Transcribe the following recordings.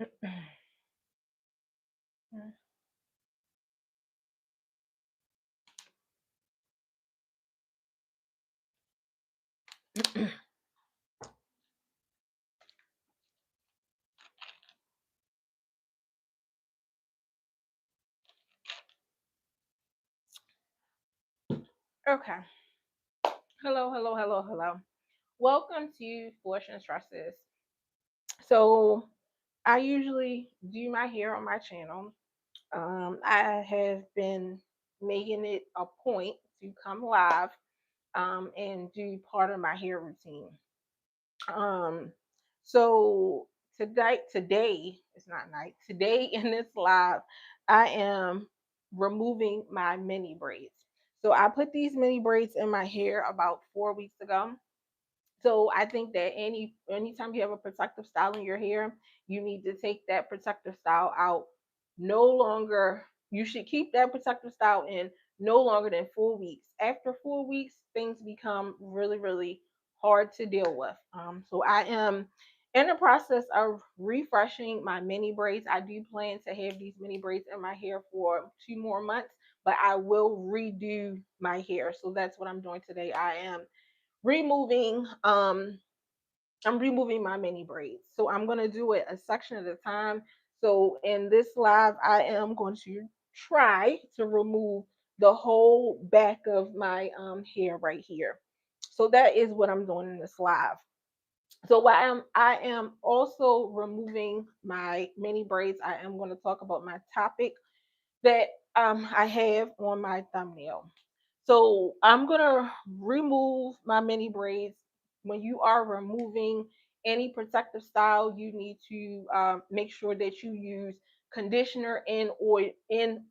Okay. Hello, hello, hello, hello. Welcome to Fortune Stresses. So I usually do my hair on my channel. I have been making it a point to come live and do part of my hair routine. Um, so today it's not night. Today in this live, I am removing my mini braids. So I put these mini braids in my hair about 4 weeks ago. So I think that anytime you have a protective style in your hair, you need to take that protective style out. No longer, you should keep that protective style in no longer than 4 weeks. After 4 weeks, things become really, really hard to deal with. So I am in the process of refreshing my mini braids. I do plan to have these mini braids in my hair for 2 more months, but I will redo my hair. So that's what I'm doing today. Removing I'm removing my mini braids. So I'm going to do it a section at a time. So in this live I am going to try to remove the whole back of my hair right here. So that is what I'm doing in this live. So while I am also removing my mini braids, I am going to talk about my topic that I have on my thumbnail. So I'm gonna remove my mini braids. When you are removing any protective style, you need to make sure that you use conditioner and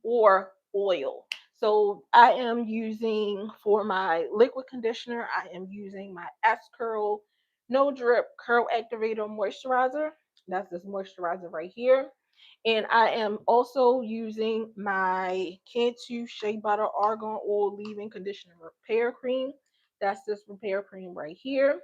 or oil. So I am using for my liquid conditioner. I am using my S Curl No Drip Curl Activator Moisturizer. That's this moisturizer right here. And I am also using my Cantu Shea Butter Argan Oil Leave-In Conditioner Repair Cream. That's this repair cream right here.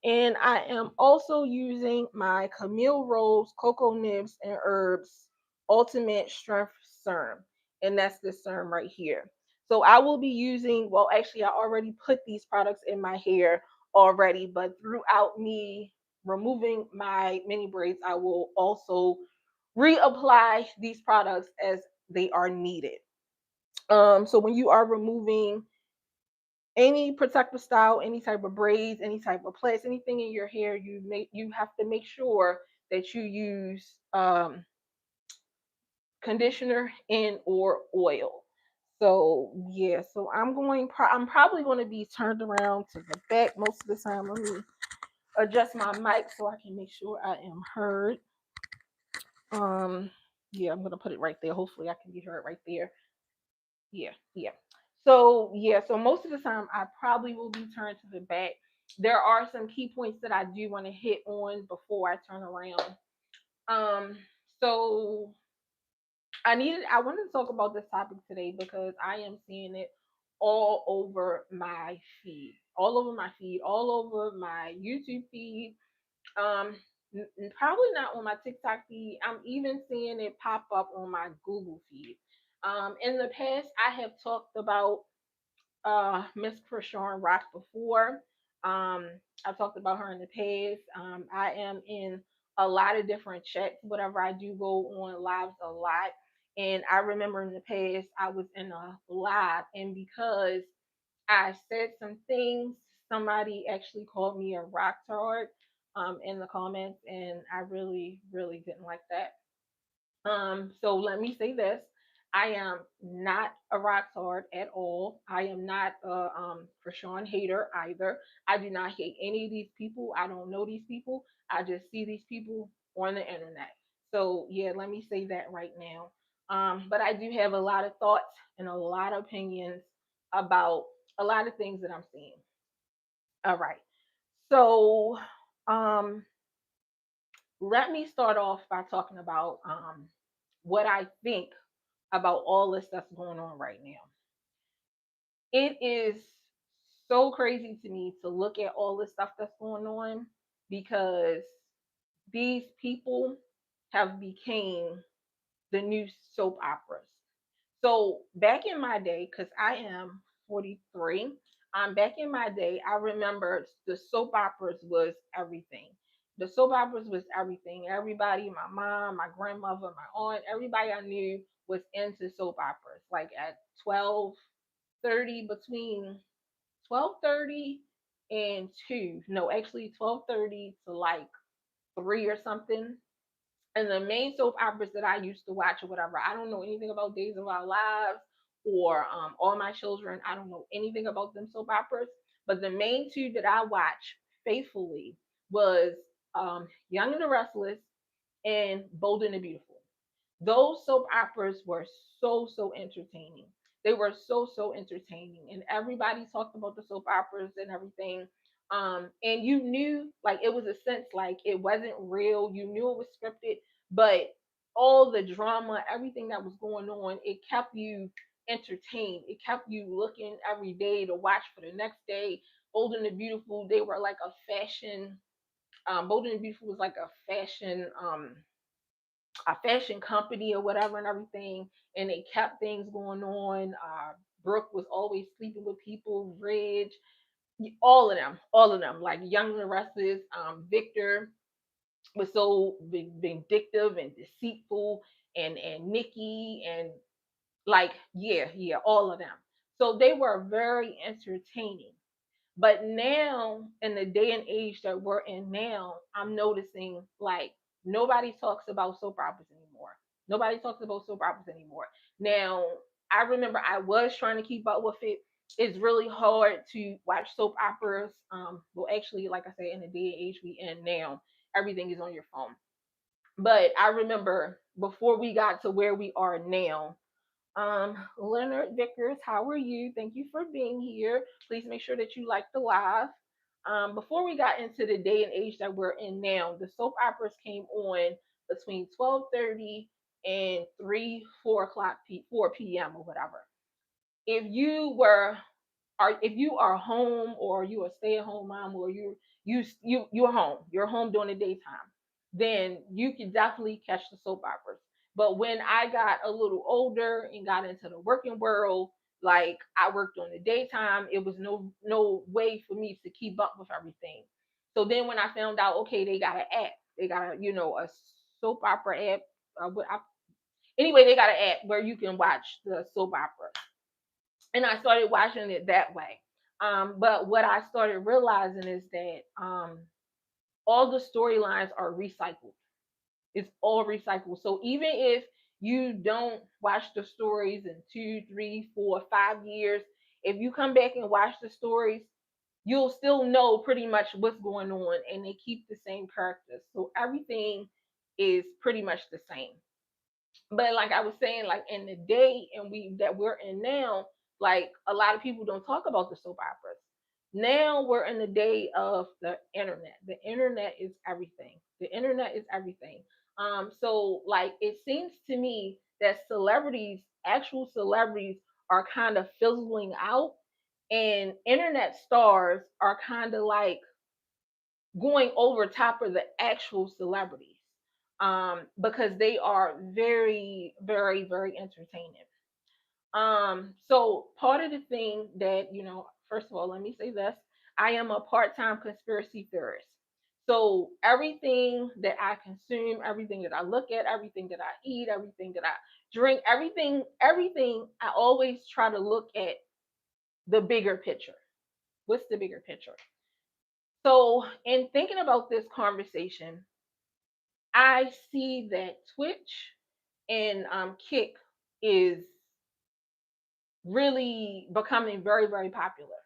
And I am also using my Camille Rose Cocoa Nibs and Herbs Ultimate Strength Serum. And that's this serum right here. So I will be using, well, actually, I already put these products in my hair already, but throughout me removing my mini braids, I will also reapply these products as they are needed. So when you are removing any protective style, any type of braids, any type of plaits, anything in your hair, you have to make sure that you use conditioner and or oil. So yeah, so I'm probably going to be turned around to the back most of the time. Let me adjust my mic so I can make sure I am heard. Um, yeah, I'm gonna put it right there. Hopefully, I can be heard right there. Yeah, yeah. So yeah, so most of the time I probably will be turned to the back. There are some key points that I do want to hit on before I turn around. Um, so I wanted to talk about this topic today because I am seeing it all over my feed, all over my feed, all over my YouTube feed. Um, Probably not on my TikTok feed. I'm even seeing it pop up on my Google feed. In the past, I have talked about Miss Krishan Rock before. Um, I've talked about her in the past. I am in a lot of different chats. Whatever I do, go on lives a lot. And I remember in the past, I was in a live, and because I said some things, somebody actually called me a rock tard in the comments, and I really, really didn't like that. So let me say this. I am not a rock hard at all. I am not a Krishan hater either. I do not hate any of these people. I don't know these people. I just see these people on the internet. So yeah, let me say that right now. But I do have a lot of thoughts and a lot of opinions about a lot of things that I'm seeing. All right. So um let me start off by talking about what I think about all this that's going on right now. It is so crazy to me to look at all this stuff that's going on because these people have became the new soap operas. So back in my day, because I am 43, back in my day, I remember the soap operas was everything. The soap operas was everything. Everybody, my mom, my grandmother, my aunt, everybody I knew was into soap operas. Like at 12:30, between 12:30 and 2. No, actually 12:30 to like 3 or something. And the main soap operas that I used to watch or whatever, I don't know anything about Days of Our Lives or All My Children. I don't know anything about them soap operas. But the main two that I watched faithfully was Young and the Restless and Bold and the Beautiful. Those soap operas were so entertaining. They were so entertaining, and everybody talked about the soap operas and everything. And you knew, like, it was a sense like it wasn't real. You knew it was scripted, but all the drama, everything that was going on, it kept you entertained. It kept you looking every day to watch for the next day. Bold and the Beautiful, they were like a fashion. Bold and the Beautiful was like a fashion company or whatever and everything, and they kept things going on. Brooke was always sleeping with people, Ridge, all of them, like Young and the Restless. Victor was so vindictive and deceitful, and Nikki, and like, yeah, all of them. So they were very entertaining. But now, in the day and age that we're in now, I'm noticing like nobody talks about soap operas anymore. Nobody talks about soap operas anymore. Now, I remember I was trying to keep up with it. It's really hard to watch soap operas. Well, actually, like I said, in the day and age we in now, everything is on your phone. But I remember before we got to where we are now, Leonard Vickers, how are you? Thank you for being here. Please make sure that you like the live. Before we got into the day and age that we're in now, the soap operas came on between 12:30 and 3, 4 o'clock, 4 p.m. or whatever. If you were if you are home, or you a stay at home mom, or you're home during the daytime, then you can definitely catch the soap operas. But when I got a little older and got into the working world, like I worked on the daytime, it was no way for me to keep up with everything. So then when I found out, okay, they got an app, they got a soap opera app. Anyway, they got an app where you can watch the soap opera, and I started watching it that way. But what I started realizing is that all the storylines are recycled. It's all recycled. So even if you don't watch the stories in 2, 3, 4, 5 years, if you come back and watch the stories, you'll still know pretty much what's going on, and they keep the same characters. So everything is pretty much the same. But like I was saying, like in the day and we that we're in now, like a lot of people don't talk about the soap operas. Now we're in the day of the internet. The internet is everything. The internet is everything. So like it seems to me that celebrities, actual celebrities, are kind of fizzling out, and internet stars are kind of like going over top of the actual celebrities, because they are very entertaining. So part of the thing that, first of all, let me say this: I am a part-time conspiracy theorist. So everything that I consume, everything that I look at, everything that I eat, everything that I drink, everything, I always try to look at the bigger picture. What's the bigger picture? So, in thinking about this conversation, I see that Twitch and Kick is really becoming very popular.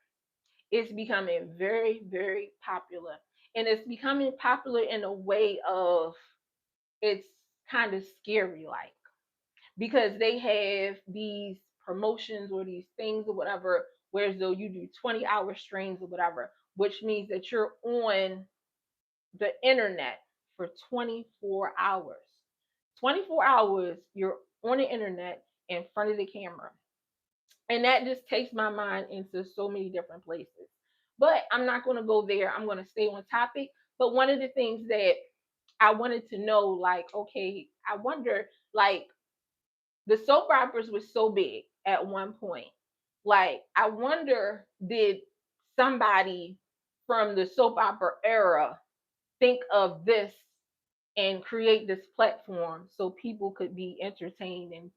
It's becoming very popular, and it's becoming popular in a way of, it's kind of scary, like, because they have these promotions or these things or whatever, whereas though you do 20-hour streams or whatever, which means that you're on the internet for 24 hours. 24 hours you're on the internet in front of the camera. And that just takes my mind into so many different places. But I'm not going to go there. I'm going to stay on topic. But one of the things that I wanted to know, like, okay, I wonder, like, the soap operas were so big at one point. Like, I wonder, did somebody from the soap opera era think of this and create this platform so people could be entertained and,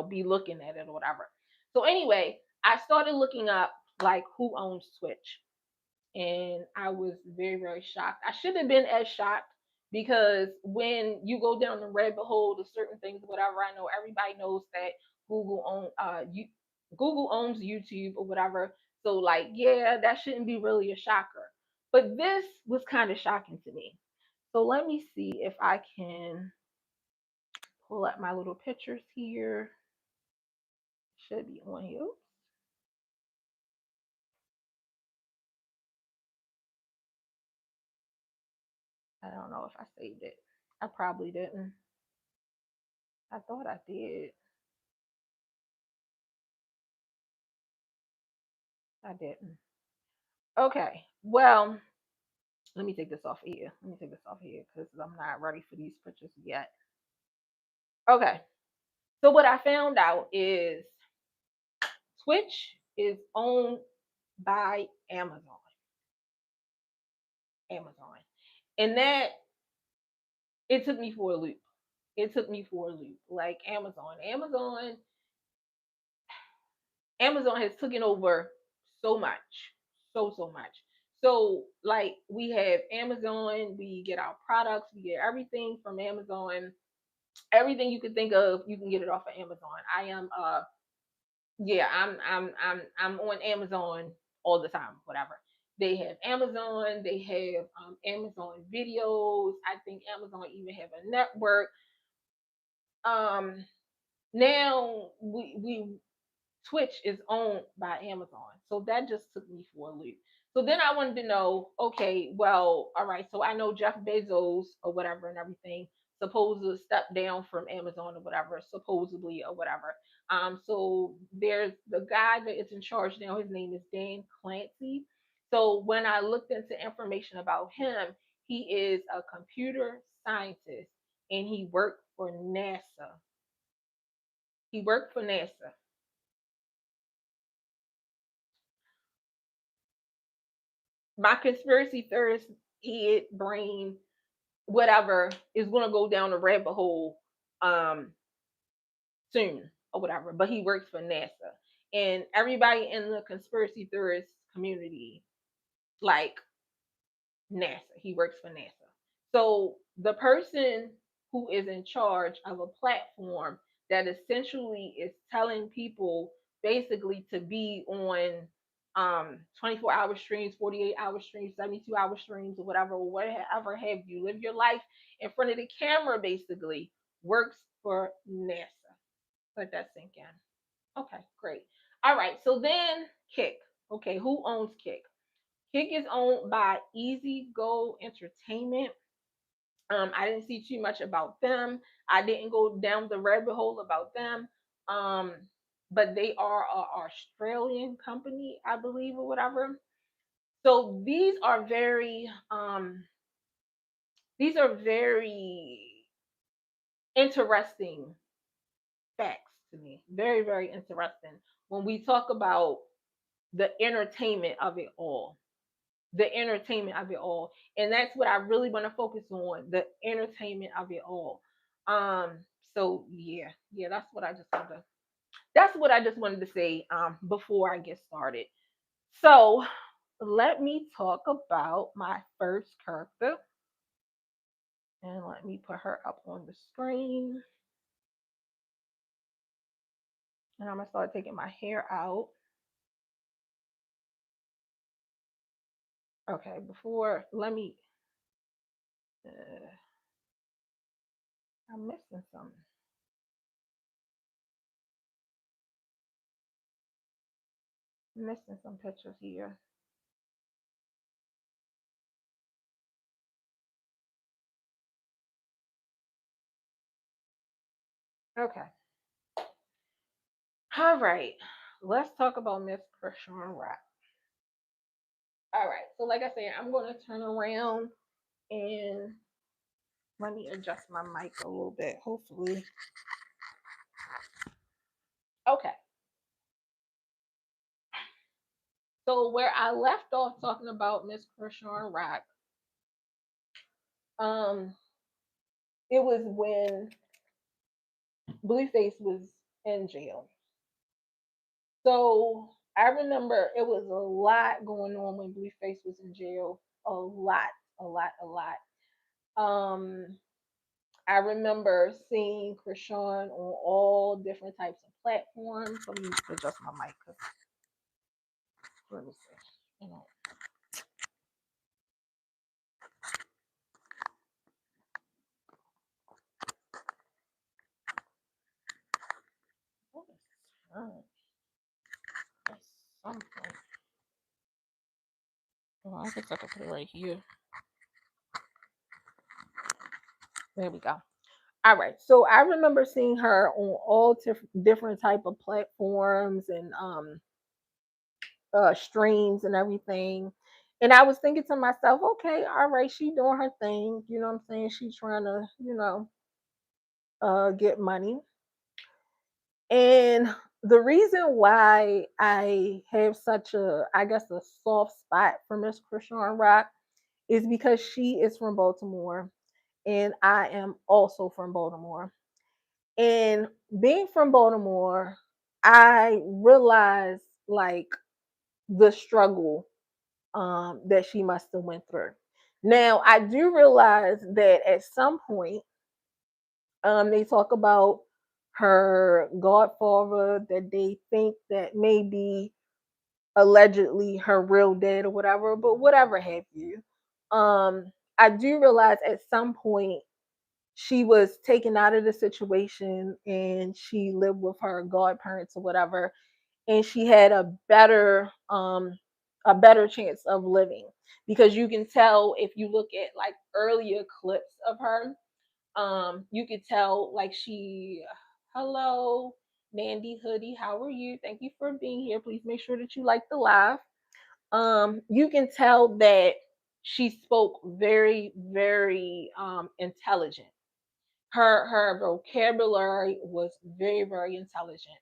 be looking at it or whatever. So anyway, I started looking up, like, who owns Twitch, and I was very, very shocked. I should have been as shocked, because when you go down the rabbit hole to certain things, whatever, I know everybody knows that Google owns YouTube or whatever. So, like, yeah, that shouldn't be really a shocker. But this was kind of shocking to me. So let me see if I can pull up my little pictures here. Should be on here. I don't know if I saved it. I probably didn't. I thought I did. I didn't. Okay. Well, let me take this off of here. Let me take this off of here because I'm not ready for these pictures yet. Okay. So what I found out is Twitch is owned by Amazon. Amazon. And that, it took me for a loop. It took me for a loop. Like, Amazon has taken over so much. So much. So, like, we have Amazon, we get our products, we get everything from Amazon. Everything you can think of, you can get it off of Amazon. I am yeah, I'm on Amazon all the time, whatever. They have Amazon, they have Amazon videos. I think Amazon even have a network. Um Now we Twitch is owned by Amazon. So that just took me for a loop. So then I wanted to know, okay, well, all right, so I know Jeff Bezos or whatever and everything supposed to step down from Amazon or whatever, supposedly or whatever. So there's the guy that is in charge now, his name is Dan Clancy. So when I looked into information about him, he is a computer scientist and he worked for NASA. He worked for NASA. My conspiracy theorist head brain, whatever, is gonna go down the rabbit hole um soon or whatever. But he works for NASA. And everybody in the conspiracy theorist community, like, NASA. He works for NASA. So the person who is in charge of a platform that essentially is telling people basically to be on 24-hour streams, 48-hour streams, 72-hour streams, or whatever have you, live your life in front of the camera, basically works for NASA. Let that sink in. Okay, great. All right, so then Kick. Okay, who owns Kick? Kick is owned by Easy Go Entertainment. I didn't see too much about them. I didn't go down the rabbit hole about them. Um, but they are an Australian company, I believe, or whatever. So these are very interesting facts to me. Very, very interesting when we talk about the entertainment of it all. The entertainment of it all. And that's what I really want to focus on, the entertainment of it all. Um, so yeah, that's what I just wanted to say before I get started. So let me talk about my first character. And let me put her up on the screen. And I'm gonna start taking my hair out. Okay, before let me I'm missing something. I'm missing some pictures here. Okay. All right. Let's talk about Miss Christian Rock. All right. So, like I said, I'm going to turn around and Let me adjust my mic a little bit. Hopefully. Okay. So where I left off talking about Miss Krishan Rock, um, it was when Blueface was in jail. So I remember it was a lot going on when Blueface was in jail. A lot, a lot, a lot. Um, I remember seeing Krishan on all different types of platforms. Let me adjust my mic. Let me see. You know, what is at some point. Oh, I guess I can put it right here. There we go. All right. So I remember seeing her on all different type of platforms and streams and everything. And I was thinking to myself, okay, all right, she doing her thing. You know what I'm saying? She's trying to, get money. And the reason why I have such a, I guess, a soft spot for Miss Krishan Rock is because she is from Baltimore and I am also from Baltimore. And being from Baltimore, I realized like the struggle that she must have went through. Now, I do realize that at some point, they talk about her godfather that they think that maybe allegedly her real dad or whatever, but whatever have you. I do realize at some point she was taken out of the situation and she lived with her godparents or whatever, and she had a better chance of living because you can tell if you look at like earlier clips of her, you could tell like she, hello Mandy Hoodie, how are you, thank you for being here, please make sure that you like the live. You can tell that she spoke very, very intelligent. Her vocabulary was very, very intelligent.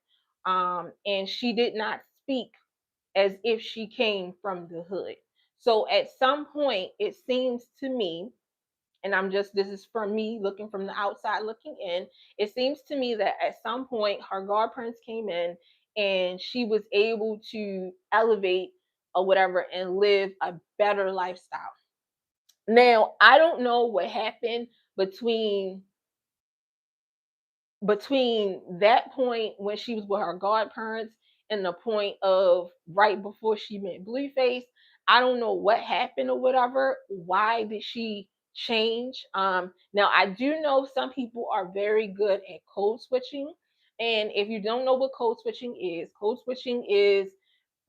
And she did not speak as if she came from the hood. So at some point, it seems to me, and I'm just, this is for me looking from the outside looking in, it seems to me that at some point her godparents came in and she was able to elevate or whatever and live a better lifestyle. Now, I don't know what happened between that point when she was with her godparents and the point of right before she met Blueface. I don't know what happened or whatever. Why did she change? Now I do know some people are very good at code switching. And if you don't know what code switching is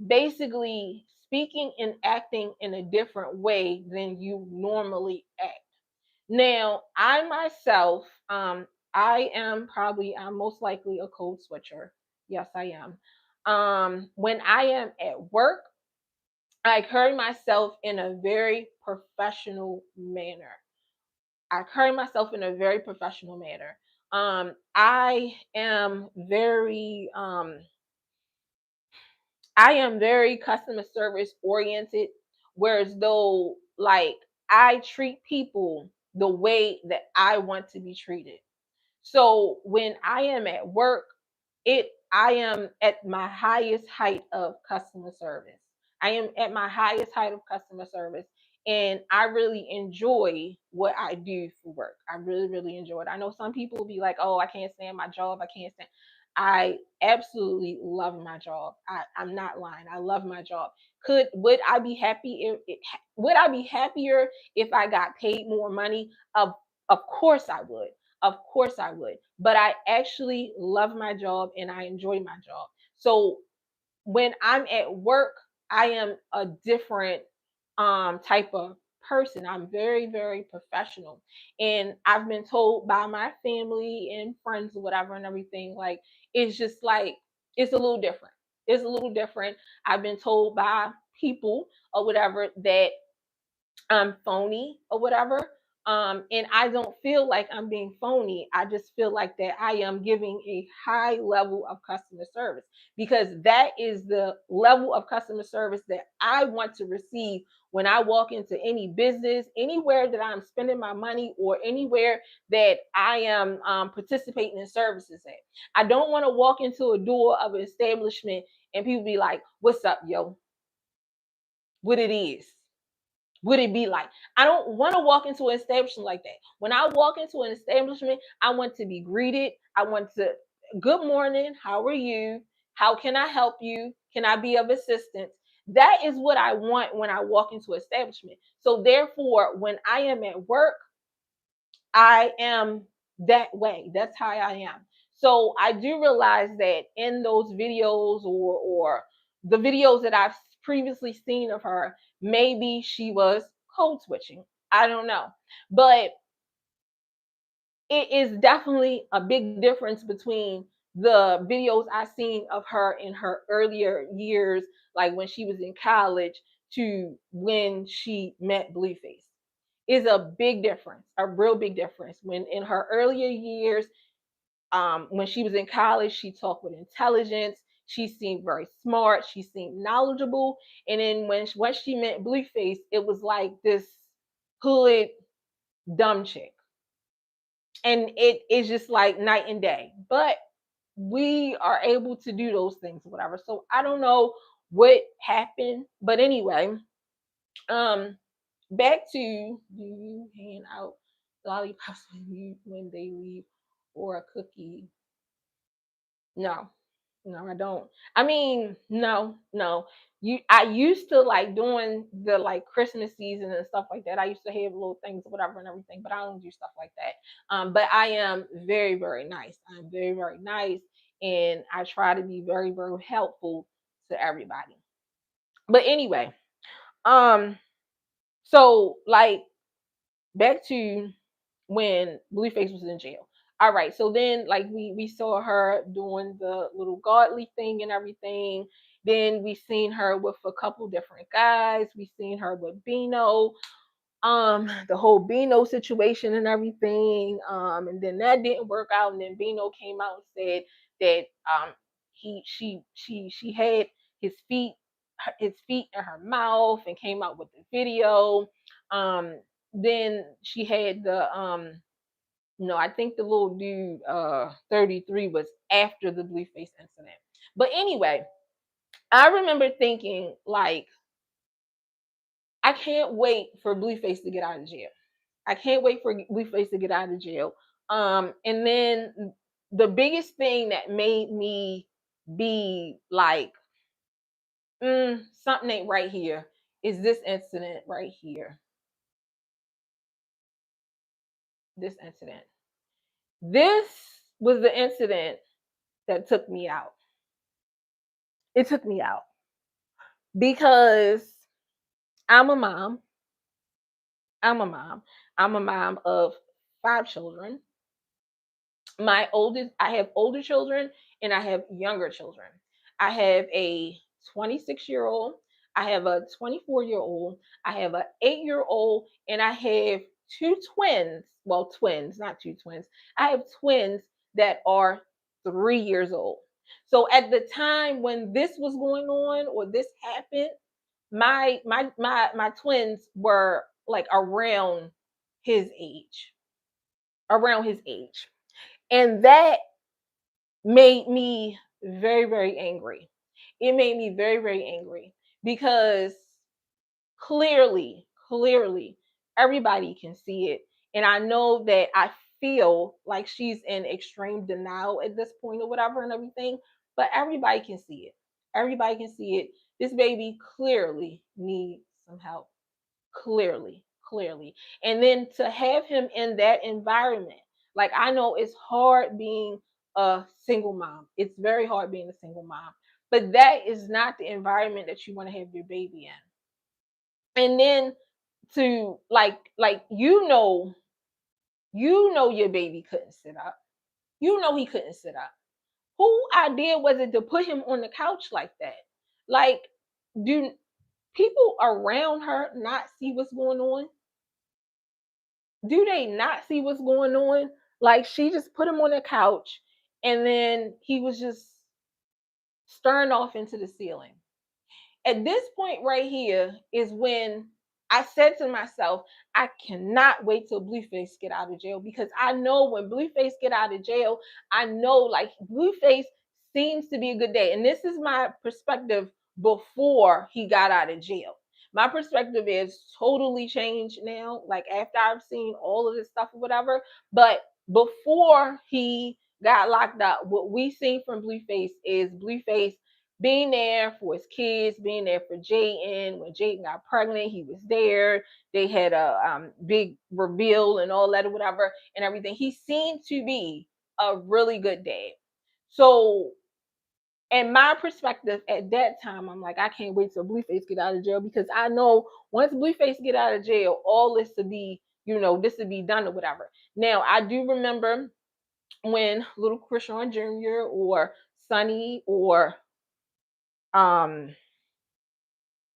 basically speaking and acting in a different way than you normally act. Now, I myself, I'm most likely a code switcher. Yes, I am. When I am at work, I carry myself in a very professional manner. I carry myself in a very professional manner. I am very customer service oriented, whereas though like I treat people the way that I want to be treated. So when I am at work, I am at my highest height of customer service. I am at my highest height of customer service. And I really enjoy what I do for work. I really, really enjoy it. I know some people will be like, oh, I can't stand my job. I can't stand. I absolutely love my job. I'm not lying. I love my job. Would I be happy would I be happier if I got paid more money? Of course I would. Of course I would. But I actually love my job and I enjoy my job. So when I'm at work, I am a different type of person. I'm very, very professional. And I've been told by my family and friends or whatever and everything, like it's just like it's a little different. It's a little different. I've been told by people or whatever that I'm phony or whatever. And I don't feel like I'm being phony. I just feel like that I am giving a high level of customer service, because that is the level of customer service that I want to receive when I walk into any business, anywhere that I'm spending my money, or anywhere that I am participating in services at. I don't want to walk into a door of an establishment and people be like, "What's up, yo?" What it is, would it be like? I don't want to walk into an establishment like that. When I walk into an establishment, I want to be greeted. I want to, good morning, how are you? How can I help you? Can I be of assistance? That is what I want when I walk into an establishment. So therefore, when I am at work, I am that way. That's how I am. So I do realize that in those videos, or the videos that I've previously seen of her, maybe she was code switching. I don't know. But it is definitely a big difference between the videos I've seen of her in her earlier years, like when she was in college, to when she met Blueface. Is a big difference, a real big difference. When in her earlier years, when she was in college, she talked with intelligence. She seemed very smart. She seemed knowledgeable. And then once she met Blueface, it was like this hood dumb chick, and it is just like night and day. But we are able to do those things, whatever. So I don't know what happened, but anyway, um, back to, do you hand out lollipops when they leave, or a cookie? No, no, I don't. I mean, no, no. I used to like doing the like Christmas season and stuff like that. I used to have little things, whatever, and everything, but I don't do stuff like that. But I am very, very nice. I'm very, very nice, and I try to be very, very helpful to everybody. But anyway, um, so like back to when Blueface was in jail. All right, so then like we saw her doing the little godly thing and everything. Then we seen her with a couple different guys. We seen her with Bino, the whole Bino situation and everything. And then that didn't work out. And then Bino came out and said that she had his feet in her mouth, and came out with the video. Um, then she had the no, I think the little dude 33 was after the Blueface incident. But anyway, I remember thinking like, I can't wait for Blueface to get out of jail. I can't wait for Blueface to get out of jail. And then the biggest thing that made me be like, something ain't right here, is this incident right here. This incident. This was the incident that took me out. It took me out because I'm a mom. I'm a mom. I'm a mom of 5 children. I have older children and I have younger children. I have a 26-year-old, I have a 24-year-old, I have an 8-year-old, and I have two twins. Well, twins, not two twins. I have twins that are 3 years old. So at the time when this was going on, or this happened, my twins were like around his age, and that made me very, very angry. It made me very, very angry because clearly everybody can see it. And I know that I feel like she's in extreme denial at this point or whatever and everything, but everybody can see it. Everybody can see it. This baby clearly needs some help. Clearly. And then to have him in that environment, like, I know it's hard being a single mom. It's very hard being a single mom, but that is not the environment that you want to have your baby in. And then to like your baby couldn't sit up. You know he couldn't sit up. Who idea was it to put him on the couch like that? Like, do people around her not see what's going on? do they not see what's going on? Like she just put him on the couch and then he was just staring off into the ceiling. At this point right here is when I said to myself, I cannot wait till Blueface get out of jail, because I know when Blueface get out of jail, I know like Blueface seems to be a good day. And this is my perspective before he got out of jail. My perspective is totally changed now, like after I've seen all of this stuff or whatever. But before he got locked up, what we seen from Blueface is Blueface being there for his kids, being there for Jayden. When Jayden got pregnant, he was there. They had a big reveal and all that or whatever and everything. He seemed to be a really good dad. So, in my perspective at that time, I'm like, I can't wait till Blueface get out of jail, because I know once Blueface get out of jail, all this to be, this to be done or whatever. Now, I do remember when little Krishan Jr. or Sonny or um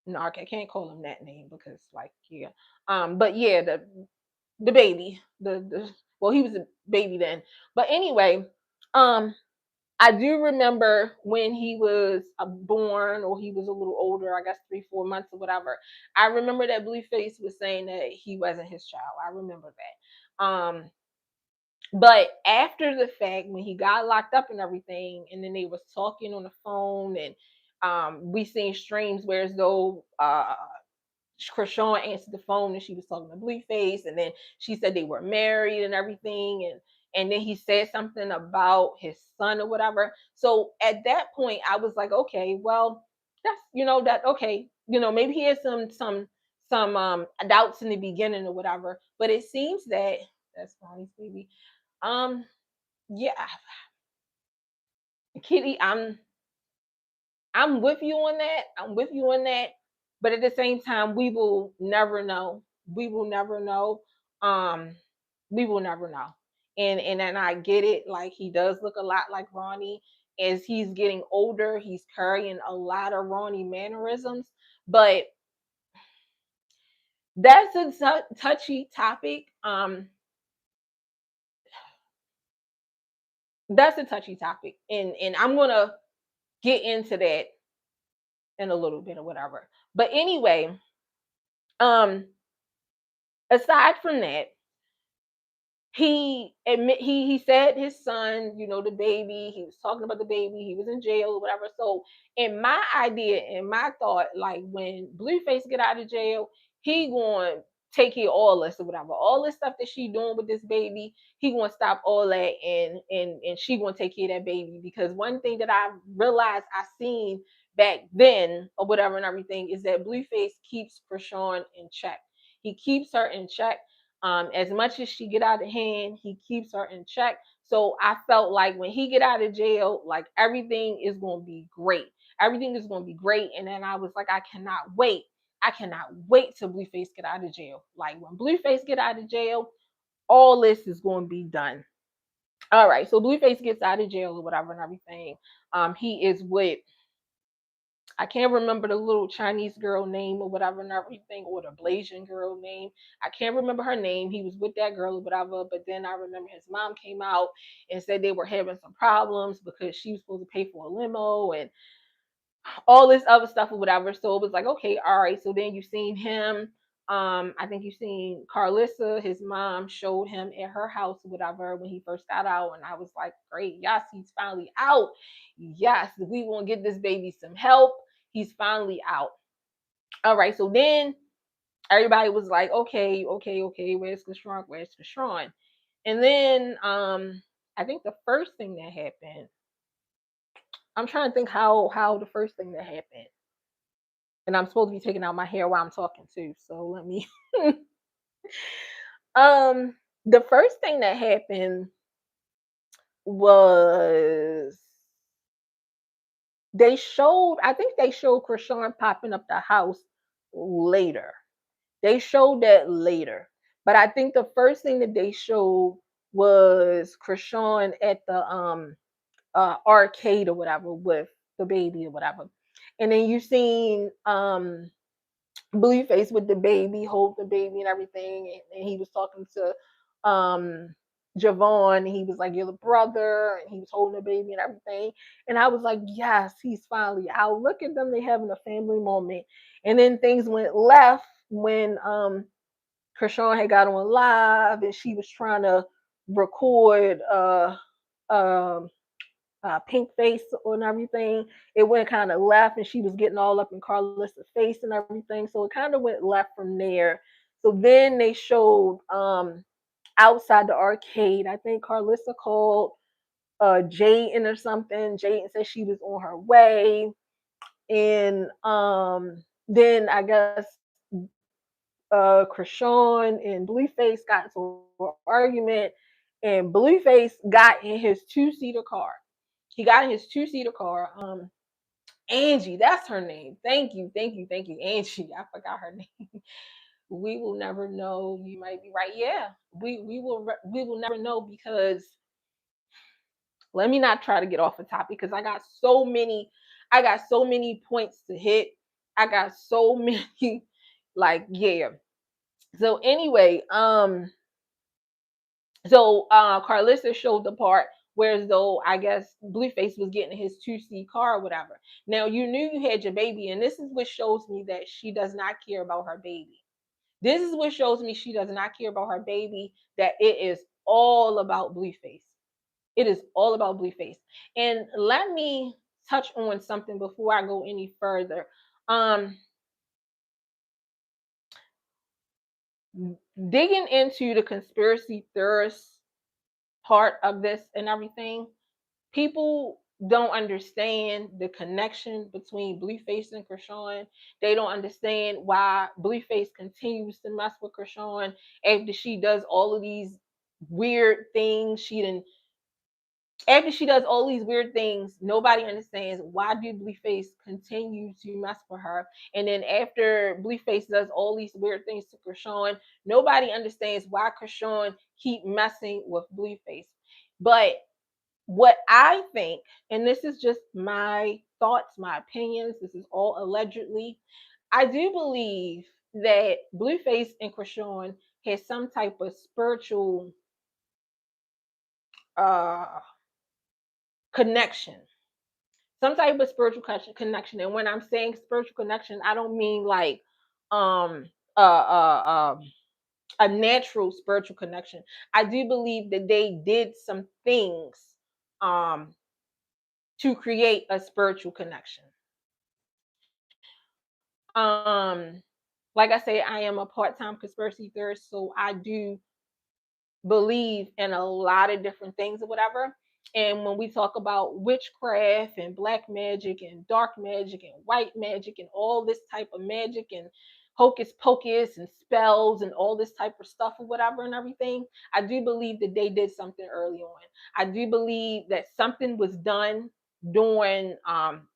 no, I can't call him that name because like yeah. But yeah, the baby, the well, he was a baby then. But anyway, um I do remember when he was born, or he was a little older, I guess 3-4 months or whatever. I remember that Blueface was saying that he wasn't his child. I remember that. But after the fact, when he got locked up and everything, and then they was talking on the phone, and we seen streams where as though Krishan answered the phone and she was talking to Blueface, and then she said they were married and everything, and then he said something about his son or whatever. So at that point, I was like, okay, well, that's that okay, maybe he has some doubts in the beginning or whatever, but it seems that that's Bonnie's baby. Um, yeah, Kitty, I'm with you on that. I'm with you on that. But at the same time, we will never know. We will never know. Um, we will never know. And I get it. Like he does look a lot like Ronnie. As he's getting older, he's carrying a lot of Ronnie mannerisms. But that's a touchy topic. That's a touchy topic, and I'm gonna get into that in a little bit or whatever. But anyway, um, aside from that, he said his son, the baby, he was talking about the baby, he was in jail or whatever. So in my idea, in my thought, like when Blueface get out of jail, he going to take care of all this or whatever. All this stuff that she doing with this baby, he going to stop all that, and she going to take care of that baby. Because one thing that I realized I seen back then or whatever and everything is that Blueface keeps Krishan in check. He keeps her in check. As much as she get out of hand, he keeps her in check. So I felt like when he get out of jail, like everything is going to be great. Everything is going to be great. And then I was like, I cannot wait. I cannot wait till Blueface get out of jail. Like when Blueface get out of jail, all this is going to be done. All right. So Blueface gets out of jail or whatever and everything. He is with, I can't remember the little Chinese girl name or whatever and everything, or the Blasian girl name. I can't remember her name. He was with that girl or whatever. But then I remember his mom came out and said they were having some problems because she was supposed to pay for a limo and all this other stuff or whatever. So it was like, okay, all right. So then you seen him. I think you seen Carlissa, his mom showed him at her house or whatever when he first got out. And I was like, great, yes, he's finally out. Yes, we want to get this baby some help. He's finally out. All right. So then everybody was like, okay, okay, okay, where's Krishan? Where's Krishan? And then I think the first thing that happened, I'm trying to think how the first thing that happened. And I'm supposed to be taking out my hair while I'm talking too. So let me um the first thing that happened was I think they showed Krishan popping up the house later. They showed that later. But I think the first thing that they showed was Krishan at the arcade or whatever with the baby or whatever. And then you seen Blueface with the baby, hold the baby and everything, and he was talking to Javon, and he was like, "You're the brother," and he was holding the baby and everything. And I was like, "Yes, he's finally out." Look at them, they having a family moment. And then things went left when Kershawn had got on live, and she was trying to record um pink face and everything. It went kind of left, and she was getting all up in Carlissa's face and everything. So it kind of went left from there. So then they showed outside the arcade. I think Carlissa called Jaden or something. Jaden said she was on her way, and then I guess Krishan and Blueface got into an argument, and Blueface got in his two-seater car. He got in his two-seater car. Angie, that's her name. Thank you, thank you, thank you, Angie. I forgot her name. We will never know. You might be right. Yeah, we will never know, because let me not try to get off the topic, because I got so many points to hit. I got so many like, yeah. So anyway, Carlissa showed the part where, as though, I guess, Blueface was getting his 2C car or whatever. Now, you knew you had your baby, and this is what shows me that she does not care about her baby. This is what shows me she does not care about her baby, that it is all about Blueface. It is all about Blueface. And let me touch on something before I go any further. Digging into the conspiracy theorist part of this and everything, people don't understand the connection between Blueface and Krishan. They don't understand why Blueface continues to mess with Krishan after she does all of these weird things. After she does all these weird things, nobody understands why do Blueface continue to mess with her. And then after Blueface does all these weird things to Krishan, nobody understands why Krishan keep messing with Blueface. But what I think, and this is just my thoughts, my opinions, this is all allegedly, I do believe that Blueface and Krishan has some type of spiritual uh connection. Some type of spiritual connection. And when I'm saying spiritual connection, I don't mean like um uh uh um a natural spiritual connection. I do believe that they did some things um to create a spiritual connection. Like I say, I am a part-time conspiracy theorist, so I do believe in a lot of different things or whatever. And when we talk about witchcraft and black magic and dark magic and white magic and all this type of magic and hocus pocus and spells and all this type of stuff or whatever and everything, I do believe that they did something early on. I do believe that something was done during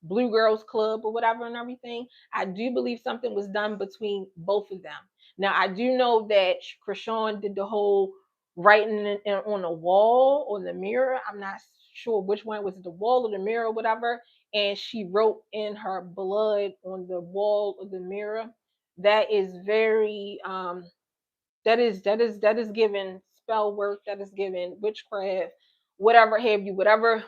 Blue Girls Club or whatever and everything. I do believe something was done between both of them. Now, I do know that Krishan did the whole writing on the wall or the mirror. I'm not sure which one was, the wall or the mirror or whatever. And she wrote in her blood on the wall of the mirror. That is very that is given spell work, that is given witchcraft, whatever have you, whatever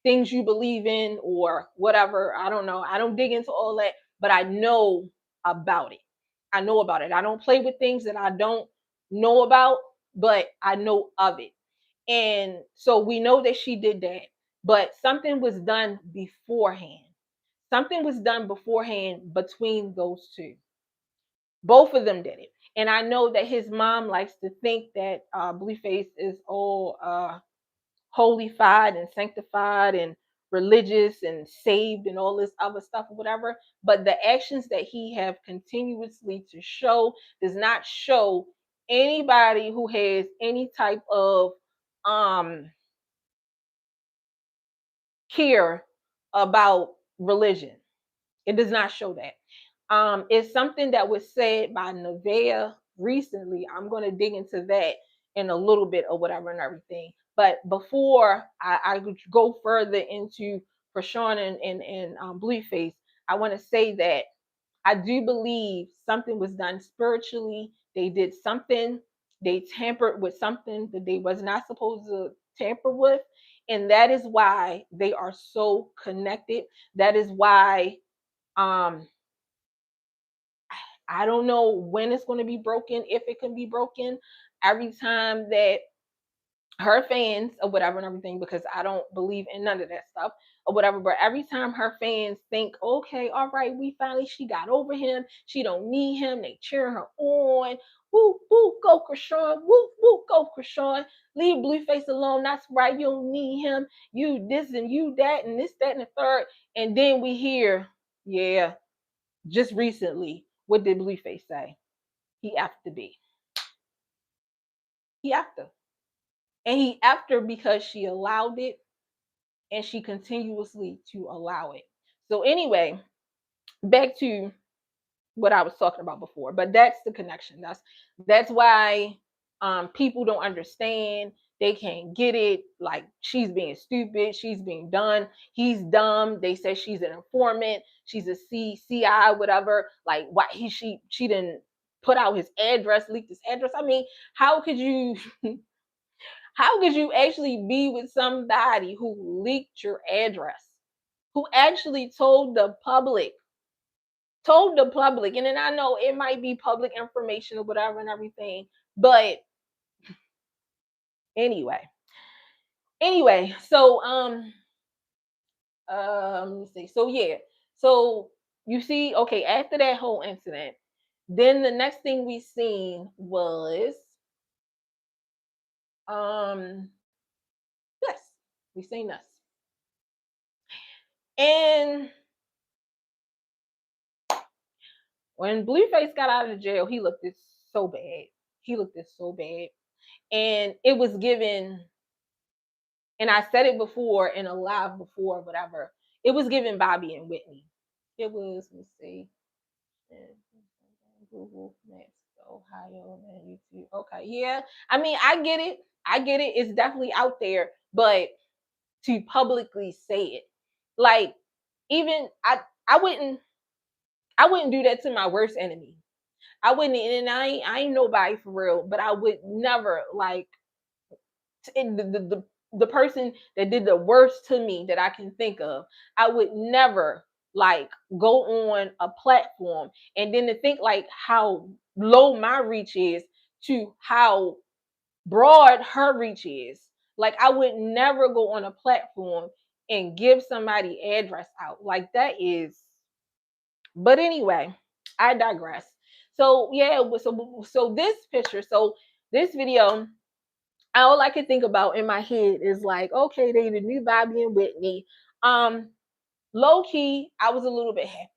things you believe in or whatever. I don't know. I don't dig into all that, but I know about it. I know about it. I don't play with things that I don't know about, but I know of it. And so we know that she did that, but something was done beforehand. Something was done beforehand between those two. Both of them did it. And I know that his mom likes to think that Blueface is all holified and sanctified and religious and saved and all this other stuff or whatever. But the actions that he have continuously to show does not show anybody who has any type of um care about religion. It does not show that. It's something that was said by Nevaeh recently. I'm going to dig into that in a little bit or whatever and everything. But before I go further into Krishan and Blueface, I want to say that I do believe something was done spiritually. They did something. They tampered with something that they was not supposed to tamper with. And that is why they are so connected. That is why um I don't know when it's going to be broken, if it can be broken. Every time that her fans or whatever and everything, because I don't believe in none of that stuff or whatever, but every time her fans think, okay, all right, she got over him, she don't need him, they cheer her on, woo woo, go Krishan, woo woo, go Krishan, leave Blueface alone, that's right, you don't need him, you this and you that and this, that, and the third. And then we hear, yeah, just recently, what did Blueface say? He after be. He after. And he after because she allowed it, and she continuously to allow it. So anyway, back to what I was talking about before, but that's the connection. That's why people don't understand. They can't get it. Like, she's being stupid. She's being done. He's dumb. They say she's an informant. She's a CI, whatever. Like, why she didn't put out his address, leaked his address. I mean, how could you how could you actually be with somebody who leaked your address, who actually told the public, and then I know it might be public information or whatever and everything, but anyway, so let me see. So yeah, so you see, okay, after that whole incident, then the next thing we seen was um this. We seen this. And when Blueface got out of jail, he looked it so bad. He looked it so bad. And it was given, and I said it before in a live before, whatever. It was given Bobby and Whitney. It was, let's see, Google Maps, Ohio, and YouTube. Okay, yeah. I mean, I get it. I get it. It's definitely out there, but to publicly say it, like, even I wouldn't do that to my worst enemy. I wouldn't, and I ain't nobody for real, but I would never, like, the person that did the worst to me that I can think of, I would never, like, go on a platform and then to think like how low my reach is to how broad her reach is. Like, I would never go on a platform and give somebody address out. Like, that is, but anyway, I digress. So yeah, so this picture, so this video, all I could think about in my head is like, okay, they the new Bobby and Whitney. Um, Low key, I was a little bit happy.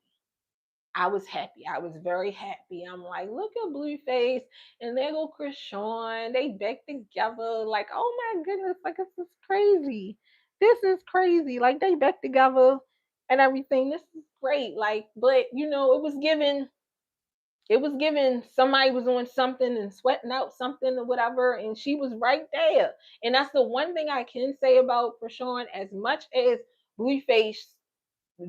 I was happy. I was very happy. I'm like, look at Blueface and there go Krishan. They back together. Like, oh my goodness, like, this is crazy. This is crazy. Like, they back together and everything. This is great. Like, but it was given somebody was on something and sweating out something or whatever, and she was right there. And that's the one thing I can say about Krishan. As much as Blueface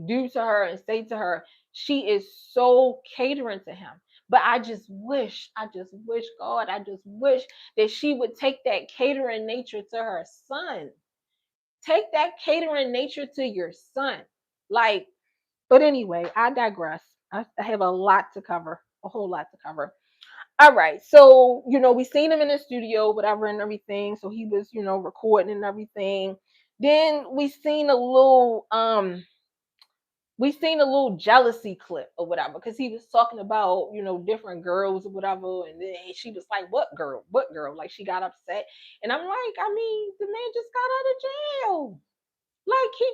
do to her and say to her, she is so catering to him. But I just wish, God, I just wish that she would take that catering nature to her son. Take that catering nature to your son. Like, but anyway, I digress. I have a lot to cover, a whole lot to cover. All right. So, we seen him in the studio, whatever, and everything. So he was, recording and everything. Then we seen a little jealousy clip or whatever, because he was talking about, different girls or whatever. And then she was like, what girl? What girl? Like, she got upset. And I'm like, I mean, the man just got out of jail. Like, he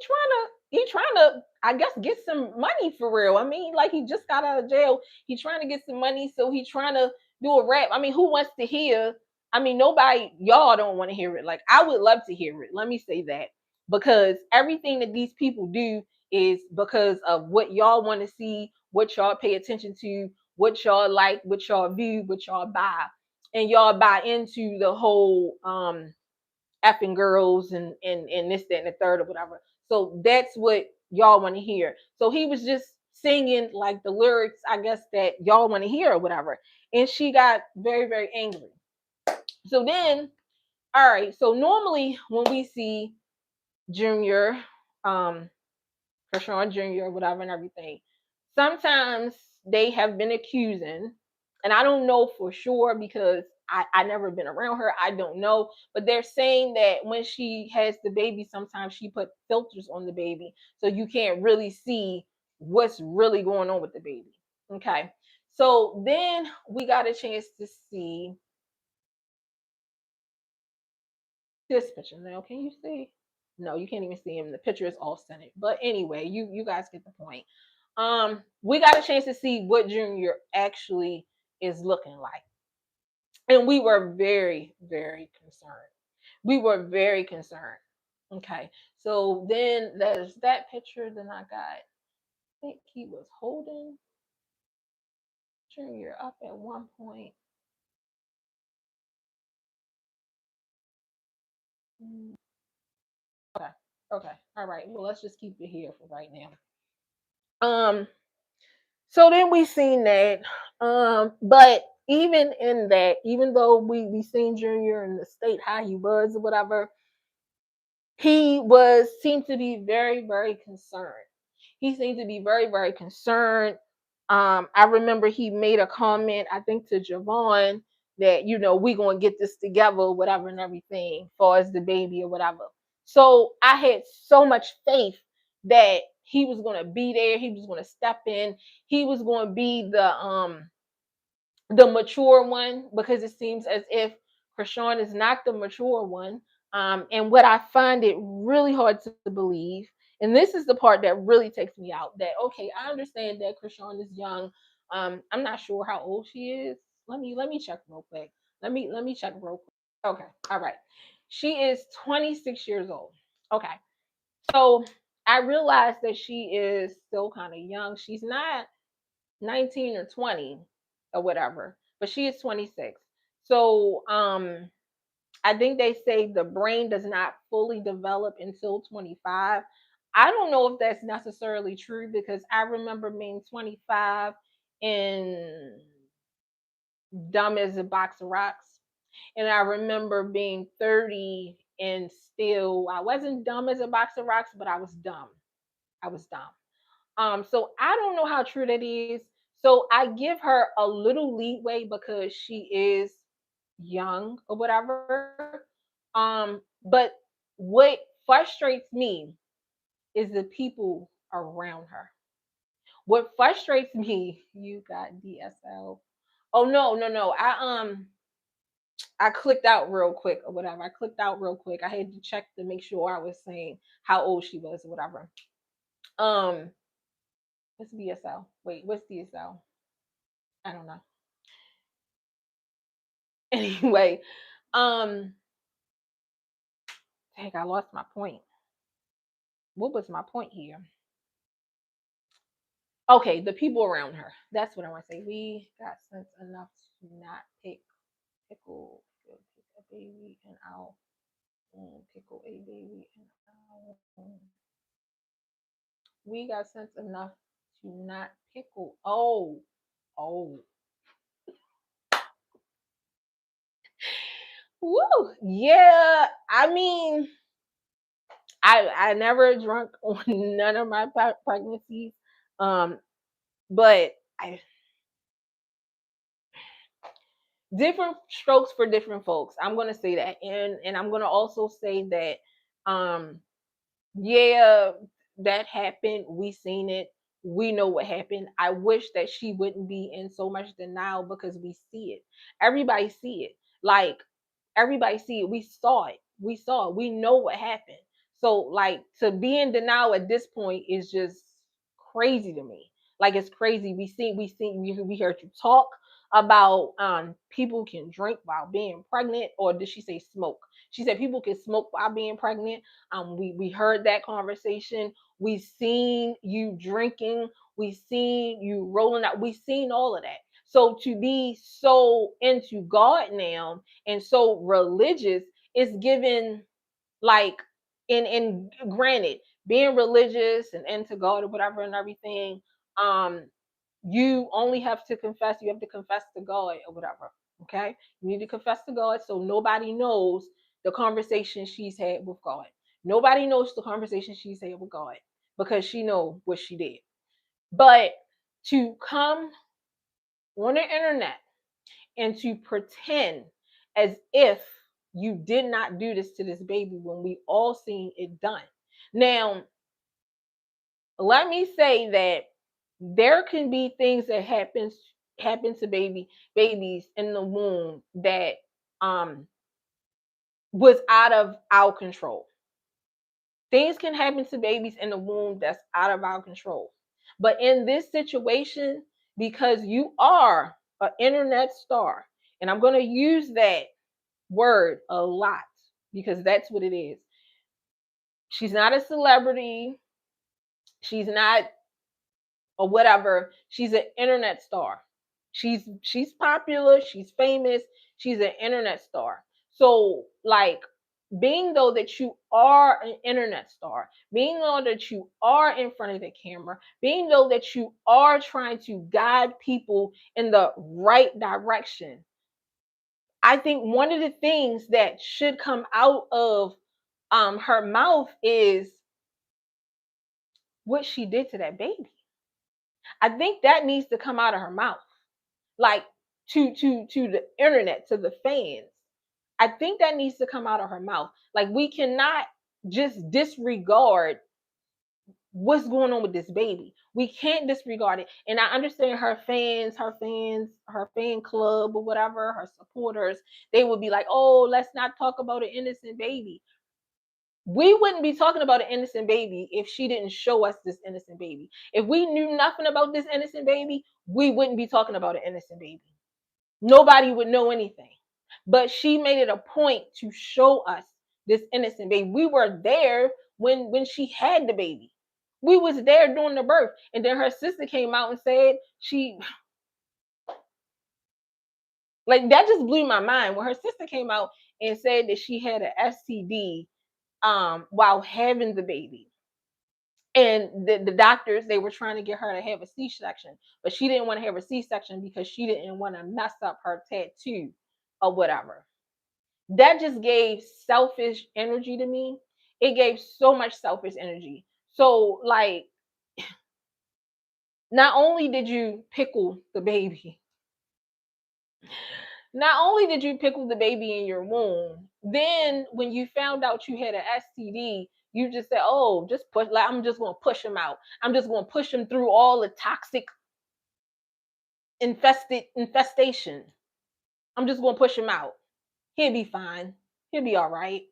trying to I guess get some money for real. I mean, like, he just got out of jail. He trying to get some money, so he trying to do a rap. I mean, who wants to hear? I mean, nobody, y'all don't want to hear it. Like, I would love to hear it. Let me say that. Because everything that these people do is because of what y'all want to see, what y'all pay attention to, what y'all like, what y'all view, what y'all buy. And y'all buy into the whole effing girls and this, that, and the third or whatever. So that's what y'all want to hear. So he was just singing like the lyrics, I guess, that y'all want to hear or whatever. And she got very, very angry. So then, all right, so normally when we see Junior, um, Krishan Jr., whatever, and everything. Sometimes they have been accusing, and I don't know for sure because I never been around her. I don't know, but they're saying that when she has the baby, sometimes she put filters on the baby, so you can't really see what's really going on with the baby. Okay, so then we got a chance to see this picture. Now, can you see? No, you can't even see him. The picture is off centered. But anyway, you guys get the point. We got a chance to see what Junior actually is looking like. And we were very, very concerned. We were very concerned. Okay. So then there's that picture. Then I got, I think he was holding Junior up at one point. Mm, okay. Okay. All right. Well, let's just keep it here for right now. Um, So then we seen that, but even in that, even though we seen Junior in the state how he was or whatever, he was seemed to be very, very concerned. He seemed to be very, very concerned. I remember he made a comment, I think to Javon, that we gonna get this together, whatever and everything, far as the baby or whatever. So I had so much faith that he was gonna be there, he was gonna step in, he was gonna be the mature one, because it seems as if Krishan is not the mature one. And what I find it really hard to believe, and this is the part that really takes me out, that okay, I understand that Krishan is young. I'm not sure how old she is. Let me check real quick. Let me check real quick. Okay, all right. She is 26 years old. Okay, so I realize that she is still kind of young. She's not 19 or 20 or whatever, but she is 26. So I think they say the brain does not fully develop until 25. I don't know if that's necessarily true, because I remember being 25 and dumb as a box of rocks. And I remember being 30 and still, I wasn't dumb as a box of rocks, but I was dumb. I was dumb. So I don't know how true that is. So I give her a little leeway because she is young or whatever. But what frustrates me is the people around her. What frustrates me, you got DSL. Oh no, no, no. I clicked out real quick or whatever. I clicked out real quick. I had to check to make sure I was saying how old she was or whatever. Um, what's DSL? Wait, what's DSL? I don't know. Anyway, um, dang, I lost my point. What was my point here? Okay, the people around her. That's what I want to say. We got sense enough to not pick a baby and out, pickle a baby and out. We got sense enough to not pickle. Oh, oh, woo, yeah. I mean, I never drunk on none of my pregnancies, um, but I different strokes for different folks. I'm gonna say that, and I'm gonna also say that, yeah, that happened. We seen it. We know what happened. I wish that she wouldn't be in so much denial, because we see it. Everybody see it. Like, everybody see it. We saw it. We saw it. We know what happened. So like, to be in denial at this point is just crazy to me. Like, it's crazy. We heard you talk about people can drink while being pregnant, or did she say smoke? She said people can smoke while being pregnant. We heard that conversation. We seen you drinking. We seen you rolling out. We seen all of that. So to be so into God now and so religious is given, like, in granted, being religious and into God or whatever and everything. um you only have to confess, you have to confess to God or whatever. Okay? You need to confess to God so nobody knows the conversation she's had with God. Nobody knows the conversation she's had with God because she know what she did. But to come on the internet and to pretend as if you did not do this to this baby when we all seen it done. Now, let me say that there can be things that happen to babies in the womb that um was out of our control. Things can happen to babies in the womb that's out of our control. But in this situation, because you are an internet star, and I'm going to use that word a lot because that's what it is. She's not a celebrity. She's not or whatever. She's an internet star. She's popular, she's famous, she's an internet star. So like being though that you are an internet star, being though that you are in front of the camera, being though that you are trying to guide people in the right direction, I think one of the things that should come out of her mouth is what she did to that baby. I think that needs to come out of her mouth. Like to the internet, to the fans. I think that needs to come out of her mouth. Like we cannot just disregard what's going on with this baby. We can't disregard it. And I understand her fan club or whatever, her supporters, they would be like, "Oh, let's not talk about an innocent baby." We wouldn't be talking about an innocent baby if she didn't show us this innocent baby. If we knew nothing about this innocent baby, we wouldn't be talking about an innocent baby. Nobody would know anything. But she made it a point to show us this innocent baby. We were there when she had the baby. We was there during the birth. And then her sister came out and said she like that just blew my mind when her sister came out and said that she had an STD while having the baby. And the doctors, they were trying to get her to have a C-section, but she didn't want to have a C-section because she didn't want to mess up her tattoo or whatever. That just gave selfish energy to me. It gave so much selfish energy. So, like, not only did you pickle the baby, not only did you pickle the baby in your womb, then when you found out you had an STD, you just said, "Oh, just push. Like, I'm just going to push him out. I'm just going to push him through all the toxic infestation. I'm just going to push him out. He'll be fine. He'll be all right."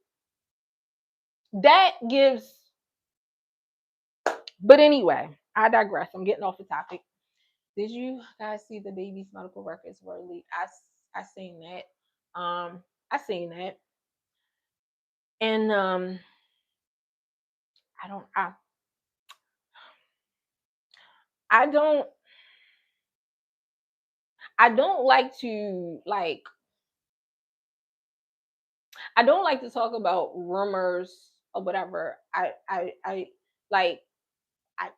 That gives. But anyway, I digress. I'm getting off the topic. Did you guys see the baby's medical records were leaked? I seen that. I seen that, and I don't. I don't. I don't like to like. I don't like to talk about rumors or whatever. I like. I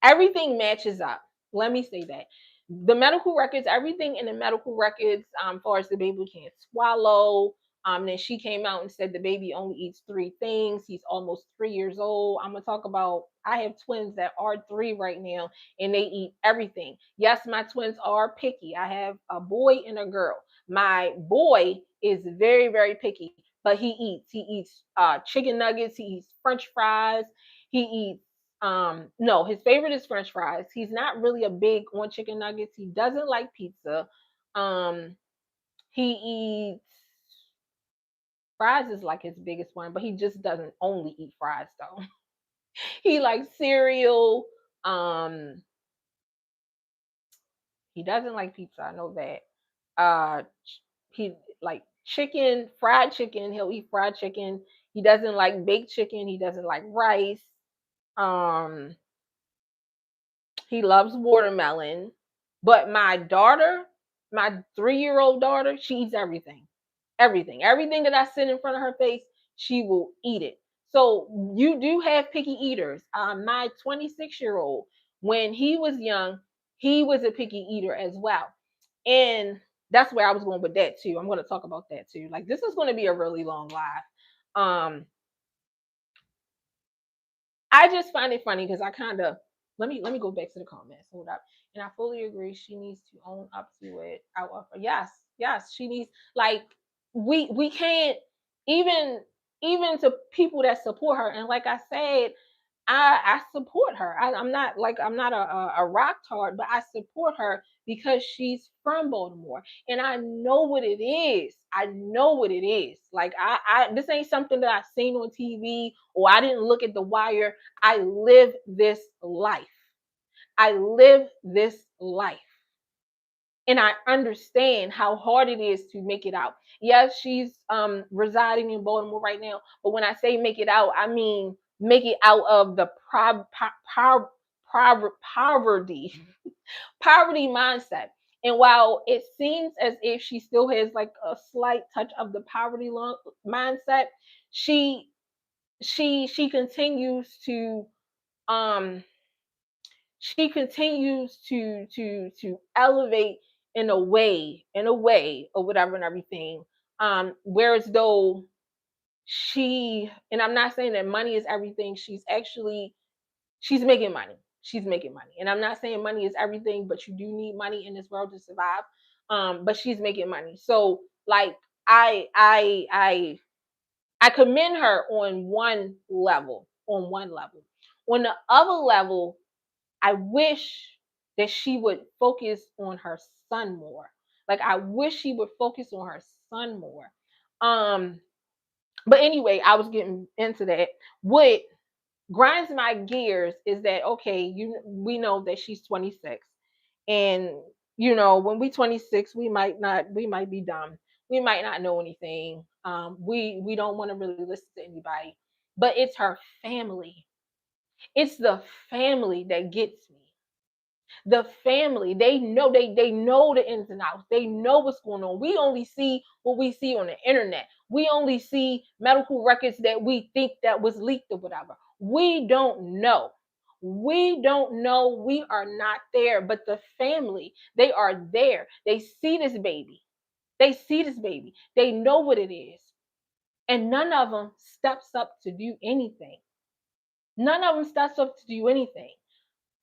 everything matches up. Let me say that. The medical records, everything in the medical records, far as the baby can't swallow. Then she came out and said the baby only eats three things. He's almost 3 years old. I'm gonna talk about. I have twins that are three right now, and they eat everything. Yes, my twins are picky. I have a boy and a girl. My boy is very, very picky, but he eats. He eats chicken nuggets. He eats French fries. He eats no, his favorite is French fries. He's not really a big on chicken nuggets. He doesn't like pizza. Um, he eats fries is like his biggest one, but he just doesn't only eat fries though. He likes cereal. Um, he doesn't like pizza. I know that. He like chicken, fried chicken. He'll eat fried chicken. He doesn't like baked chicken. He doesn't like rice. Um, He loves watermelon. But my daughter, my 3-year-old daughter, she eats everything. Everything. Everything that I sit in front of her face, she will eat it. So you do have picky eaters. My 26-year-old, when he was young, he was a picky eater as well. And that's where I was going with that too. I'm going to talk about that too. Like, this is going to be a really long live. I just find it funny because I kind of let me go back to the comments. Hold up. And I fully agree. She needs to own up to it. Yes, yes, she needs, like, we can't, even to people that support her. And like I said, I support her. I'm not a rock hard, but I support her because she's from Baltimore, and I know what it is. I know what it is. Like, I this ain't something that I've seen on TV, or I didn't look at The Wire. I live this life. I live this life. And I understand how hard it is to make it out. Yes, she's residing in Baltimore right now, but when I say make it out, I mean make it out of the poverty poverty mindset. And while it seems as if she still has like a slight touch of the poverty mindset, she she continues to um elevate in a way or whatever and everything. Whereas though and I'm not saying that money is everything. She's making money. She's making money. And I'm not saying money is everything, but you do need money in this world to survive. But she's making money. So, like, I commend her on one level. On the other level, I wish that she would focus on her son more. Like, I wish she would focus on her son more. But anyway, I was getting into that. What grinds my gears is that, okay, we know that she's 26, and when we 26, we might be dumb. We might not know anything. We don't want to really listen to anybody. But it's her family. It's the family that gets me. The family, they know the ins and outs. They know what's going on. We only see what we see on the internet. We only see medical records that we think that was leaked or whatever. We don't know. We are not there. But the family, they are there. They see this baby. They know what it is. And none of them steps up to do anything.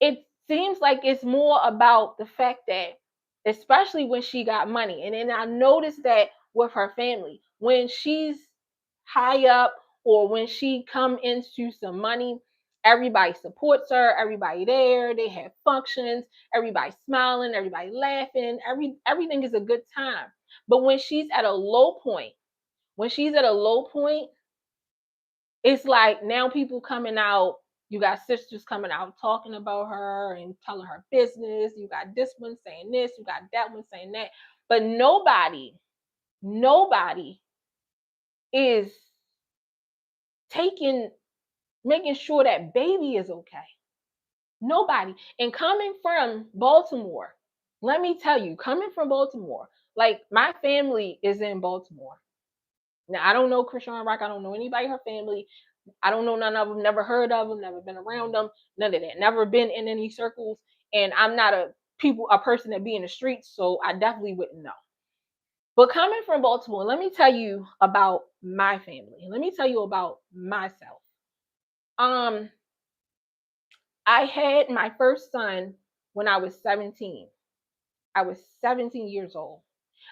It seems like it's more about the fact that, especially when she got money, and then I noticed that with her family, when she's high up or when she come into some money, everybody supports her. Everybody there, they have functions, everybody smiling, everybody laughing, everything is a good time. But when she's at a low point, it's like now people coming out. You got sisters coming out talking about her and telling her business. You got this one saying this, you got that one saying that. But nobody is making sure that baby is okay. Nobody. And coming from Baltimore, let me tell you, like, my family is in Baltimore. Now, I don't know Krishan Rock. I don't know anybody in her family. I don't know none of them, never heard of them, never been around them, none of that. Never been in any circles. And I'm not a person that be in the streets, so I definitely wouldn't know. But coming from Baltimore, let me tell you about my family. Let me tell you about myself. Um, I had my first son when I was 17. I was 17 years old.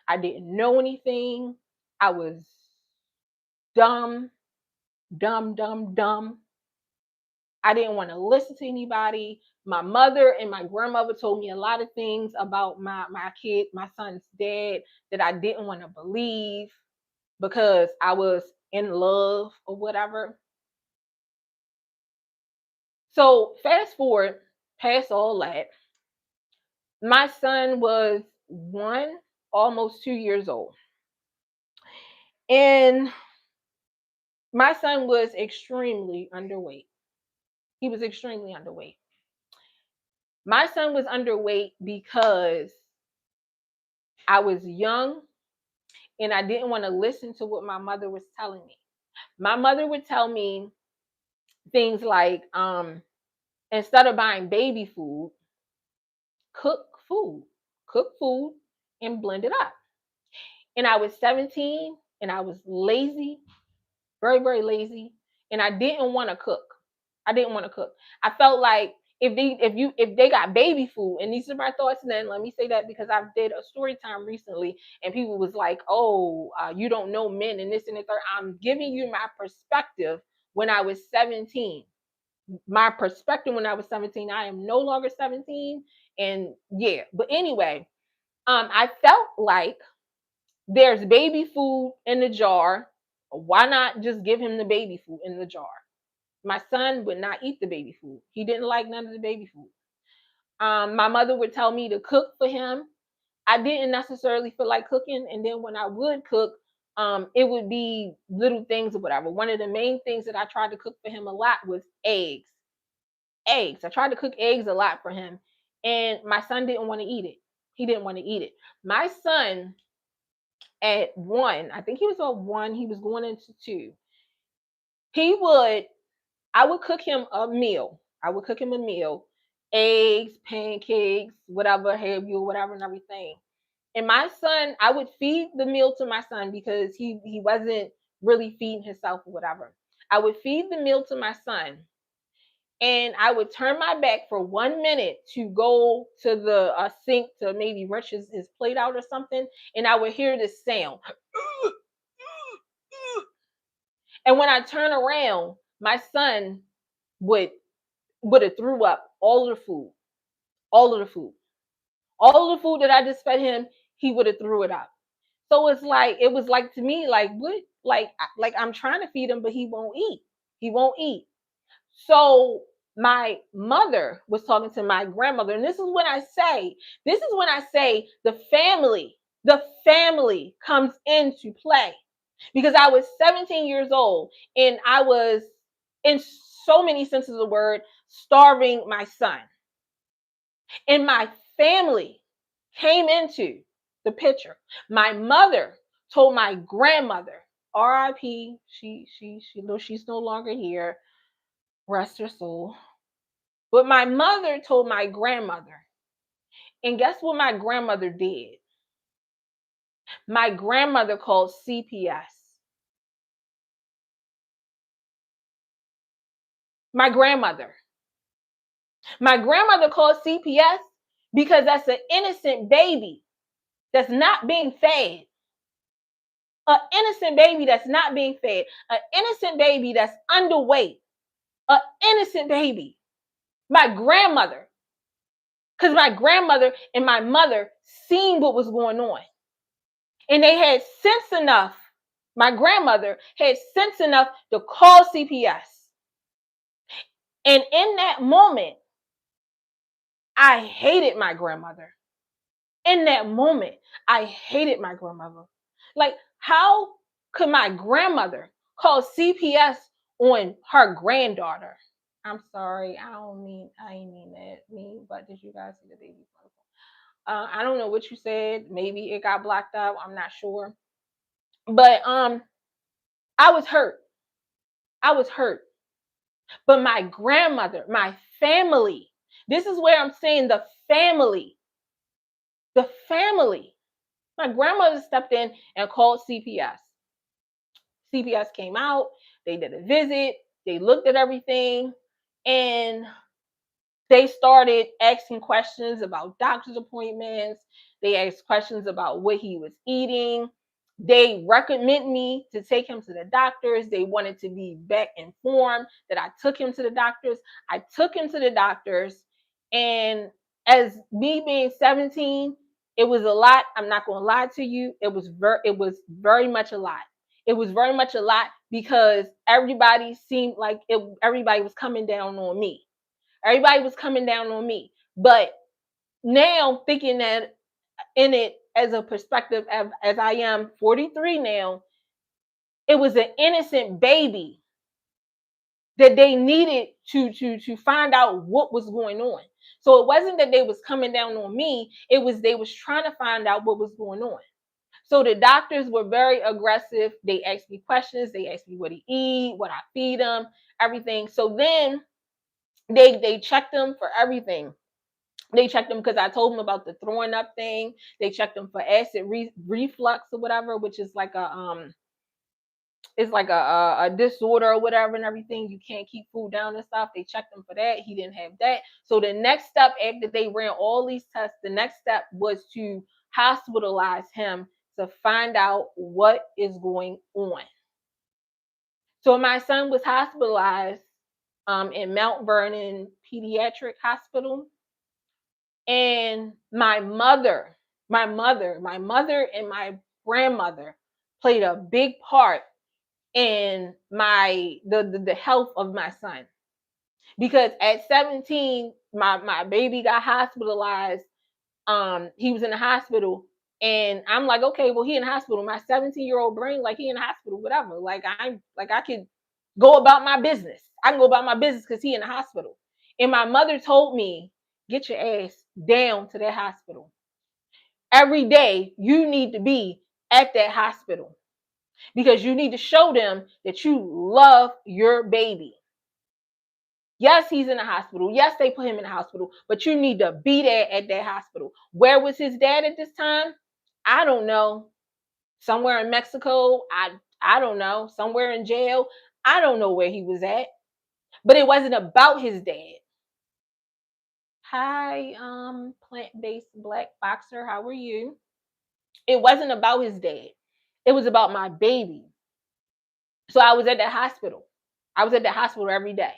I didn't know anything. I was dumb, dumb, dumb, dumb. I didn't want to listen to anybody. My mother and my grandmother told me a lot of things about my son's dad, that I didn't want to believe because I was in love or whatever. So fast forward past all that, my son was almost 2 years old. And my son was extremely underweight. He was extremely underweight. My son was underweight because I was young and I didn't want to listen to what my mother was telling me. My mother would tell me things like, instead of buying baby food, cook food, cook food and blend it up. And I was 17 and I was lazy, very, very lazy. And I didn't want to cook. I didn't want to cook. I felt like if they got baby food, and these are my thoughts, and then let me say that because I did a story time recently, and people was like, "Oh, you don't know men and this and the third." I'm giving you my perspective when I was 17. My perspective when I was 17. I am no longer 17, and yeah. But anyway, I felt like there's baby food in the jar. Why not just give him the baby food in the jar? My son would not eat the baby food. He didn't like none of the baby food. My mother would tell me to cook for him. I didn't necessarily feel like cooking, and then when I would cook, it would be little things or whatever. One of the main things that I tried to cook for him a lot was eggs. Eggs. I tried to cook eggs a lot for him, and my son didn't want to eat it. He didn't want to eat it. My son at 1, I think he was on 1, he was going into 2. He would I would cook him a meal. I would cook him a meal, eggs, pancakes, whatever, have you, whatever, and everything. And my son, I would feed the meal to my son because he wasn't really feeding himself or whatever. I would feed the meal to my son, and I would turn my back for 1 minute to go to the sink to maybe rinse his plate out or something, and I would hear this sound. And when I turn around, my son would have threw up all of the food, all of the food, all of the food that I just fed him. He would have threw it up. So it was like to me, like what, like I'm trying to feed him, but he won't eat. He won't eat. So my mother was talking to my grandmother, and this is when I say the family comes into play because I was 17 years old and I was, in so many senses of the word, starving my son. And my family came into the picture. My mother told my grandmother, R.I.P. She's no longer here. Rest her soul. But my mother told my grandmother, and guess what my grandmother did? My grandmother called CPS. My grandmother. My grandmother called CPS because that's an innocent baby that's not being fed. An innocent baby that's not being fed. An innocent baby that's underweight. An innocent baby. My grandmother. Because my grandmother and my mother seen what was going on. And they had sense enough. My grandmother had sense enough to call CPS. And in that moment, I hated my grandmother. In that moment, I hated my grandmother. Like, how could my grandmother call CPS on her granddaughter? I'm sorry, I ain't mean that. But did you guys see the baby? I don't know what you said. Maybe it got blocked out. I'm not sure. But I was hurt. I was hurt. But my grandmother, my family, this is where I'm saying the family. The family. My grandmother stepped in and called CPS. CPS came out, they did a visit, they looked at everything, and they started asking questions about doctor's appointments. They asked questions about what he was eating. They recommend me to take him to the doctors. They wanted to be back informed that I took him to the doctors. I took him to the doctors, and as me being 17, it was a lot. I'm not going to lie to you. It was very much a lot. It was very much a lot because everybody seemed like everybody was coming down on me. Everybody was coming down on me. But now thinking that in it as a perspective as I am 43 now, it was an innocent baby that they needed to find out what was going on. So it wasn't that they was coming down on me, it was they was trying to find out what was going on. So the doctors were very aggressive. They asked me questions, they asked me what he eat, what I feed him, everything. So then They checked him for everything. They checked him because I told them about the throwing up thing. They checked him for acid reflux or whatever, which is like a it's like a disorder or whatever and everything. You can't keep food down and stuff. They checked him for that. He didn't have that. So the next step after they ran all these tests, the next step was to hospitalize him to find out what is going on. So my son was hospitalized in Mount Vernon Pediatric Hospital. And my mother and my grandmother played a big part in the health of my son. Because at 17, my baby got hospitalized. He was in the hospital, and I'm like, okay, well, he in the hospital. My 17-year-old brain, like, he in the hospital, whatever. Like, I could go about my business. I can go about my business because he in the hospital. And my mother told me, get your ass down to that hospital. Every day you need to be at that hospital because you need to show them that you love your baby. Yes, he's in the hospital. Yes, they put him in the hospital, but you need to be there at that hospital. Where was his dad at this time? I don't know. Somewhere in Mexico. I don't know. Somewhere in jail. I don't know where he was at. But it wasn't about his dad. Hi, plant-based black boxer. How are you? It wasn't about his dad. It was about my baby. So I was at that hospital. I was at the hospital every day.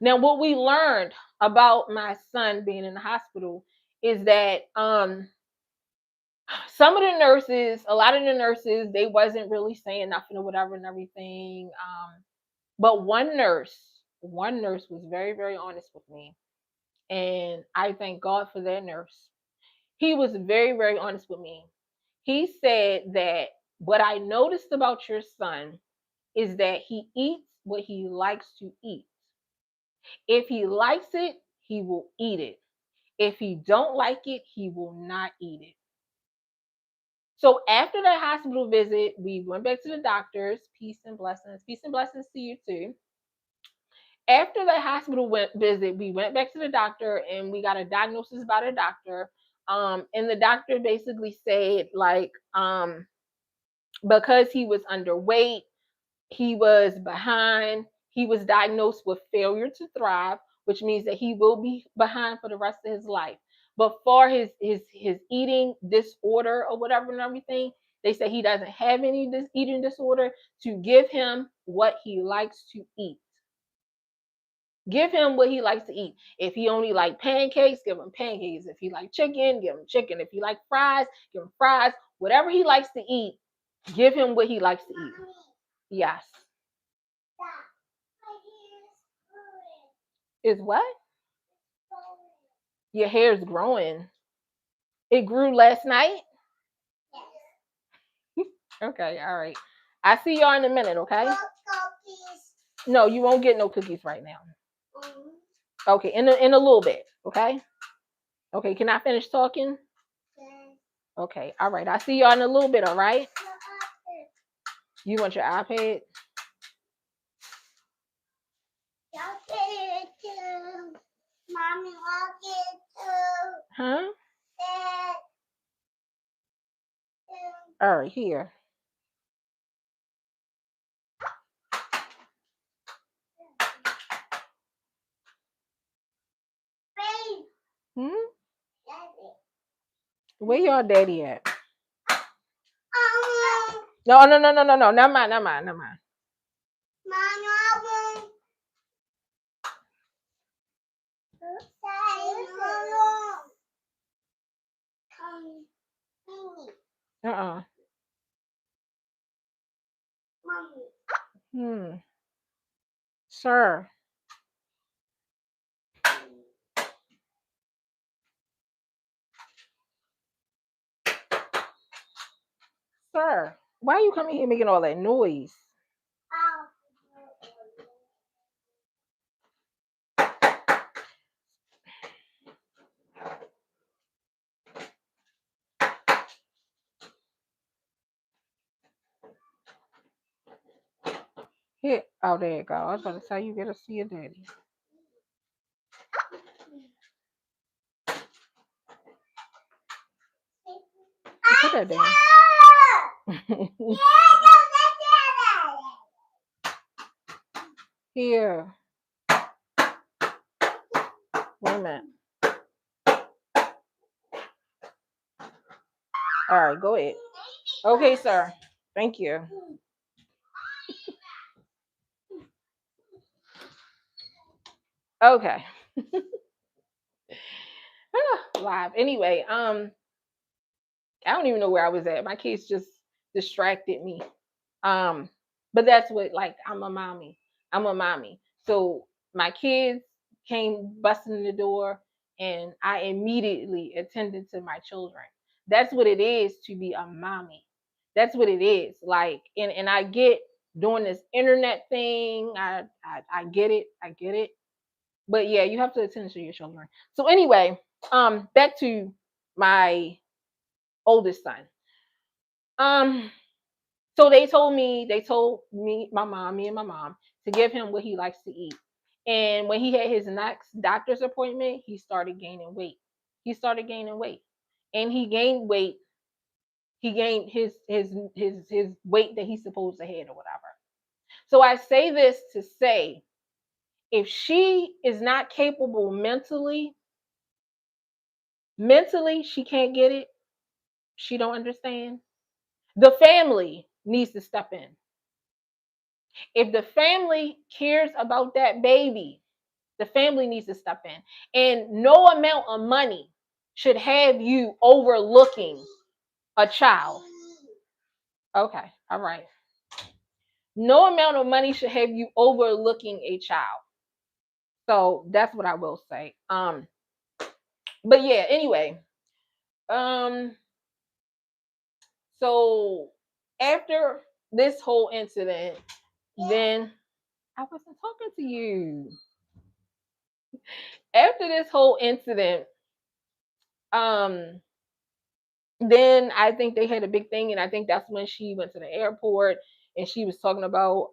Now, what we learned about my son being in the hospital is that some of the nurses, a lot of the nurses, they wasn't really saying nothing or whatever and everything. But one nurse was very, very honest with me. And I thank God for that nurse. He was very, very honest with me. He said that what I noticed about your son is that he eats what he likes to eat. If he likes it, he will eat it. If he don't like it, he will not eat it. So after that hospital visit, we went back to the doctors. Peace and blessings. Peace and blessings to you too. After the hospital visit, we went back to the doctor and we got a diagnosis by the doctor. And the doctor basically said, like, because he was underweight, he was behind, he was diagnosed with failure to thrive, which means that he will be behind for the rest of his life. But for his eating disorder or whatever and everything, they say he doesn't have any eating disorder, to give him what he likes to eat. Give him what he likes to eat. If he only like pancakes, give him pancakes. If he like chicken, give him chicken. If he like fries, give him fries. Whatever he likes to eat, give him what he likes to eat. Yes. Is what? Your hair is growing. It grew last night? Okay, all right. I see y'all in a minute, okay? No, you won't get no cookies right now. Okay, in a little bit, okay? Okay, can I finish talking? Okay, all right. I see y'all in a little bit, all right? You want your iPad? Mommy, walk it too. Huh? All right, here. Hmm? Where your daddy at? No. Not mine. Uh-uh. Sir. Sir, why are you coming here making all that noise? Here. Oh, there you go. I was going to tell you, get to see your daddy. that down. Here. Wait a minute. All right, go ahead. Okay, sir. Thank you. Okay. Live. Anyway, I don't even know where I was at. My kids just distracted me. Um, but that's what, like, I'm a mommy. I'm a mommy. So my kids came busting in the door and I immediately attended to my children. That's what it is to be a mommy. That's what it is. Like, and I get doing this internet thing. I get it. I get it. But yeah, you have to attend to your children. So anyway, back to my oldest son. Um, so they told me, me and my mom, to give him what he likes to eat. And when he had his next doctor's appointment, he started gaining weight. He started gaining weight. And he gained weight. He gained his weight that he's supposed to have or whatever. So I say this to say, if she is not capable mentally she can't get it. She don't understand. The family needs to step in. If the family cares about that baby, the family needs to step in. And no amount of money should have you overlooking a child. Okay, all right. No amount of money should have you overlooking a child. So that's what I will say. But yeah, anyway. Um, so after this whole incident, then I wasn't talking to you. After this whole incident, um, then I think they had a big thing, and I think that's when she went to the airport and she was talking about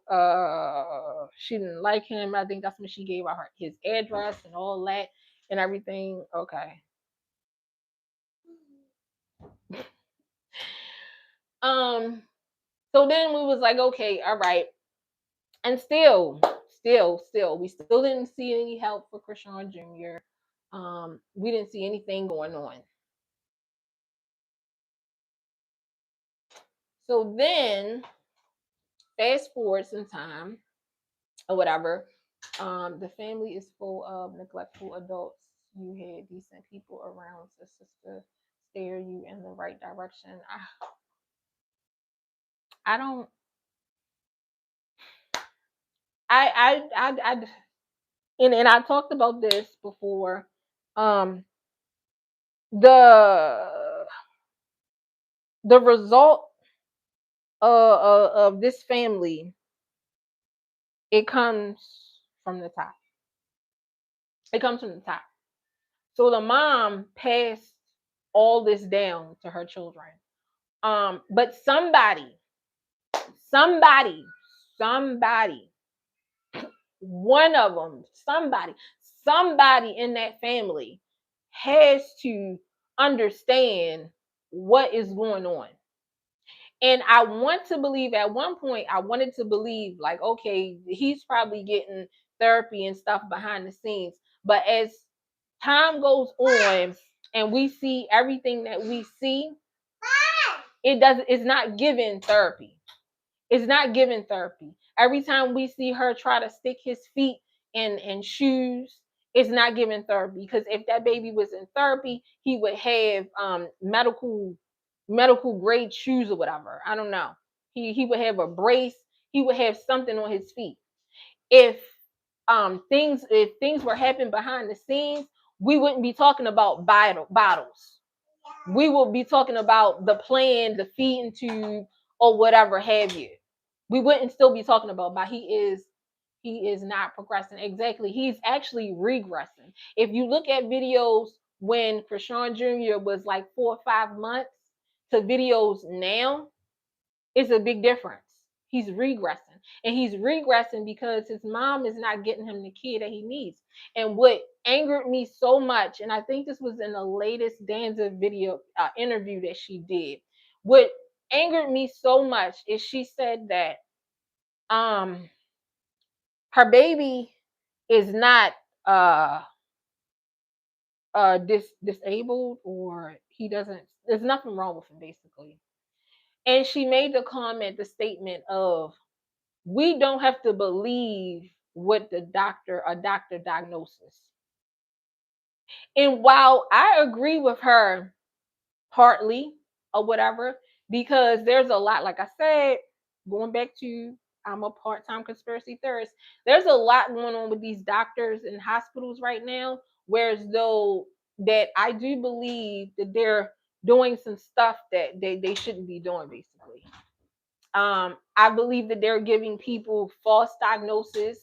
she didn't like him. I think that's when she gave out his address and all that and everything. Okay. So then we was like, okay, all right. And still, we still didn't see any help for Krishan Jr. We didn't see anything going on. So then, fast forward some time or whatever, the family is full of neglectful adults. You had decent people around to sister steer you in the right direction. I don't. I and I talked about this before. Um, the the result of this family, it comes from the top. It comes from the top. So the mom passed all this down to her children. But somebody, somebody, one of them, somebody in that family has to understand what is going on. And I want to believe at one point, I wanted to believe like, okay, he's probably getting therapy and stuff behind the scenes. But as time goes on and we see everything that we see, it's not giving therapy. It's not giving therapy. Every time we see her try to stick his feet in shoes, it's not giving therapy. Because if that baby was in therapy, he would have medical grade shoes or whatever. I don't know. He would have a brace. He would have something on his feet. If things were happening behind the scenes, we wouldn't be talking about bottles. We will be talking about the plan, the feeding tube, or whatever have you. We wouldn't still be talking about, but he is not progressing. Exactly. He's actually regressing. If you look at videos when Krishan Jr. was like 4 or 5 months to videos now, it's a big difference. He's regressing. And he's regressing because his mom is not getting him the kid that he needs. And what angered me so much, and I think this was in the latest Danza video interview that she did, what angered me so much is she said that um her baby is not disabled, or he doesn't, there's nothing wrong with him basically. And she made the comment, the statement of, we don't have to believe what the doctor diagnosis. And while I agree with her partly or whatever, because there's a lot, like I said, going back to, I'm a part-time conspiracy theorist, there's a lot going on with these doctors and hospitals right now, whereas though that I do believe that they're doing some stuff that they shouldn't be doing basically. I believe that they're giving people false diagnosis,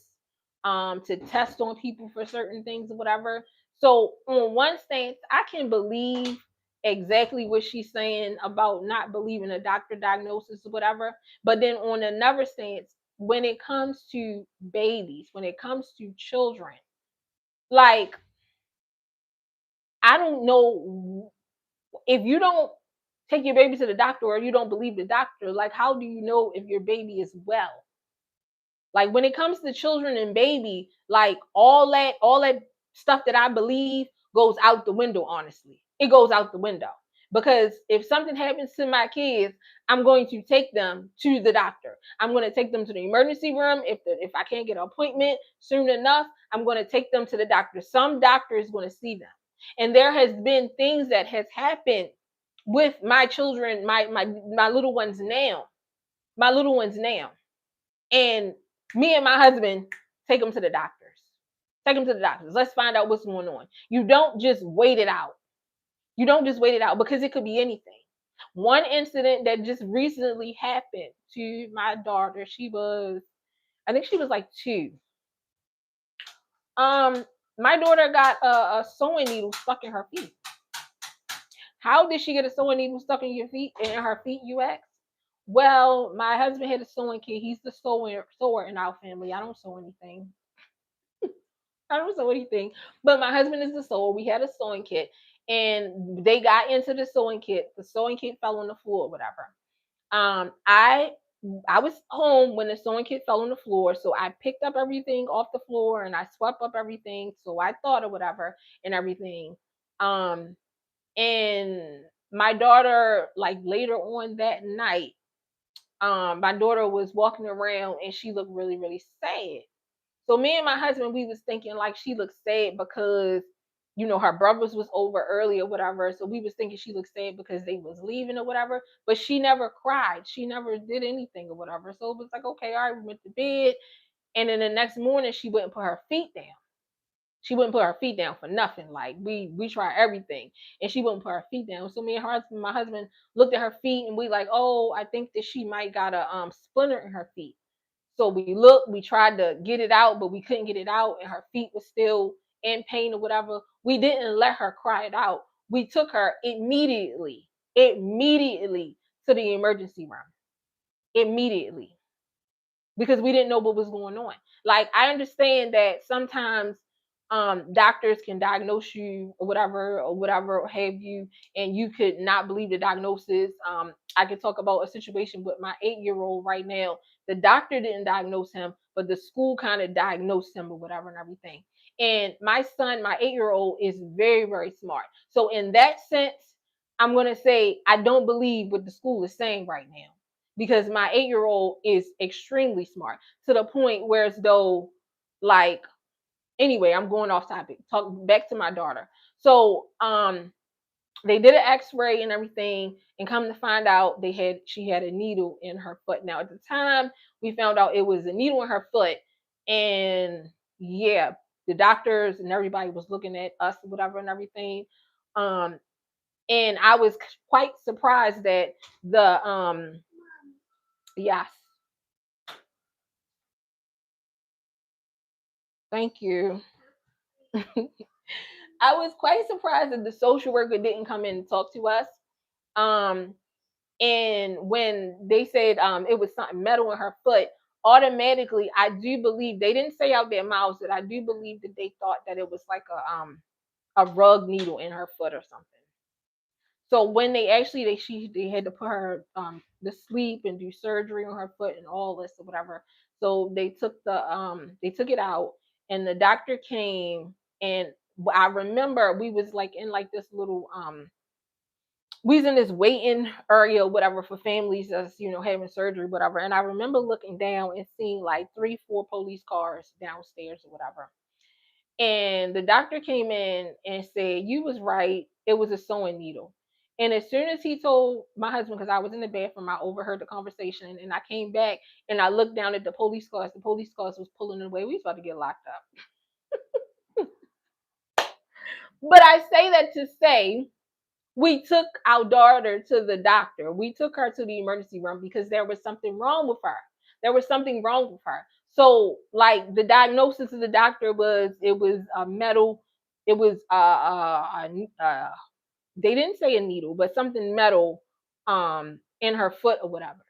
to test on people for certain things or whatever. So on one stance, I can believe exactly what she's saying about not believing a doctor diagnosis or whatever. But then on another stance, when it comes to babies, when it comes to children, like, I don't know, if you don't take your baby to the doctor or you don't believe the doctor, like, how do you know if your baby is well? Like, when it comes to children and baby, like, all that stuff that I believe goes out the window, honestly. It goes out the window. Because if something happens to my kids, I'm going to take them to the doctor. I'm going to take them to the emergency room. If I can't get an appointment soon enough, I'm going to take them to the doctor. Some doctor is going to see them. And there has been things that has happened with my children, my little ones now. My little ones now. And me and my husband take them to the doctors. Take them to the doctors. Let's find out what's going on. You don't just wait it out. You don't just wait it out, because it could be anything. One incident that just recently happened to my daughter, I think she was like 2. Um, my daughter got a sewing needle stuck in her feet. How did she get a sewing needle stuck in her feet, you ask? Well, my husband had a sewing kit. He's the sewer in our family. I don't sew anything. I don't sew anything. But my husband is the sewer. We had a sewing kit, and they got into the sewing kit. The sewing kit fell on the floor, or whatever. I was home when the sewing kit fell on the floor, so I picked up everything off the floor and I swept up everything. So I thought, or whatever, and everything. Um, and my daughter, like, later on that night, my daughter was walking around and she looked really, really sad. So me and my husband, we was thinking like she looked sad because, her brothers was over early or whatever. So we was thinking she looked sad because they was leaving or whatever. But she never cried. She never did anything or whatever. So it was like, okay, all right, we went to bed. And then the next morning she wouldn't put her feet down. She wouldn't put her feet down for nothing. Like, we tried everything, and she wouldn't put her feet down. So me and my husband looked at her feet, and we like, oh, I think that she might got a splinter in her feet. So we looked, we tried to get it out, but we couldn't get it out, and her feet was still in pain or whatever. We didn't let her cry it out. We took her immediately to the emergency room. Immediately. Because we didn't know what was going on. Like, I understand that sometimes doctors can diagnose you or whatever have you, and you could not believe the diagnosis. I could talk about a situation with my 8-year-old right now. The doctor didn't diagnose him, but the school kind of diagnosed him or whatever and everything. And my son, my 8-year-old, is very, very smart. So in that sense, I'm gonna say I don't believe what the school is saying right now, because my 8-year-old is extremely smart to the point where, as though, like, anyway, I'm going off topic. Talk back to my daughter. So they did an x-ray and everything, and come to find out, she had a needle in her foot. Now, at the time we found out it was a needle in her foot, and yeah, the doctors and everybody was looking at us, whatever, and everything. And I was quite surprised that the yes, thank you. I was quite surprised that the social worker didn't come in and talk to us. Um, and when they said it was something metal in her foot, automatically I do believe they didn't say out their mouths, that I do believe that they thought that it was like a rug needle in her foot or something. So when they had to put her to sleep and do surgery on her foot and all this or whatever. So they took it out, and the doctor came, and I remember we was like in like this little we was in this waiting area, whatever, for families that's having surgery, whatever. And I remember looking down and seeing like 3, 4 police cars downstairs or whatever. And the doctor came in and said, "You was right. It was a sewing needle." And as soon as he told my husband, because I was in the bathroom, I overheard the conversation, and I came back and I looked down at the police cars. The police cars was pulling away. We was about to get locked up. But I say that to say, we took our daughter to the doctor. We took her to the emergency room because there was something wrong with her. There was something wrong with her. So, like, the diagnosis of the doctor was it was a metal. It was they didn't say a needle, but something metal in her foot or whatever.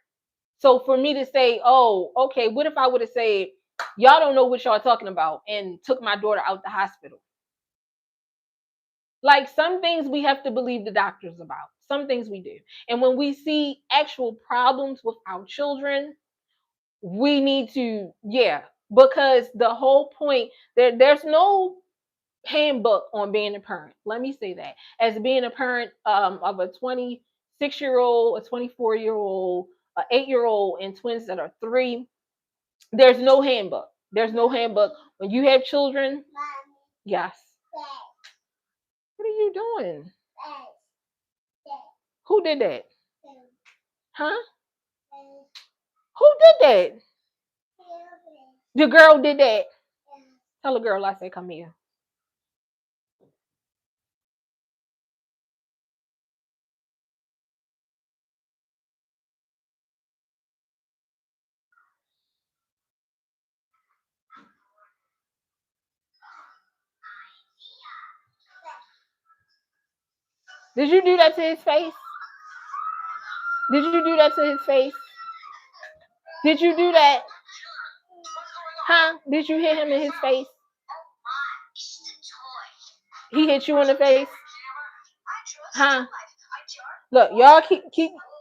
So for me to say, oh, okay, what if I would have said, y'all don't know what y'all talking about, and took my daughter out the hospital? Like, some things we have to believe the doctors about. Some things we do. And when we see actual problems with our children, we need to, yeah, because the whole point there's no handbook on being a parent. Let me say that. As being a parent of a 26-year-old, a 24-year-old, a 8-year-old, and twins that are 3, there's no handbook. There's no handbook. When you have children, yes. What are you doing? Who did that? Huh? Who did that? The girl did that. Tell the girl I said, come here. Did you do that to his face? Did you do that to his face? Did you do that? Huh? Did you hit him in his face? He hit you in the face? Huh? Look, y'all keep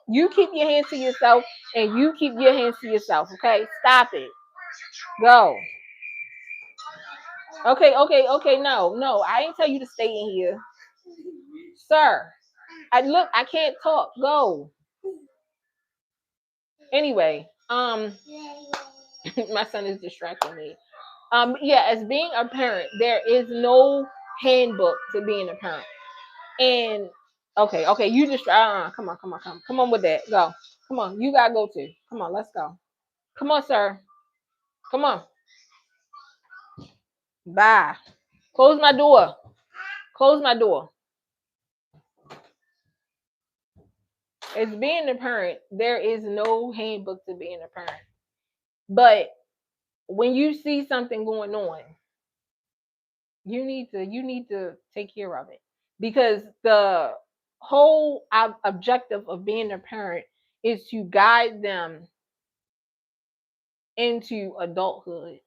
you keep your hands to yourself, and you keep your hands to yourself, okay? Stop it. Go. Okay. No. I ain't tell you to stay in here. Sir. I can't talk. Go. Anyway, my son is distracting me. Yeah, as being a parent, there is no handbook to being a parent. And okay, you just come on with that. Go. Come on, you gotta go too. Come on, let's go. Come on, sir. Come on. Bye. Close my door. Close my door. As being a parent, there is no handbook to being a parent. But when you see something going on, you need to take care of it, because the whole objective of being a parent is to guide them into adulthood.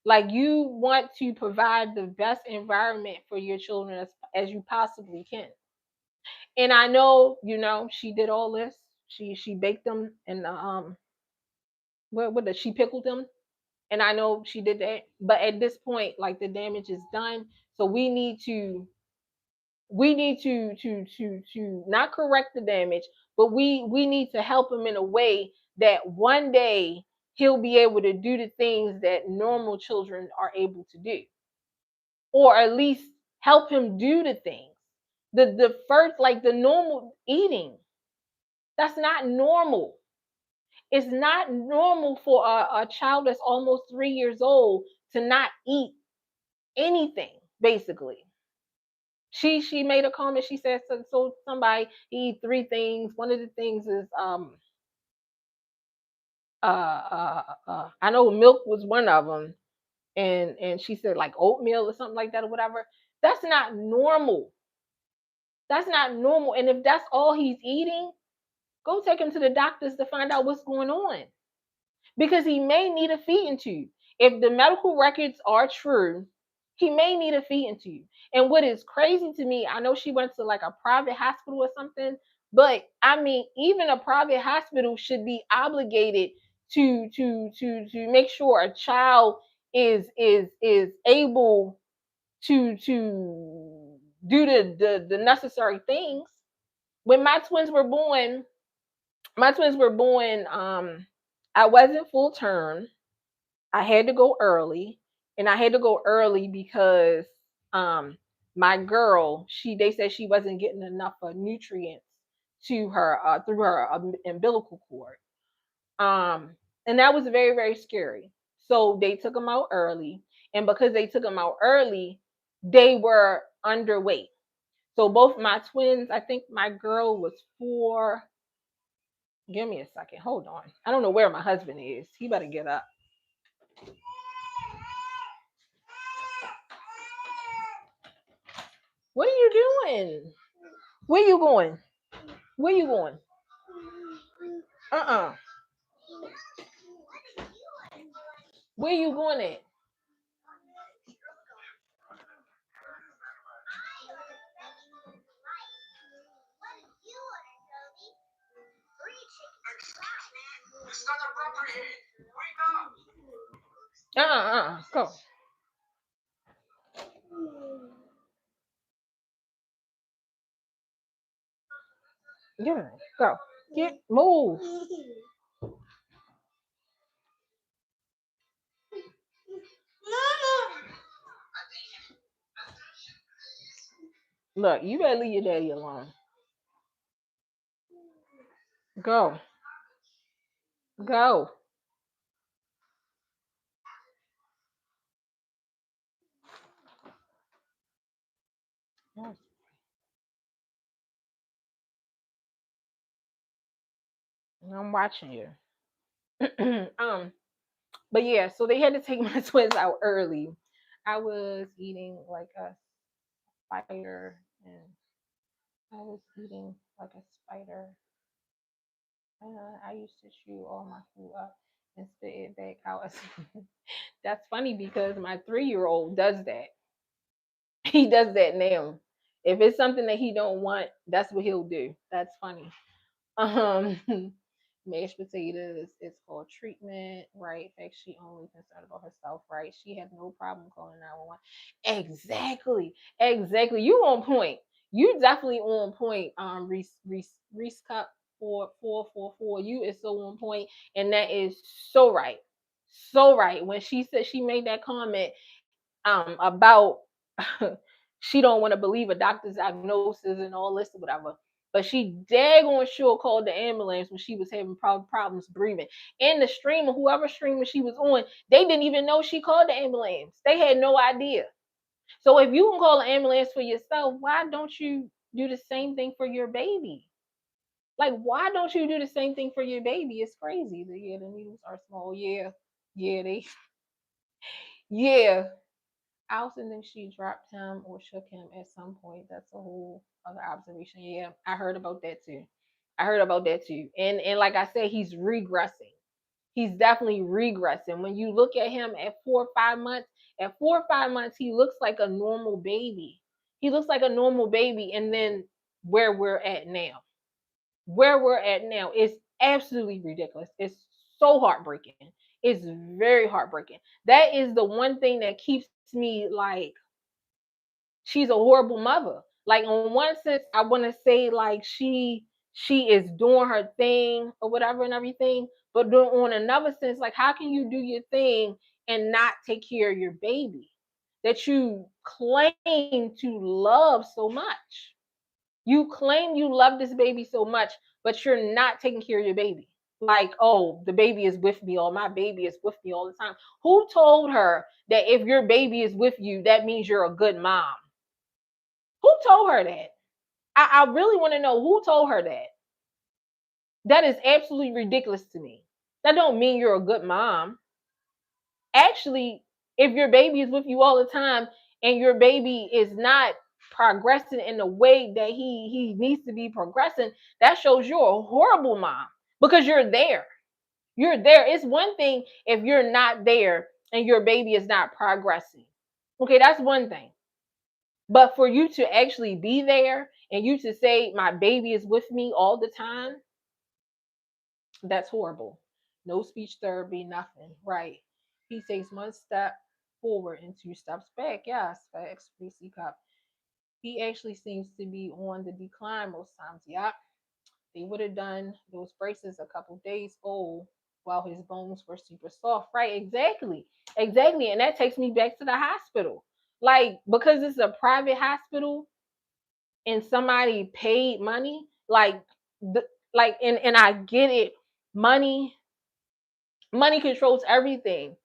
Like, you want to provide the best environment for your children as you possibly can. And I know, she did all this. She baked them, and what did she pickled them? And I know she did that. But at this point, like, the damage is done. So we need to not correct the damage, but we need to help him in a way that one day he'll be able to do the things that normal children are able to do, or at least help him do the things. The first, like, the normal eating, that's not normal. It's not normal for a child that's almost 3 years old to not eat anything, basically. She made a comment. She said, so somebody eat 3 things. One of the things is I know milk was one of them, and she said like oatmeal or something like that or whatever. That's not normal. That's not normal. And if that's all he's eating, go take him to the doctors to find out what's going on, because he may need a feeding tube. If the medical records are true, He may need a feeding tube. And what is crazy to me, I know she went to like a private hospital or something, but I mean, even a private hospital should be obligated to make sure a child is able to do the necessary things. When my twins were born, I wasn't full term. I had to go early, and I had to go early because um my girl, they said she wasn't getting enough nutrients to her through her umbilical cord. Um and that was very, very scary. So they took them out early, and because they took them out early, they were underweight. So both my twins, I think my girl was 4. Give me a second. Hold on. I don't know where my husband is. He better get up. What are you doing? Where you going? Where you going? Uh-uh. Where you going at? Go. Get it. Go. Get move. Look, you better leave your daddy alone. Go. Go. I'm watching you. But yeah, so they had to take my twins out early. I was eating like a spider, and I was eating like a spider. I used to chew all my food up and spit it back out. That's funny because my 3-year-old does that. He does that now. If it's something that he don't want, that's what he'll do. That's funny. Um, mashed potatoes. It's called treatment, right? In fact, she only concerned about herself, right? She had no problem calling 911. Exactly, exactly. You on point. You definitely on point. Reese Cup 4444. You is so on point, and that is so right, so right. When she said she made that comment, about she don't want to believe a doctor's diagnosis and all this or whatever. But she daggone sure called the ambulance when she was having problems breathing. In the stream, or whoever streamer she was on, they didn't even know she called the ambulance. They had no idea. So if you can call an ambulance for yourself, why don't you do the same thing for your baby? Like, why don't you do the same thing for your baby? It's crazy. Yeah, the needles are small. Yeah, yeah, yeah. I also think she dropped him or shook him at some point. That's a whole other observation. Yeah, I heard about that too. I heard about that too. And like I said, he's regressing. He's definitely regressing. When you look at him at 4 or 5 months, at 4 or 5 months, he looks like a normal baby. He looks like a normal baby. And then where we're at now, where we're at now is absolutely ridiculous. It's so heartbreaking. It's very heartbreaking. That is the one thing that keeps me like, she's a horrible mother. Like, on one sense, I want to say like she is doing her thing or whatever and everything, but on another sense, like, how can you do your thing and not take care of your baby that you claim to love so much? You claim you love this baby so much, but you're not taking care of your baby. Like, oh, the baby is with me, or my baby is with me all the time. Who told her that if your baby is with you, that means you're a good mom? Who told her that? I really want to know who told her that. That is absolutely ridiculous to me. That don't mean you're a good mom. Actually, if your baby is with you all the time and your baby is not progressing in the way that he needs to be progressing, that shows you're a horrible mom because you're there. You're there. It's one thing if you're not there and your baby is not progressing. Okay, that's one thing. But for you to actually be there and you to say my baby is with me all the time, that's horrible. No speech therapy, nothing. Right. He takes one step forward and two steps back. Yes, facts, Reese Cup. He actually seems to be on the decline most times. Yep. They would have done those braces a couple days old while his bones were super soft. Right, exactly. Exactly. And that takes me back to the hospital. Like, because it's a private hospital and somebody paid money, the and I get it, money money controls everything.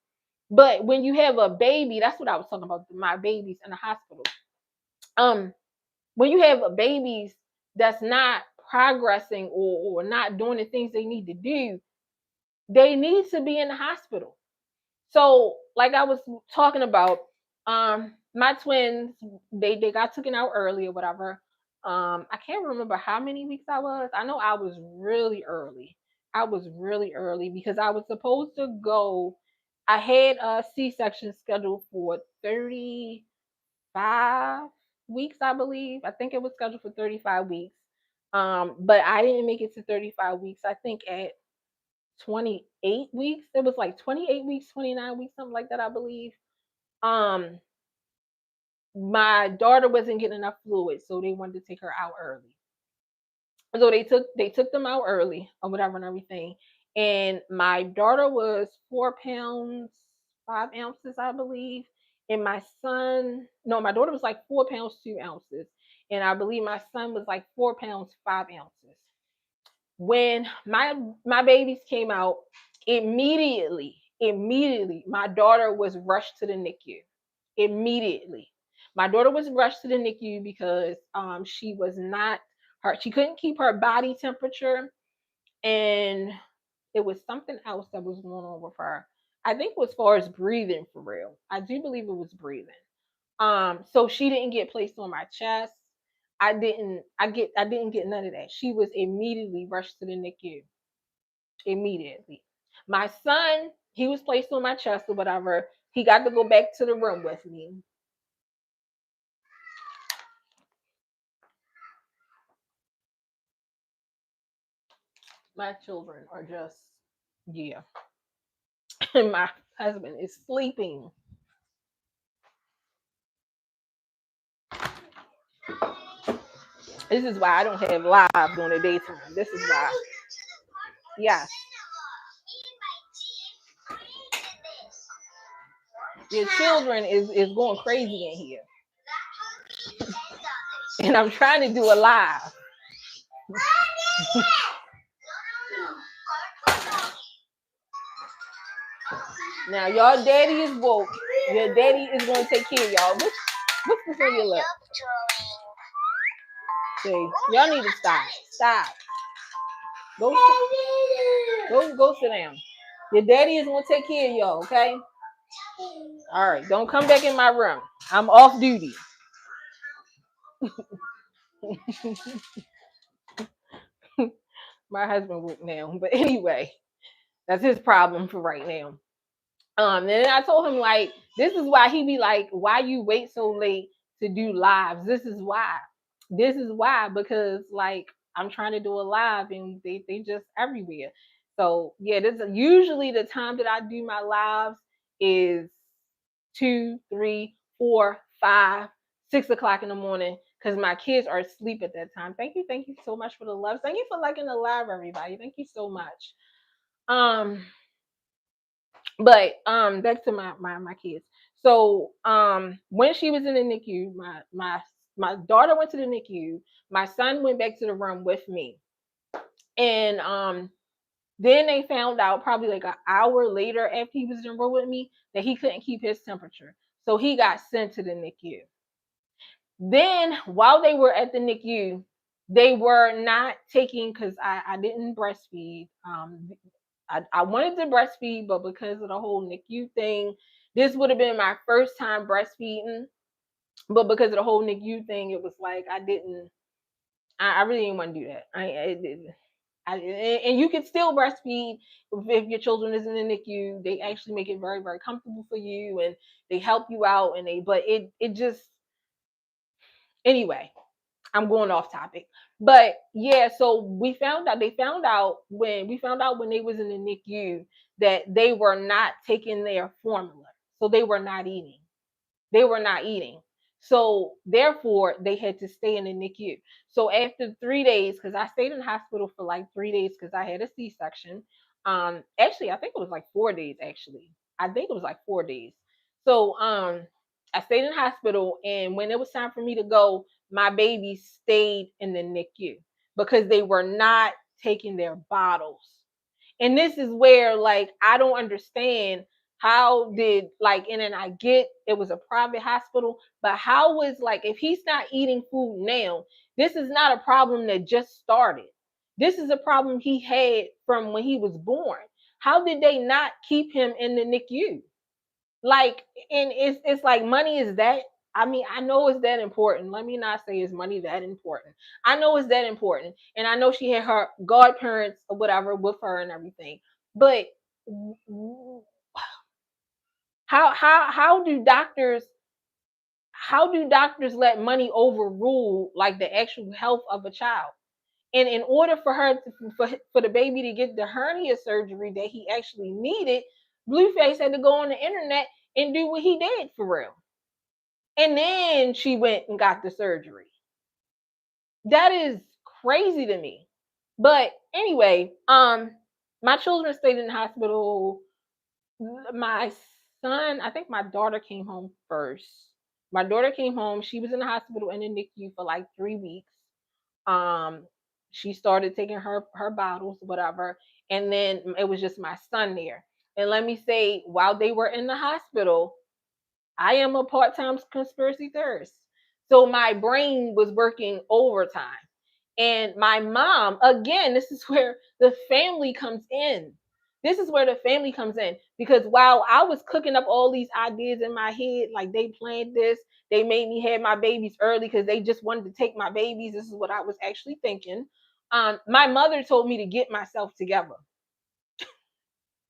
But when you have a baby, that's what I was talking about, my babies in the hospital. Um, when you have babies that's not progressing or not doing the things they need to do, they need to be in the hospital. So, like I was talking about, my twins, they got taken out early or whatever. I can't remember how many weeks I was. I know I was really early. I was really early because I was supposed to go. I had a C-section scheduled for 35 weeks, I believe. I think it was scheduled for 35 weeks. But I didn't make it to 35 weeks. I think at 28 weeks. It was like 28 weeks, 29 weeks, something like that, I believe. Um, my daughter wasn't getting enough fluid, so they wanted to take her out early. So they took them out early or whatever and everything. And my daughter was 4 pounds, 5 ounces, I believe. And my son, no, my daughter was like 4 pounds, 2 ounces. And I believe my son was like 4 pounds, 5 ounces. When my babies came out, immediately my daughter was rushed to the NICU. Immediately, my daughter was rushed to the NICU because she was not her, she couldn't keep her body temperature, and it was something else that was going on with her. I think as far as breathing, for real, I do believe it was breathing. So she didn't get placed on my chest. I didn't get none of that. She was immediately rushed to the NICU. Immediately. My son, he was placed on my chest or whatever. He got to go back to the room with me. My children are just, yeah. And my husband is sleeping. This is why I don't have live during the daytime. This is why. Yes. Your children is going crazy in here. And I'm trying to do a live. Now y'all daddy is woke. Your daddy is gonna take care of y'all. What's before your lip? See, y'all need to stop. Stop. Go go sit down. Your daddy is gonna take care of y'all, okay? All right, don't come back in my room. I'm off duty. My husband woke now, but anyway, that's his problem for right now. And then I told him like, this is why he be like, why you wait so late to do lives? This is why. This is why, because like I'm trying to do a live and they just everywhere. So yeah, this is usually the time that I do my lives is 2, 3, 4, 5, 6 o'clock in the morning because my kids are asleep at that time. Thank you so much for the love. Thank you for liking the live, everybody. Thank you so much. Um, but back to my kids. So when she was in the NICU, my daughter went to the NICU. My son went back to the room with me, and then they found out probably like an hour later after he was in the room with me that he couldn't keep his temperature, so he got sent to the NICU. Then while they were at the NICU, they were not taking because I didn't breastfeed. I wanted to breastfeed, but because of the whole NICU thing, this would have been my first time breastfeeding. But because of the whole NICU thing, it was like I really didn't want to do that. I didn't. And you can still breastfeed if your children is in the NICU. They actually make it very, very comfortable for you, and they help you out. But it just, anyway. I'm going off topic, but yeah. So we found out when they was in the NICU that they were not taking their formula, so they were not eating. They were not eating. So therefore, they had to stay in the NICU. So after 3 days, because I stayed in the hospital for like 3 days because I had a C-section. Actually, I think it was like 4 days. Actually, I think it was like 4 days. So I stayed in the hospital, and when it was time for me to go, my baby stayed in the NICU because they were not taking their bottles. And this is where, like, I don't understand how did, like, and then I get it was a private hospital, but how was, like, if he's not eating food now, this is not a problem that just started. This is a problem he had from when he was born. How did they not keep him in the NICU? Like, and it's like, money is that, I mean, I know it's that important. Let me not say is money that important. I know it's that important. And I know she had her godparents or whatever with her and everything. But how do doctors let money overrule like the actual health of a child? And in order for her to, for the baby to get the hernia surgery that he actually needed, Blueface had to go on the internet and do what he did for real. And then she went and got the surgery. That is crazy to me. But anyway, my children stayed in the hospital. My son, I think my daughter came home first. My daughter came home. She was in the hospital in the NICU for like 3 weeks. Um, she started taking her bottles, whatever, and then it was just my son there. And let me say, while they were in the hospital, I am a part-time conspiracy theorist. So my brain was working overtime. And my mom, again, this is where the family comes in. This is where the family comes in. Because while I was cooking up all these ideas in my head, like they planned this, they made me have my babies early because they just wanted to take my babies. This is what I was actually thinking. My mother told me to get myself together.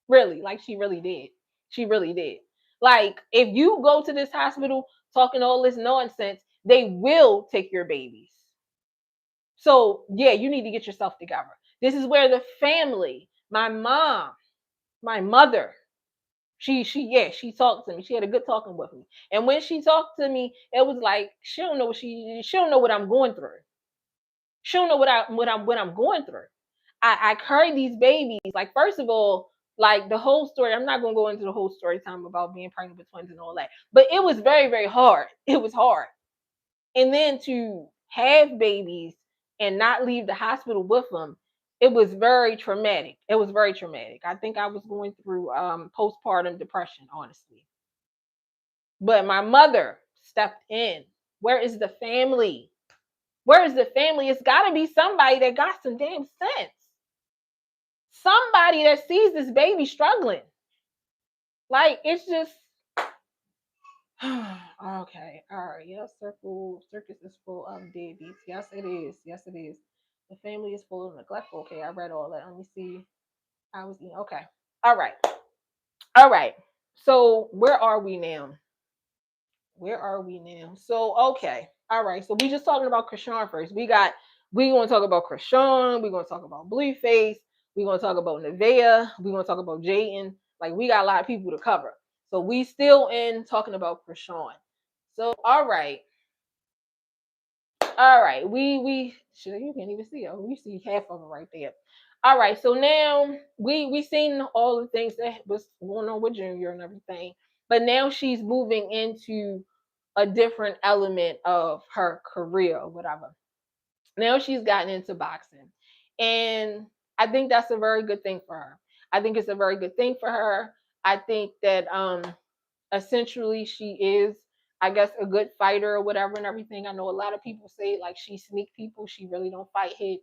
Really, like she really did. She really did. Like, if you go to this hospital talking all this nonsense, they will take your babies. So, yeah, you need to get yourself together. This is where the family, my mom, my mother, she talked to me. She had a good talking with me. And when she talked to me, it was like she don't know what I'm going through. She don't know what I'm going through. I carry these babies. Like, first of all, like the whole story, I'm not gonna go into the whole story time about being pregnant with twins and all that. But it was very, very hard. It was hard. And then to have babies and not leave the hospital with them, it was very traumatic. It was very traumatic. I think I was going through postpartum depression, honestly. But my mother stepped in. Where is the family? Where is the family? It's got to be somebody that got some damn sense. Somebody that sees this baby struggling. Like, it's just okay. All right. Yes, circus is full of deadbeats. Yes, it is. Yes, it is. The family is full of neglectful. Okay, I read all that. Let me see. I was eating. Okay. All right. All right. So where are we now? Where are we now? So okay. All right. So we just talking about Krishan first. We gonna talk about Krishan. We gonna talk about Blueface. We gonna talk about Nevaeh. We gonna talk about Jayden. Like, we got a lot of people to cover. So we still in talking about Krishan. So all right. All right. We should, you can't even see it. Oh, you see half of it right there. All right. So now we seen all the things that was going on with Junior and everything. But now she's moving into a different element of her career or whatever. Now she's gotten into boxing. And I think that's a very good thing for her. I think it's a very good thing for her. I think that essentially she is, I guess, a good fighter or whatever and everything. I know a lot of people say like she sneak people, she really don't fight head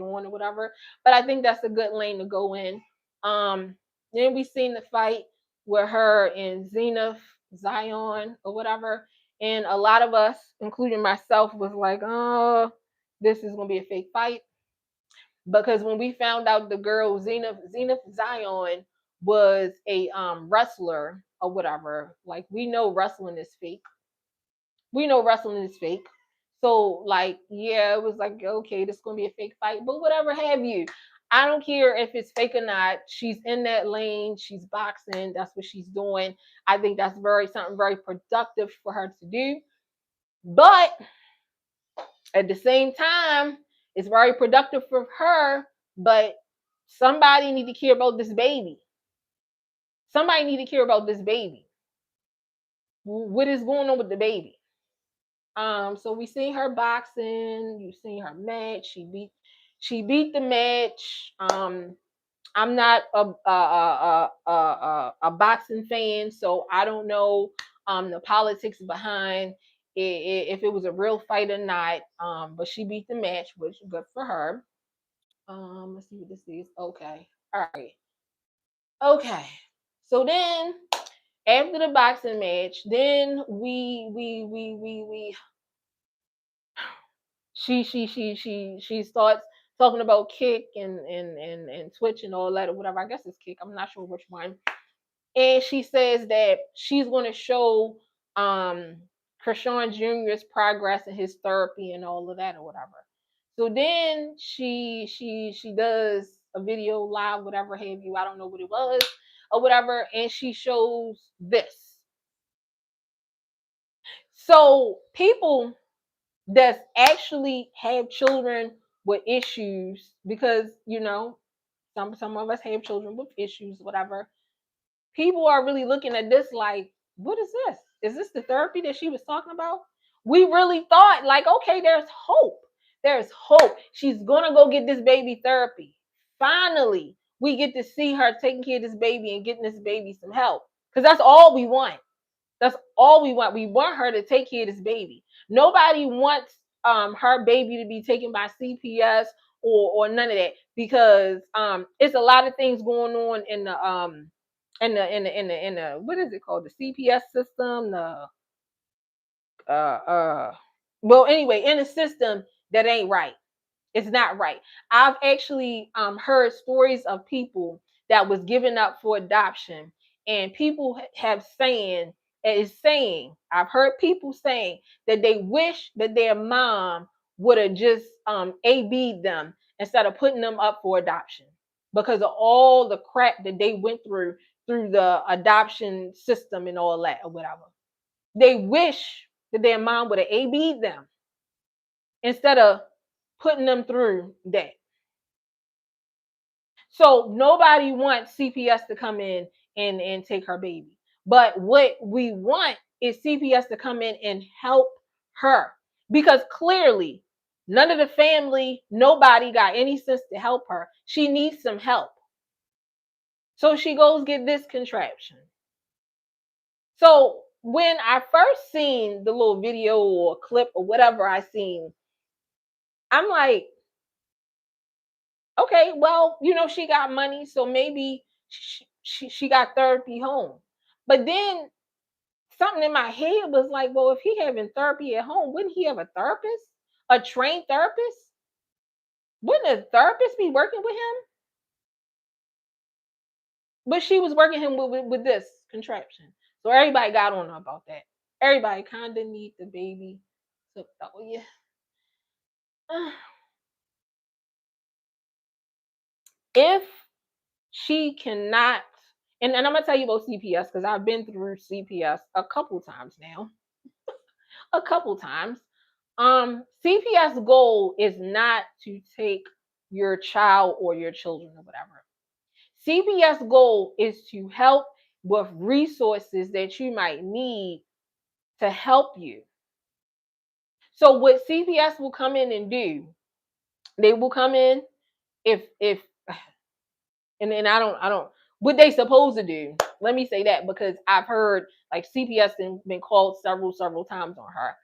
on or whatever, but I think that's a good lane to go in. Then we seen the fight with her and Zenith Zion or whatever, and a lot of us, including myself, was like, oh, this is gonna be a fake fight. because when we found out the girl Zenith Zion was a wrestler or whatever, like we know wrestling is fake. We know wrestling is fake. So like, yeah, it was like, okay, this is gonna be a fake fight, but whatever have you. I don't care if it's fake or not. She's in that lane. She's boxing. That's what she's doing. I think that's something very productive for her to do. But at the same time, it's very productive for her. But somebody need to care about this baby. Somebody need to care about this baby. What is going on with the baby? So we seen her boxing. You seen her match. She beat the match. I'm not a boxing fan, so I don't know the politics behind if it was a real fight or not. But she beat the match, which is good for her. Let's see what this is. Okay, all right, okay. So then after the boxing match, then we she starts talking about Kick and Twitch and all that or whatever. I guess it's Kick. I'm not sure which one. And she says that she's going to show Krishan Jr.'s progress in his therapy and all of that or whatever. So then she does a video live, whatever have you. I don't know what it was or whatever, and she shows this. So people that actually have children with issues, because some of us have children with issues, whatever. People are really looking at this like, what is this? Is this the therapy that she was talking about? We really thought like, okay, there's hope. There's hope. She's gonna go get this baby therapy. Finally, we get to see her taking care of this baby and getting this baby some help. Because that's all we want. That's all we want. We want her to take care of this baby. Nobody wants her baby to be taken by CPS or none of that, because it's a lot of things going on in the what is it called, the CPS system, the uh uh well, anyway, in a system that ain't right. It's not right. I've actually heard stories of people that was given up for adoption, and people have saying, I've heard people saying that they wish that their mom would have just AB'd them instead of putting them up for adoption, because of all the crap that they went through the adoption system and all that or whatever. They wish that their mom would have AB'd them instead of putting them through that. So nobody wants CPS to come in and take her baby. But what we want is CPS to come in and help her, because clearly none of the family, nobody got any sense to help her. She needs some help. So she goes get this contraption. So when I first seen the little video or clip or whatever I seen, I'm like, okay, well, she got money, so maybe she got therapy home. But then something in my head was like, well, if he having therapy at home, wouldn't he have a therapist, a trained therapist? Wouldn't a therapist be working with him? But she was working him with this contraption. So everybody got on her about that. Everybody kind of need the baby. So, oh yeah. If she cannot, and I'm gonna tell you about CPS because I've been through CPS a couple times now. A couple times. CPS goal is not to take your child or your children or whatever. CPS goal is to help with resources that you might need to help you. So what CPS will come in and do, they will come in if and then I don't what they supposed to do. Let me say that, because I've heard like CPS been called several times on her.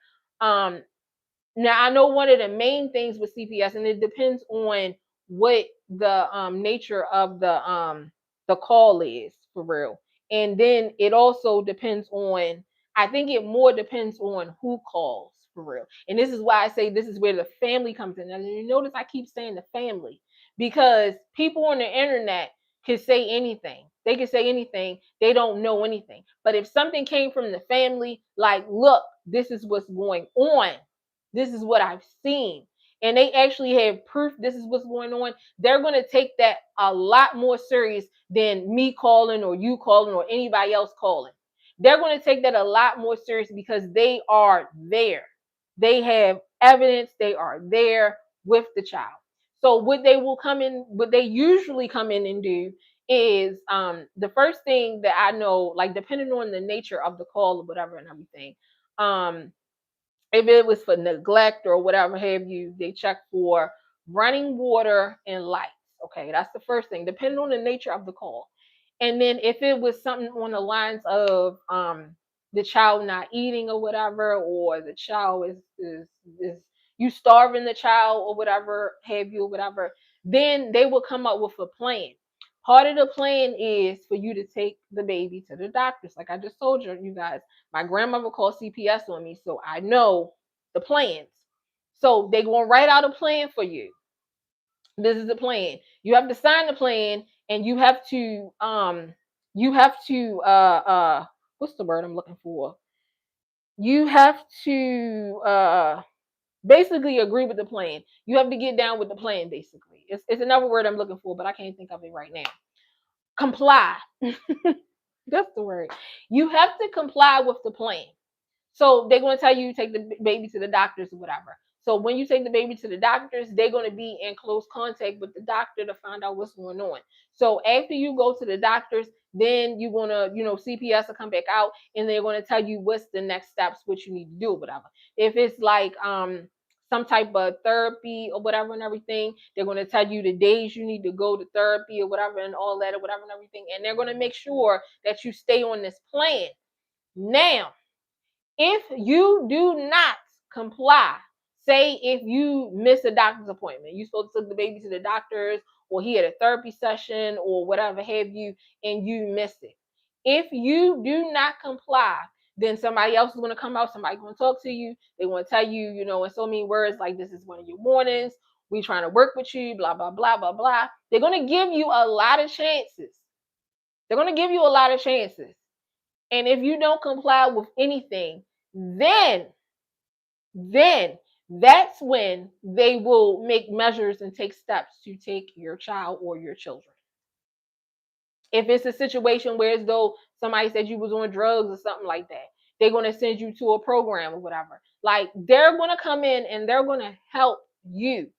Now I know one of the main things with CPS, and it depends on what the nature of the call is for real. And then it also depends on, I think it more depends on who calls for real. And this is why I say this is where the family comes in. And you notice I keep saying the family, because people on the internet can say anything. They can say anything. They don't know anything. But if something came from the family, like, look, this is what's going on. This is what I've seen. And they actually have proof this is what's going on. They're going to take that a lot more serious than me calling or you calling or anybody else calling. They're going to take that a lot more serious because they are there. They have evidence. They are there with the child. So what they usually come in and do is the first thing that I know, like depending on the nature of the call or whatever and everything, um, if it was for neglect or whatever have you, they check for running water and lights. Okay, that's the first thing, depending on the nature of the call. And then if it was something on the lines of the child not eating or whatever, or the child is you starving the child or whatever have you or whatever, then they will come up with a plan. Part of the plan is for you to take the baby to the doctors. Like I just told you guys, my grandmother called CPS on me, so I know the plans. So they're going to write out a plan for you. This is the plan. You have to sign the plan, and you have to what's the word I'm looking for? You have to basically agree with the plan. You have to get down with the plan, basically. It's another word I'm looking for, but I can't think of it right now. Comply. That's the word. You have to comply with the plan. So they're going to tell you take the baby to the doctors or whatever. So when you take the baby to the doctors, they're going to be in close contact with the doctor to find out what's going on. So after you go to the doctors, then you're going to, CPS will come back out and they're going to tell you what's the next steps, what you need to do or whatever. If it's like some type of therapy or whatever and everything, they're going to tell you the days you need to go to therapy or whatever and all that or whatever and everything. And they're going to make sure that you stay on this plan. Now, if you do not comply, say if you miss a doctor's appointment, you're supposed to take the baby to the doctors, or he had a therapy session, or whatever have you, and you miss it. If you do not comply, then somebody else is going to come out, somebody's going to talk to you, they want to tell you, in so many words, like, this is one of your warnings, we trying to work with you, blah, blah, blah, blah, blah. They're going to give you a lot of chances. They're going to give you a lot of chances. And if you don't comply with anything, then that's when they will make measures and take steps to take your child or your children. If it's a situation where as though somebody said you was on drugs or something like that, they're going to send you to a program or whatever. Like, they're going to come in and they're going to help you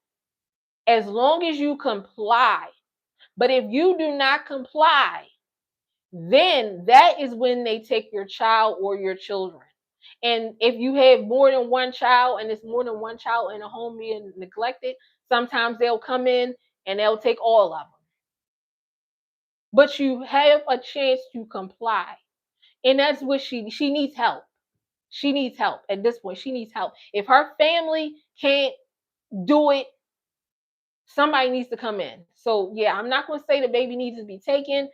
as long as you comply. But if you do not comply, then that is when they take your child or your children. And if you have more than one child and it's more than one child in a home being neglected, sometimes they'll come in and they'll take all of them. But you have a chance to comply. And that's what she needs help. She needs help at this point. She needs help. If her family can't do it, somebody needs to come in. So yeah, I'm not going to say the baby needs to be taken.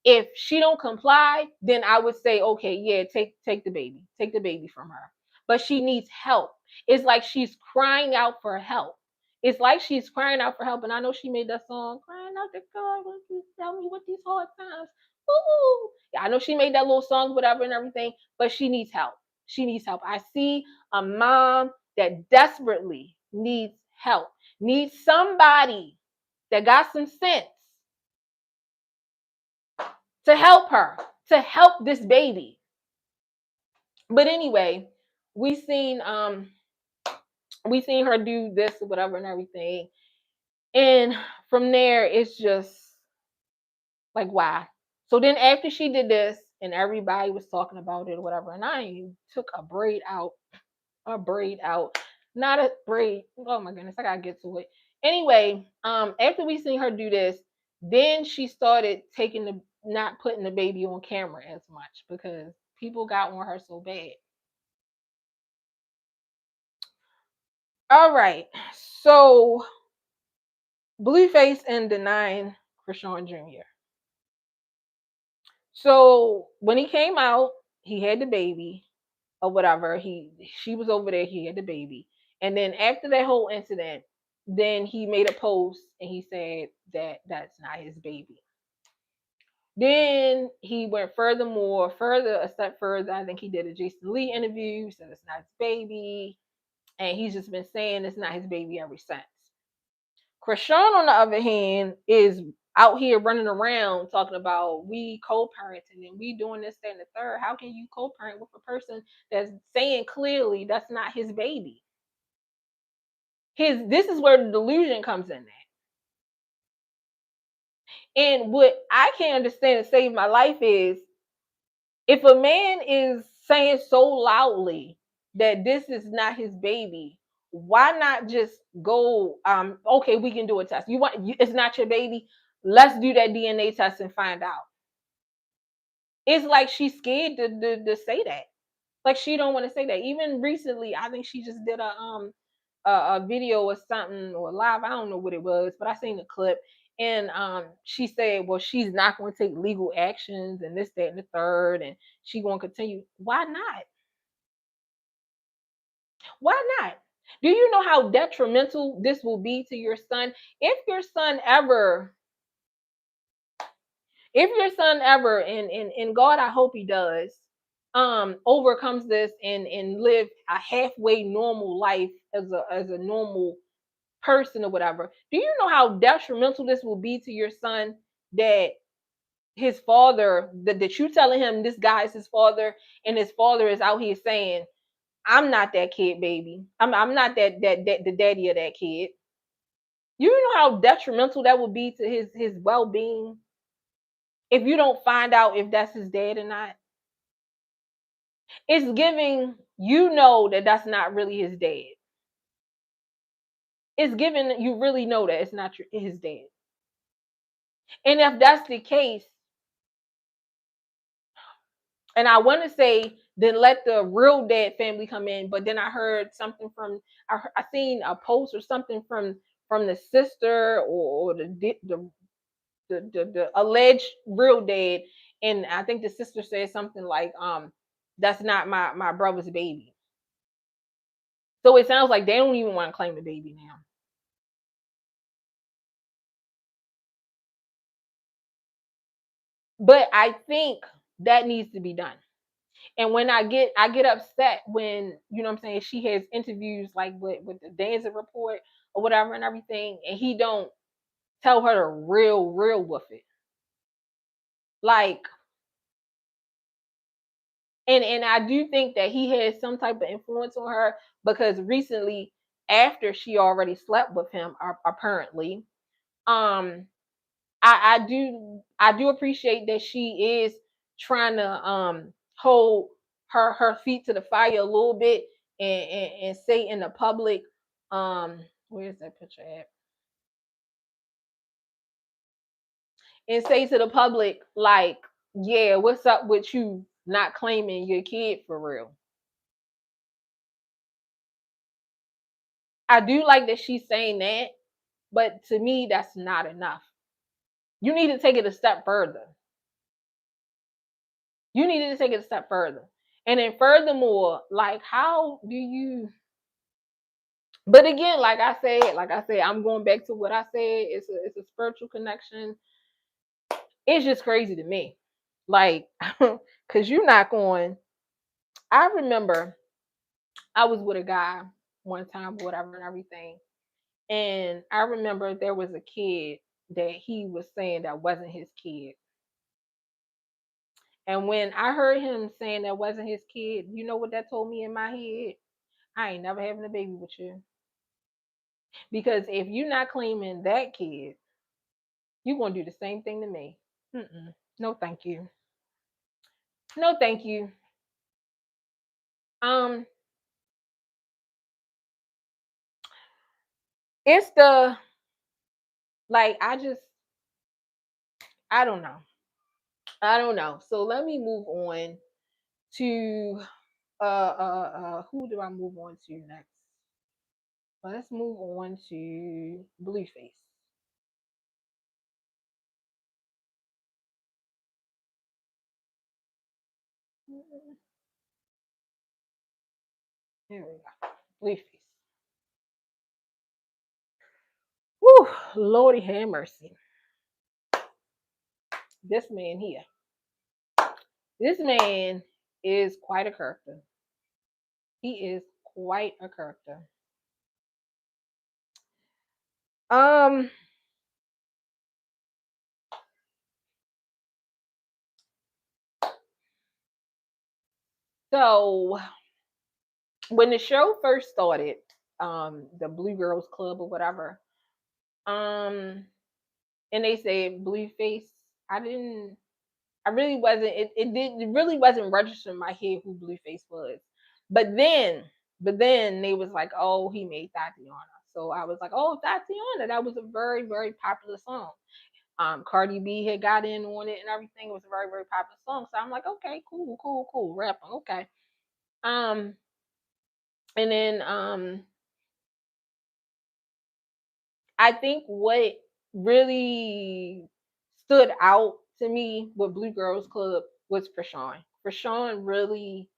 If she don't comply, then I would say, okay, yeah, take the baby from her. But she needs help. It's like she's crying out for help. It's like she's crying out for help. And I know she made that song, crying out to God, won't you tell me what these hard times? Ooh. Yeah, I know she made that little song, whatever and everything, but she needs help. She needs help. I see a mom that desperately needs help, needs somebody that got some sense to help her, to help this baby. But anyway, we seen her do this or whatever and everything. And from there, it's just like, why? So then after she did this and everybody was talking about it or whatever, and I took a braid out, not a braid. Oh my goodness, I gotta get to it. Anyway, after we seen her do this, then she started not putting the baby on camera as much because people got on her so bad. All right, so Blueface and denying Krishan Jr. So when he came out, he had the baby or whatever. She was over there, he had the baby. And then after that whole incident, then he made a post and he said that that's not his baby. Then he went further a step further. I think he did a Jason Lee interview, said it's not his baby, and he's just been saying it's not his baby ever since. Krishan, on the other hand, is out here running around talking about we co-parenting and we doing this, that, and the third. How can you co-parent with a person that's saying clearly that's not his baby? This is where the delusion comes in at. And what I can't understand to save my life is if a man is saying so loudly that this is not his baby, why not just go, okay, we can do a test. It's not your baby. Let's do that DNA test and find out. It's like she's scared to say that. Like she don't want to say that. Even recently, I think she just did a video or something or live. I don't know what it was, but I seen the clip. And she said, well, she's not going to take legal actions and this, that, and the third, and she going to continue. Why not? Why not? Do you know how detrimental this will be to your son? If your son ever, and God, I hope he does, overcomes this and live a halfway normal life as a normal person or whatever. Do you know how detrimental this will be to your son that his father, that you telling him this guy is his father, and his father is out here saying, I'm not that kid, baby. I'm not that the daddy of that kid. You know how detrimental that would be to his well-being if you don't find out if that's his dad or not. It's giving, you know, that that's not really his dad. It's giving you really know that it's not his dad. And if that's the case, and I want to say, then let the real dad family come in. But then I heard something from, I seen a post or something from the sister or the alleged real dad, and I think the sister said something like, that's not my brother's baby. So it sounds like they don't even want to claim the baby now. But I think that needs to be done. And when I get upset when, you know what I'm saying, she has interviews like with the Danzig report or whatever and everything, and he don't tell her to real with it. Like, and I do think that he has some type of influence on her because recently, after she already slept with him, apparently, um, I do appreciate that she is trying to hold her feet to the fire a little bit and say in the public, where's that picture at? And say to the public, like, yeah, what's up with you not claiming your kid for real? I do like that she's saying that, but to me, that's not enough. You need to take it a step further. You needed to take it a step further. And then furthermore, like how do you, but again, like I said, I'm going back to what I said. It's a spiritual connection. It's just crazy to me. Like, cause you're not going. I remember I was with a guy one time, whatever and everything. And I remember there was a kid that he was saying that wasn't his kid. And when I heard him saying that wasn't his kid, you know what that told me in my head? I ain't never having a baby with you. Because if you're not claiming that kid, you're going to do the same thing to me. Mm-mm. No, thank you. No, thank you. Um, it's the, like, I don't know. I don't know. So let me move on to, who do I move on to next? Let's move on to Blueface. Here we go. Blueface. Whew, Lordy have mercy. This man here. This man is quite a character. He is quite a character. Um, so when the show first started, the Blue Girls Club or whatever, um, and they said Blueface, I didn't I really wasn't it really wasn't registering in my head who Blueface was. But then they was like, oh, he made Tatiana. So I was like, oh, Tatiana, that was a very, very popular song. Cardi B had got in on it and everything. It was a very, very popular song. So I'm like, okay, cool, cool, cool, rapping, okay. Um, and then I think what really stood out to me with Blue Girls Club was Krishan. Krishan really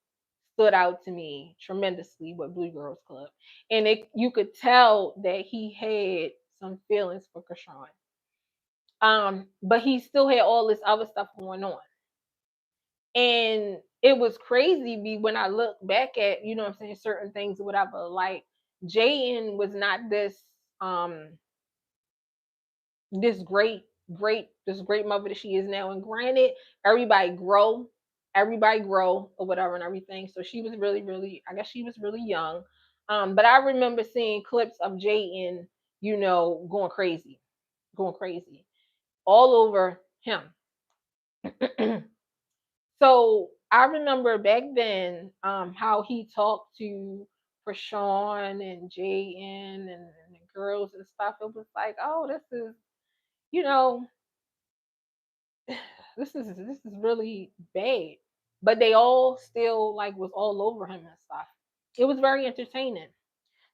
stood out to me tremendously with Blue Girls Club, and you could tell that he had some feelings for Krishan. But he still had all this other stuff going on, and it was crazy me when I look back at what I'm saying, certain things or whatever. Like Jaden was not um this great mother that she is now. And granted, everybody grow, or whatever and everything. So she was really, really, I guess she was really young. But I remember seeing clips of Jaden, going crazy all over him. So I remember back then how he talked to Krishan and Jaden and the girls and stuff. It was like, oh, this is, you know, this is really bad. But they all still like was all over him and stuff. It was very entertaining.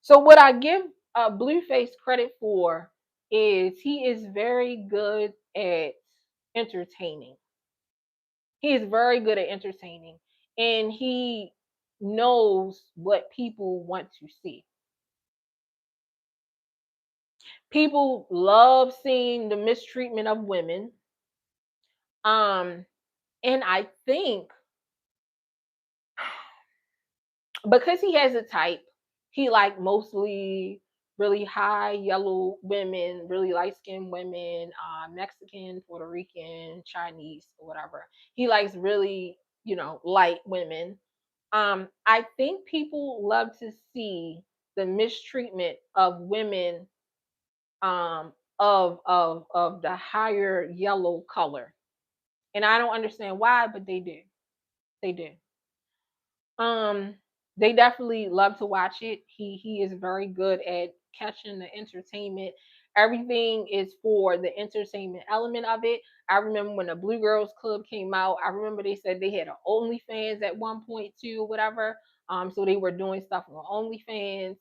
So what I give Blueface credit for is he is very good at entertaining. He is very good at entertaining, and he knows what people want to see. People love seeing the mistreatment of women. And I think because he has a type, he like mostly really high yellow women, really light skinned women, Mexican, Puerto Rican, Chinese, or whatever. He likes really, light women. I think people love to see the mistreatment of women of the higher yellow color. And I don't understand why, but they do. They do. Um, they definitely love to watch it. He is very good at catching the entertainment. Everything is for the entertainment element of it. I remember when the Blue Girls Club came out. I remember they said they had an OnlyFans at one point too, or whatever. So they were doing stuff on OnlyFans.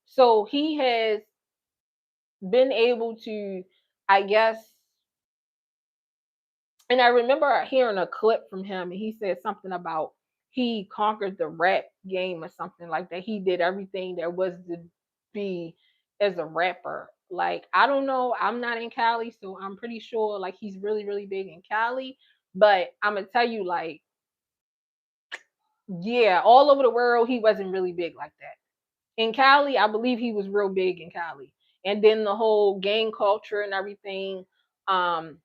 So he has been able to, I guess, and I remember hearing a clip from him, and he said something about he conquered the rap game or something like that. He did everything there was to be as a rapper. Like, I don't know, I'm not in Cali, so I'm pretty sure like he's really, really big in Cali. But I'm gonna tell you, like, yeah, all over the world, he wasn't really big like that. In Cali, I believe he was real big in Cali. And then the whole gang culture and everything, um,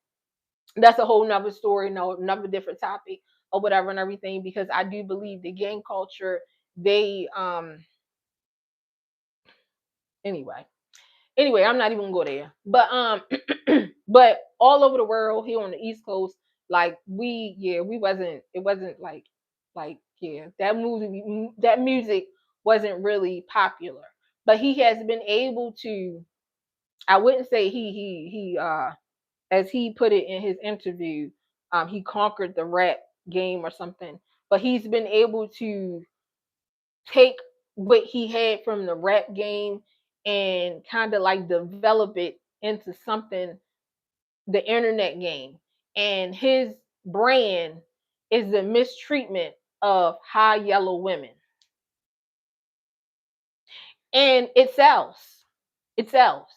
that's a whole nother story, no, another different topic or whatever and everything, because I do believe the gang culture, they anyway. Anyway, I'm not even gonna go there. But but all over the world here on the East Coast, like we wasn't it wasn't like yeah, that music wasn't really popular. But he has been able to, I wouldn't say he as he put it in his interview, he conquered the rap game or something. But he's been able to take what he had from the rap game and kind of like develop it into something, the internet game. And his brand is the mistreatment of high yellow women. And it sells. It sells.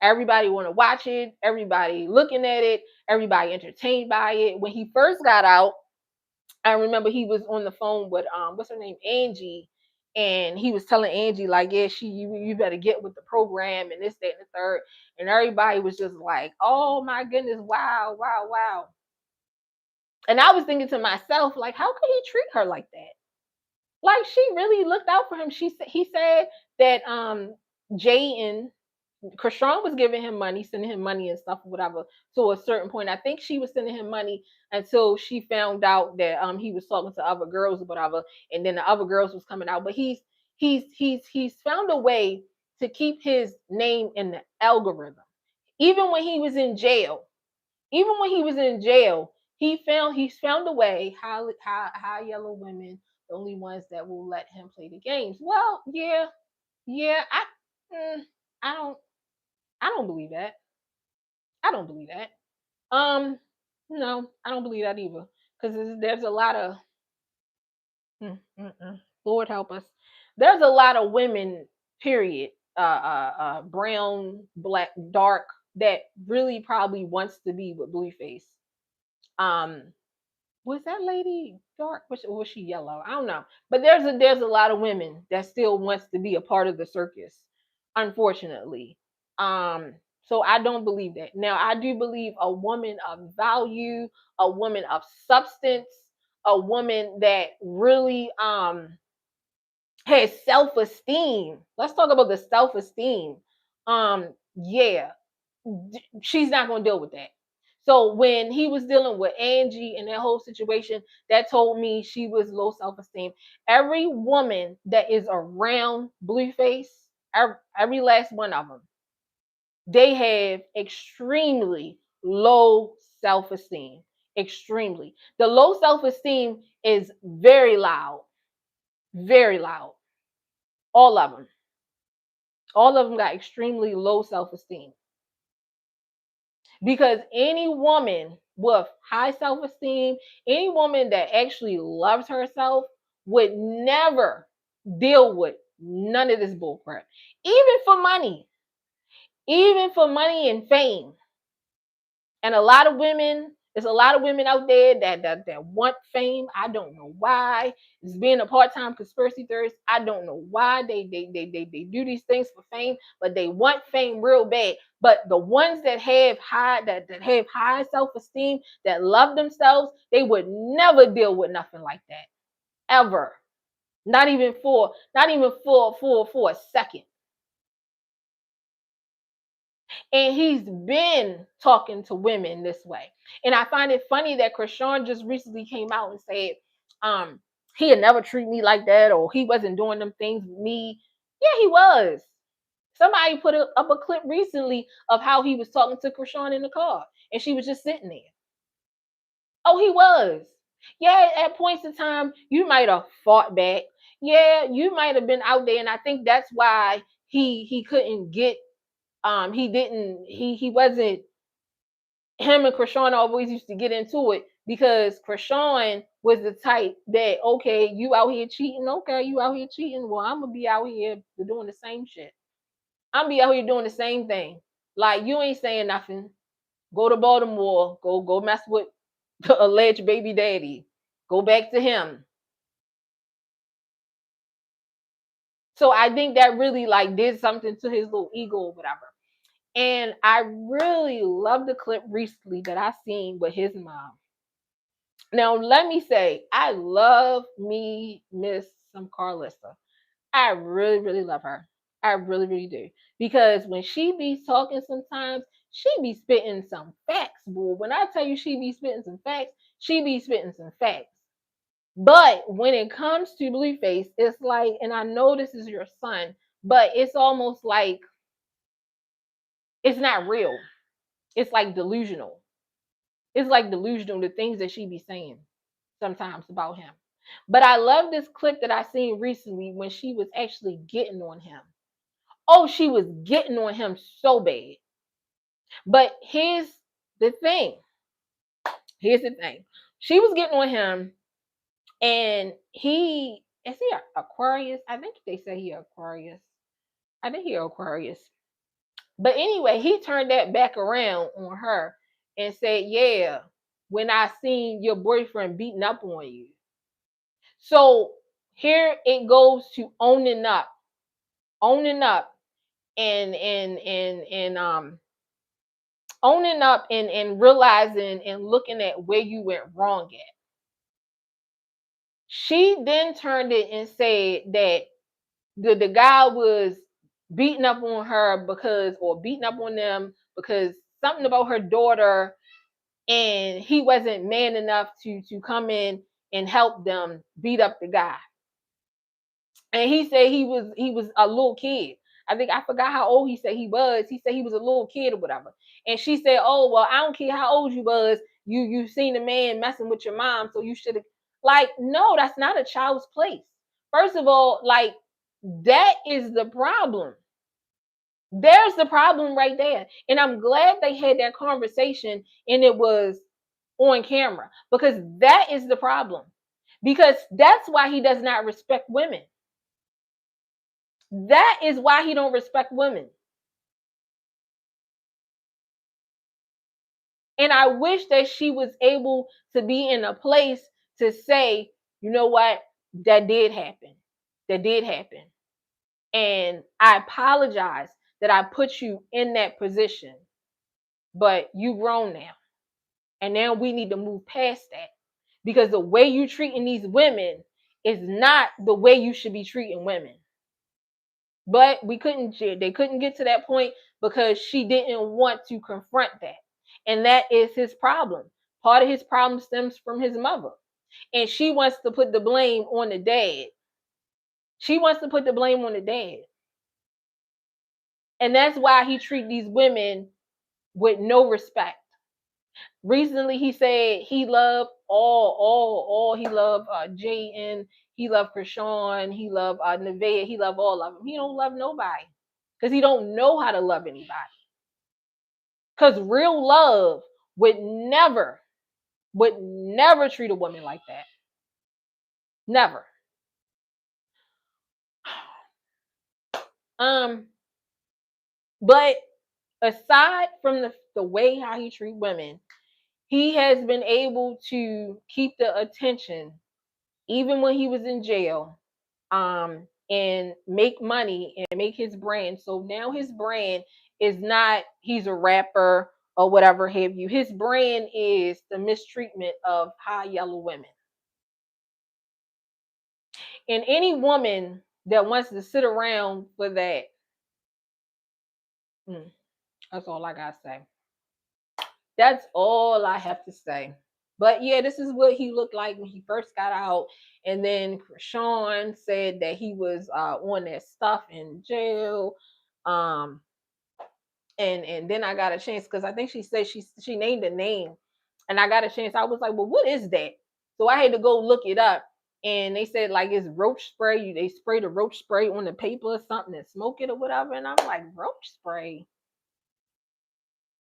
Everybody want to watch it. Everybody looking at it. Everybody entertained by it. When he first got out, I remember he was on the phone with what's her name, Angie, and he was telling Angie like, yeah, you better get with the program and this, that, and the third, and everybody was just like, oh my goodness, wow, wow, wow. And I was thinking to myself, like, how could he treat her like that? Like, she really looked out for him. He said that Jay, Krishan was giving him money, sending him money and stuff, whatever, to a certain point. I think she was sending him money until she found out that he was talking to other girls or whatever, and then the other girls was coming out. But he's found a way to keep his name in the algorithm. Even when he was in jail, even when he was in jail, he's found a way. High yellow women, the only ones that will let him play the games. Well, yeah, yeah. I don't. I don't believe that. I don't believe that. No, I don't believe that either. Because there's a lot of Lord help us. There's a lot of women, period, brown, black, dark, that really probably wants to be with Blueface. Um, was that lady dark? Was she yellow? I don't know. But there's a lot of women that still wants to be a part of the circus, unfortunately. Um, so I don't believe that. Now I do believe a woman of value, a woman of substance, a woman that really has self-esteem. Let's talk about the self-esteem. Yeah, she's not gonna deal with that. So when he was dealing with Angie and that whole situation, that told me she was low self-esteem. Every woman that is around Blueface, every last one of them, they have extremely low self-esteem. Extremely. The low self-esteem is very loud. Very loud. All of them. All of them got extremely low self-esteem. Because any woman with high self-esteem, any woman that actually loves herself, would never deal with none of this bullcrap. Even for money. Even for money and fame. And there's a lot of women out there that want fame. I don't know why. It's being a part-time conspiracy theorist. I don't know why they do these things for fame, but they want fame real bad. But the ones that have high self-esteem, that love themselves, they would never deal with nothing like that. Ever. Not even for a second. And he's been talking to women this way. And I find it funny that Krishan just recently came out and said, he had never treat me like that, or he wasn't doing them things with me. Yeah, he was. Somebody put up a clip recently of how he was talking to Krishan in the car, and she was just sitting there. Oh, he was. Yeah, at points in time, you might have fought back. Yeah, you might have been out there, and I think that's why he couldn't get he didn't he wasn't him and Krishan always used to get into it, because Krishan was the type that, okay, you out here cheating, okay, you out here cheating, well, I'm gonna be out here doing the same shit. I'm be out here doing the same thing. Like, you ain't saying nothing. Go to Baltimore, go mess with the alleged baby daddy. Go back to him. So I think that really like did something to his little ego or whatever. And I really love the clip recently that I seen with his mom. Now, let me say, I love me Miss some Carlissa. I really, really love her. I really, really do. Because when she be talking sometimes, she be spitting some facts, boy. When I tell you she be spitting some facts, she be spitting some facts. But when it comes to Blueface, it's like, and I know this is your son, but it's almost like it's not real. It's like delusional. It's like delusional, the things that she be saying sometimes about him. But I love this clip that I seen recently when she was actually getting on him. Oh, she was getting on him so bad. But the thing. Here's the thing. She was getting on him, and he is Aquarius? I think they say he Aquarius. I think he Aquarius. But anyway, he turned that back around on her and said, yeah, when I seen your boyfriend beating up on you. So here it goes to owning up and owning up and realizing and looking at where you went wrong at. She then turned it and said that the guy was beating up on her because, or beating up on them because something about her daughter, and he wasn't man enough to come in and help them beat up the guy. And he said he was a little kid. I think I forgot how old he said he was. He said he was a little kid or whatever. And she said, "Oh well, I don't care how old you was. You seen a man messing with your mom, so you should have." Like, no, that's not a child's place. First of all, like that is the problem. There's the problem right there. And I'm glad they had that conversation and it was on camera because that is the problem. Because that's why he does not respect women. That is why he don't respect women. And I wish that she was able to be in a place to say, you know what, that did happen. That did happen. And I apologize that I put you in that position. But you grown now. And now we need to move past that. Because the way you treating these women is not the way you should be treating women. But they couldn't get to that point because she didn't want to confront that. And that is his problem. Part of his problem stems from his mother. And she wants to put the blame on the dad. She wants to put the blame on the dad. And that's why he treats these women with no respect. Recently, he said he loved all. He loved Jaden, he loved Krishan, he loved Nevaeh, he loved all of them. He don't love nobody because he don't know how to love anybody. Because real love would never treat a woman like that. Never. But aside from the way how he treat women, he has been able to keep the attention even when he was in jail, and make money and make his brand. So now his brand is not he's a rapper or whatever have you. His brand is the mistreatment of high yellow women. And any woman that wants to sit around for that, that's all I gotta say. That's all I have to say. But yeah, this is what he looked like when he first got out. And then Sean said that he was on that stuff in jail. Um, and then I got a chance because I think she said she named a name, and I got a chance. I was like, well, what is that? So I had to go look it up, and they said like it's roach spray. They spray the roach spray on the paper or something and smoke it or whatever. And I'm like, roach spray?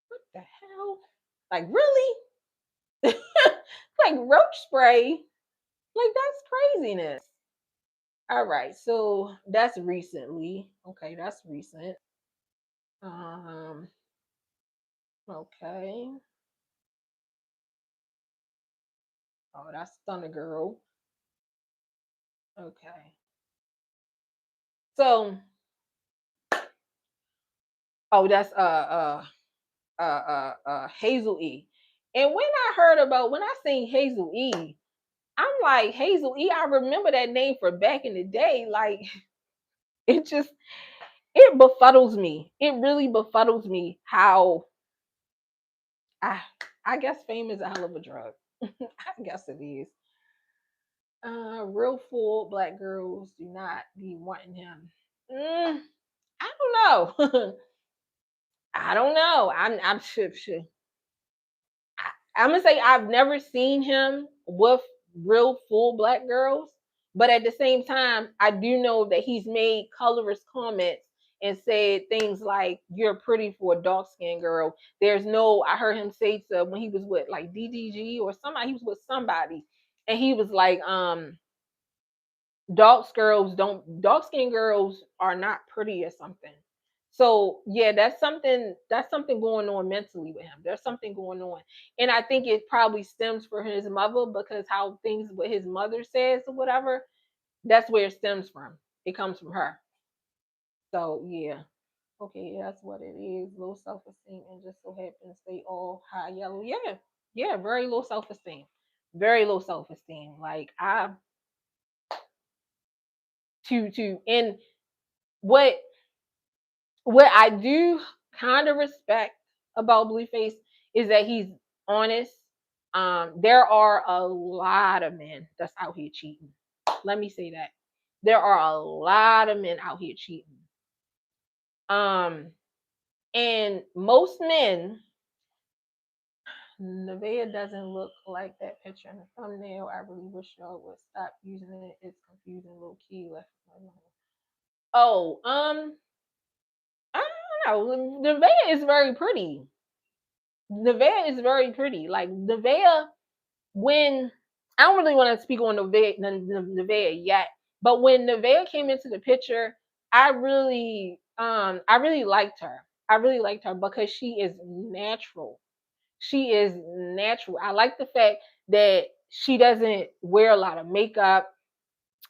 What the hell? Like really? Like roach spray? Like that's craziness. All right, so that's recently. Okay, that's recent. Um, okay. Oh, that's Thunder Girl. Okay. So, oh, that's Hazel E. And when I seen Hazel E, I'm like Hazel E. I remember that name for back in the day. Like it just it befuddles me. It really befuddles me how I I guess fame is a hell of a drug. I guess it is. Real full black girls do not be wanting him. I don't know. I don't know. I'm sure. I'm gonna say I've never seen him with real full black girls, but at the same time, I do know that he's made colorist comments and said things like "You're pretty for a dark skinned girl." There's no. I heard him say to when he was with like DDG or somebody. He was with somebody, and he was like, dark skinned girls are not pretty or something. So yeah, that's something going on mentally with him. There's something going on. And I think it probably stems from his mother, because how things what his mother says or whatever, that's where it stems from. It comes from her. So yeah. Okay, that's what it is. Low self esteem, and just so happens they all high yellow. Yeah. Yeah, very low self esteem. Very low self esteem. Like I to and what what I do kind of respect about Blueface is that he's honest. There are a lot of men that's out here cheating. Let me say that. There are a lot of men out here cheating. Um, and most men, Nevaeh doesn't look like that picture in the thumbnail. I really wish y'all would stop using it. It's confusing, low key. Left. Oh, I don't know. Nevaeh is very pretty. Nevaeh is very pretty. Like Nevaeh, when I don't really want to speak on Nevaeh yet, but when Nevaeh came into the picture, I really liked her. I really liked her because she is natural. She is natural. I like the fact that she doesn't wear a lot of makeup.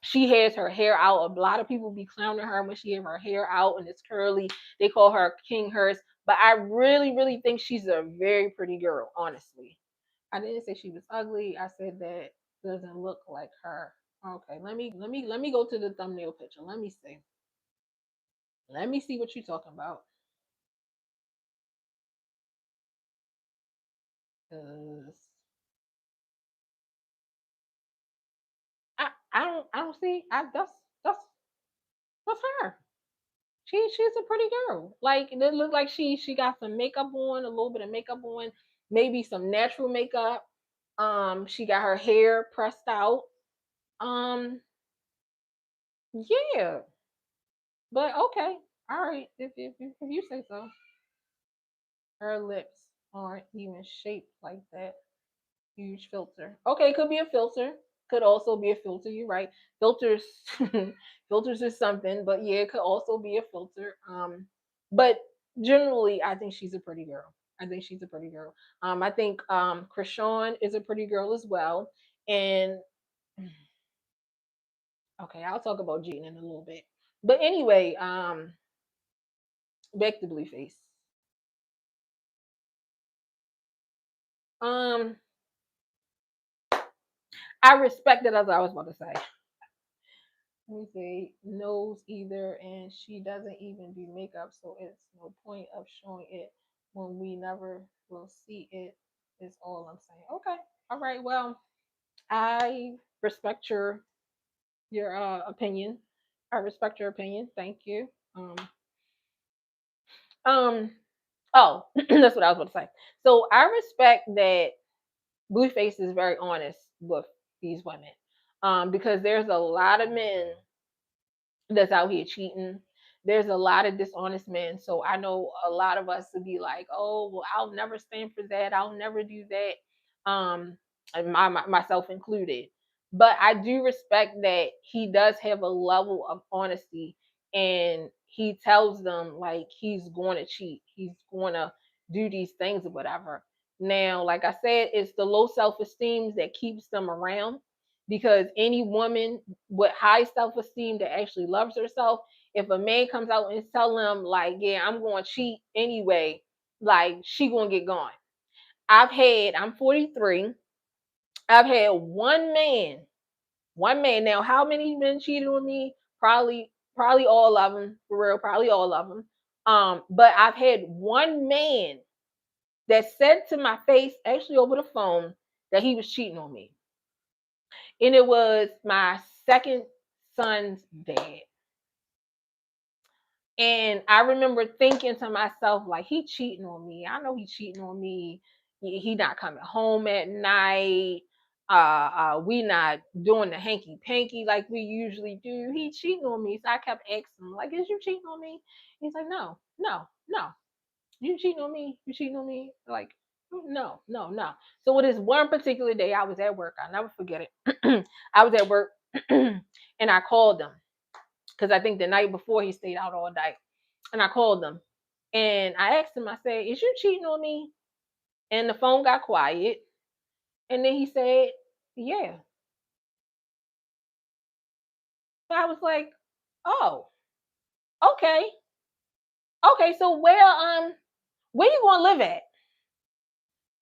She has her hair out. A lot of people be clowning her when she have her hair out and it's curly. They call her King Hers. But I really, really think she's a very pretty girl, honestly. I didn't say she was ugly. I said that doesn't look like her. Okay, let me go to the thumbnail picture. Let me see. Let me see what you're talking about. 'Cause I don't see. That's her. She's a pretty girl. Like it look like she got some makeup on, a little bit of makeup on, maybe some natural makeup. She got her hair pressed out. Um, yeah, but okay, all right. If you say so. Her lips aren't even shaped like that. Huge filter. Okay, could be a filter. Could also be a filter. You're right. Filters, filters is something, but yeah, it could also be a filter. But generally, I think she's a pretty girl. I think she's a pretty girl. I think Krishan is a pretty girl as well. And okay, I'll talk about Jean in a little bit. But anyway, back to Blueface. Um, I respect it as I was about to say. Let me see, knows either, and she doesn't even do makeup, so it's no point of showing it when we never will see it. Is all I'm saying. Okay, all right. Well, I respect your opinion. I respect your opinion. Thank you. Um. Oh, that's what I was about to say. So I respect that Blueface is very honest with these women, because there's a lot of men that's out here cheating. There's a lot of dishonest men. So I know a lot of us would be like, oh, well, I'll never stand for that. I'll never do that. And myself included. But I do respect that he does have a level of honesty, and he tells them like he's going to cheat. He's going to do these things or whatever. Now, like I said, it's the low self-esteem that keeps them around, because any woman with high self-esteem that actually loves herself, if a man comes out and tell them like, yeah, I'm going to cheat anyway, like she going to get gone. I'm 43. I've had one man. Now how many men cheated on me? Probably all of them, for real, probably all of them. But I've had one man that said to my face, actually over the phone, that he was cheating on me, and it was my second son's dad. And I remember thinking to myself, like, he cheating on me. I know he cheating on me. He not coming home at night. We not doing the hanky panky like we usually do. He cheating on me. So I kept asking him, like, is you cheating on me? He's like, no, no, no. You cheating on me? You cheating on me? Like, no, no, no. So it is one particular day I was at work. I'll never forget it. I was at work and I called him because I think the night before he stayed out all night. And I called him and I asked him, I said, "Is you cheating on me?" And the phone got quiet. And then he said, "Yeah." So I was like, "Oh, okay. Okay, so where you gonna live at?"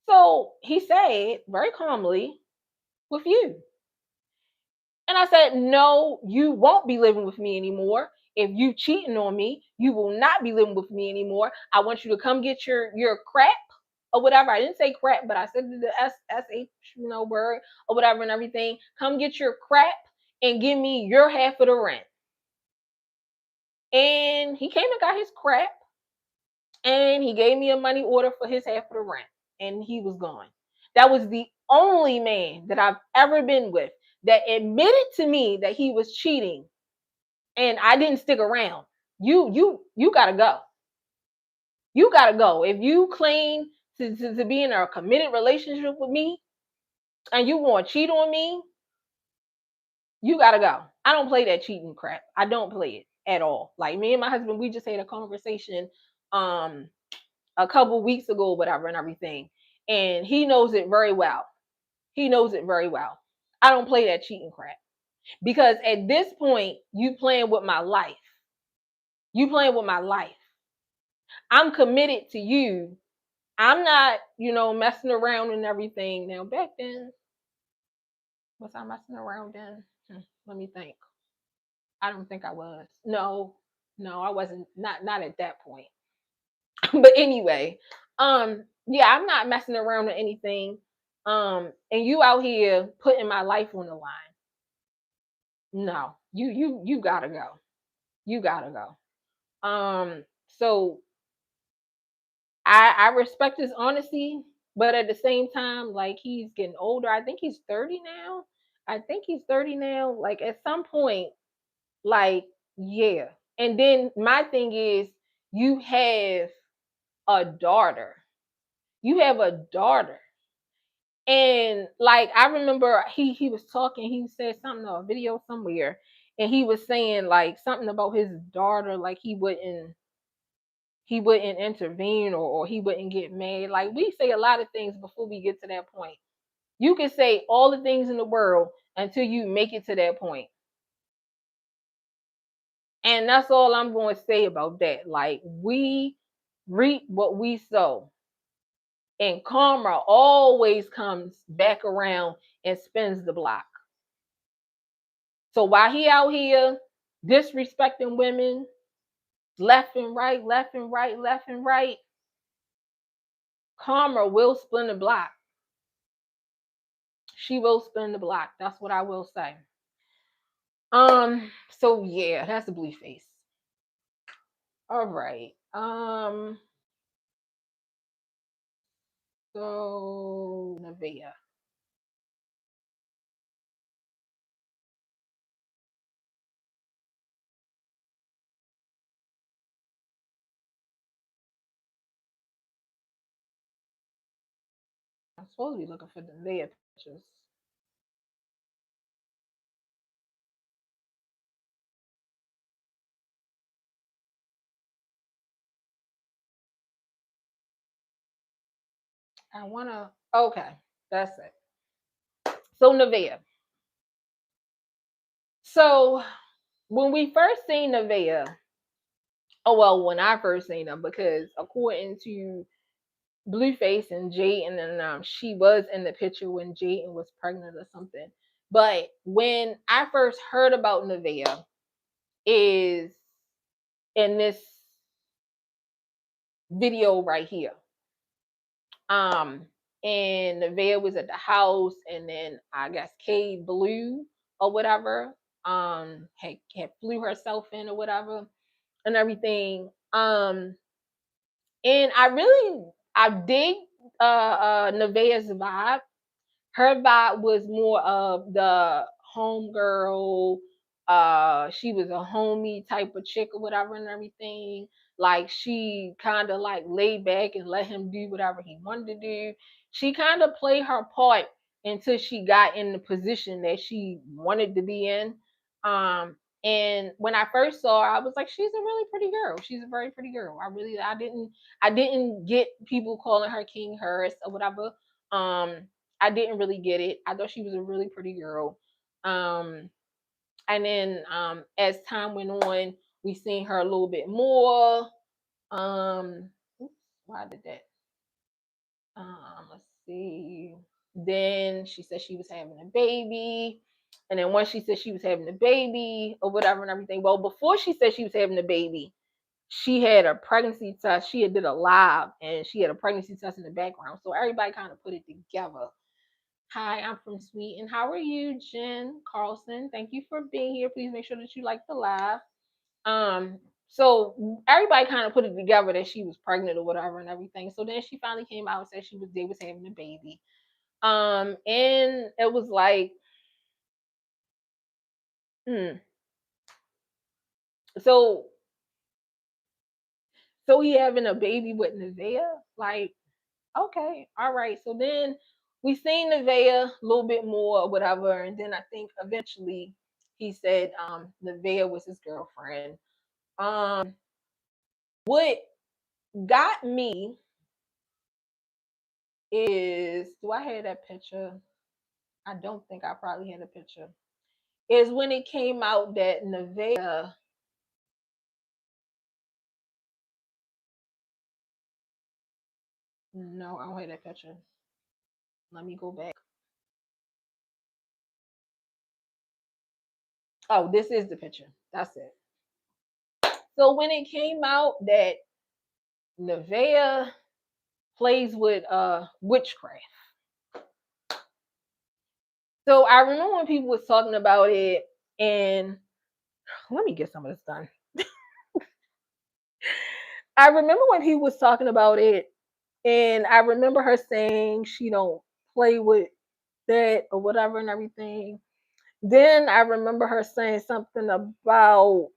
So he said very calmly, "With you." And I said, "No, you won't be living with me anymore. If you cheating on me, you will not be living with me anymore. I want you to come get your crap or whatever." I didn't say crap, but I said the SH, word or whatever and everything. "Come get your crap and give me your half of the rent." And he came and got his crap and he gave me a money order for his half of the rent and he was gone. That was the only man that I've ever been with that admitted to me that he was cheating, and I didn't stick around. You gotta go. You gotta go. If you claim to be in a committed relationship with me and you want to cheat on me, you gotta go. I don't play that cheating crap. I don't play it at all. Like me and my husband, we just had a conversation um a couple weeks ago, whatever, and everything. And he knows it very well. He knows it very well. I don't play that cheating crap because at this point, you playing with my life. You playing with my life. I'm committed to you. I'm not, messing around and everything. Now, back then, was I messing around then? Let me think. I don't think I was. No, no, I wasn't. Not at that point. But anyway, yeah, I'm not messing around or anything. And you out here putting my life on the line. No, you gotta go. You gotta go. So I respect his honesty, but at the same time, like he's getting older. I think he's 30 now. I think he's 30 now. Like at some point, like, yeah. And then my thing is you have a daughter. You have a daughter. And like I remember he was talking, he said something on a video somewhere, and he was saying like something about his daughter, like he wouldn't intervene or he wouldn't get mad. Like we say a lot of things before we get to that point. You can say all the things in the world until you make it to that point. And that's all I'm going to say about that. Like we reap what we sow. And karma always comes back around and spins the block. So while he out here disrespecting women left and right, left and right, left and right, karma will spin the block. She will spin the block. That's what I will say. So yeah, that's the blue face. All right. So Nevaeh. I'm supposed to be looking for the Nevaeh pictures. I wanna. Okay, that's it. So Nevaeh. So when we first seen Nevaeh, oh well, when I first seen her, because according to Blueface and Jaden, and she was in the picture when Jaden was pregnant or something. But when I first heard about Nevaeh is in this video right here. Um, and Nevaeh was at the house, and then I guess K Blue or whatever had flew herself in or whatever and everything. And I dig Nevaeh's vibe. Her vibe was more of the homegirl. She was a homie type of chick or whatever and everything. Like she kind of like laid back and let him do whatever he wanted to do. She kind of played her part until she got in the position that she wanted to be in. And when I first saw her, I was like, she's a really pretty girl. She's a very pretty girl. I didn't get people calling her King Harris or whatever. I didn't really get it. I thought she was a really pretty girl. Um, and then as time went on, we seen her a little bit more. Oops, why did that? Let's see. Then she said she was having a baby. And then once she said she was having a baby or whatever and everything, well, before she said she was having a baby, she had a pregnancy test. She had did a live and she had a pregnancy test in the background. So everybody kind of put it together. Hi, I'm from Sweden. How are you, Jen Carlson? Thank you for being here. Please make sure that you like the live. Um, so everybody kind of put it together that she was pregnant or whatever and everything. So then she finally came out and said they was having a baby. And it was like, hmm. So he having a baby with Nevaeh? Like, okay, all right. So then we seen Nevaeh a little bit more or whatever, and then I think eventually he said Nevaeh was his girlfriend. What got me is, do I have that picture? I don't think I probably had a picture. Is when it came out that Nevaeh. No, I don't have that picture. Let me go back. Oh, this is the picture. That's it. So when it came out that Nevaeh plays with witchcraft. So I remember when people was talking about it, and let me get some of this done. I remember when people was talking about it, and I remember her saying she don't play with that or whatever and everything. Then I remember her saying something about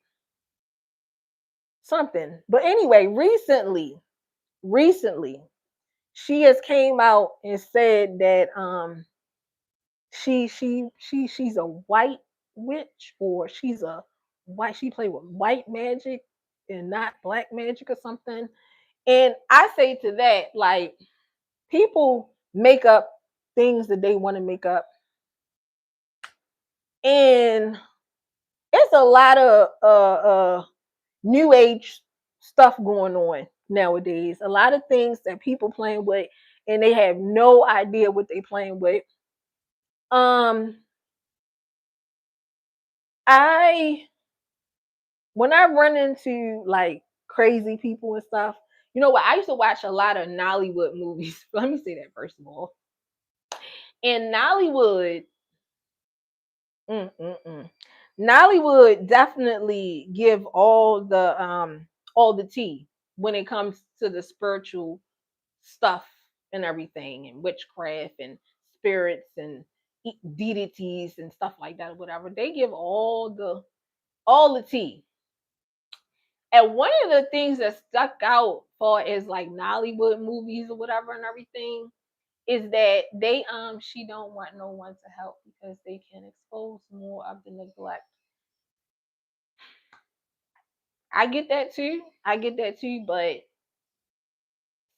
something. But anyway, recently, she has came out and said that she's a white witch, or she's a white, she play with white magic and not black magic or something. And I say to that, like, people make up things that they want to make up, and it's a lot of new age stuff going on nowadays. A lot of things that people playing with, and they have no idea what they playing with. Um, I when I run into like crazy people and stuff, you know what? I used to watch a lot of Nollywood movies. Let me say that first of all. In Nollywood, mm-mm-mm. Nollywood definitely give all the tea when it comes to the spiritual stuff and everything, and witchcraft and spirits and deities and stuff like that or whatever. They give all the tea. And one of the things that stuck out for as like Nollywood movies or whatever and everything is that they she don't want no one to help because they can expose more of the neglect. I get that too. I get that too, but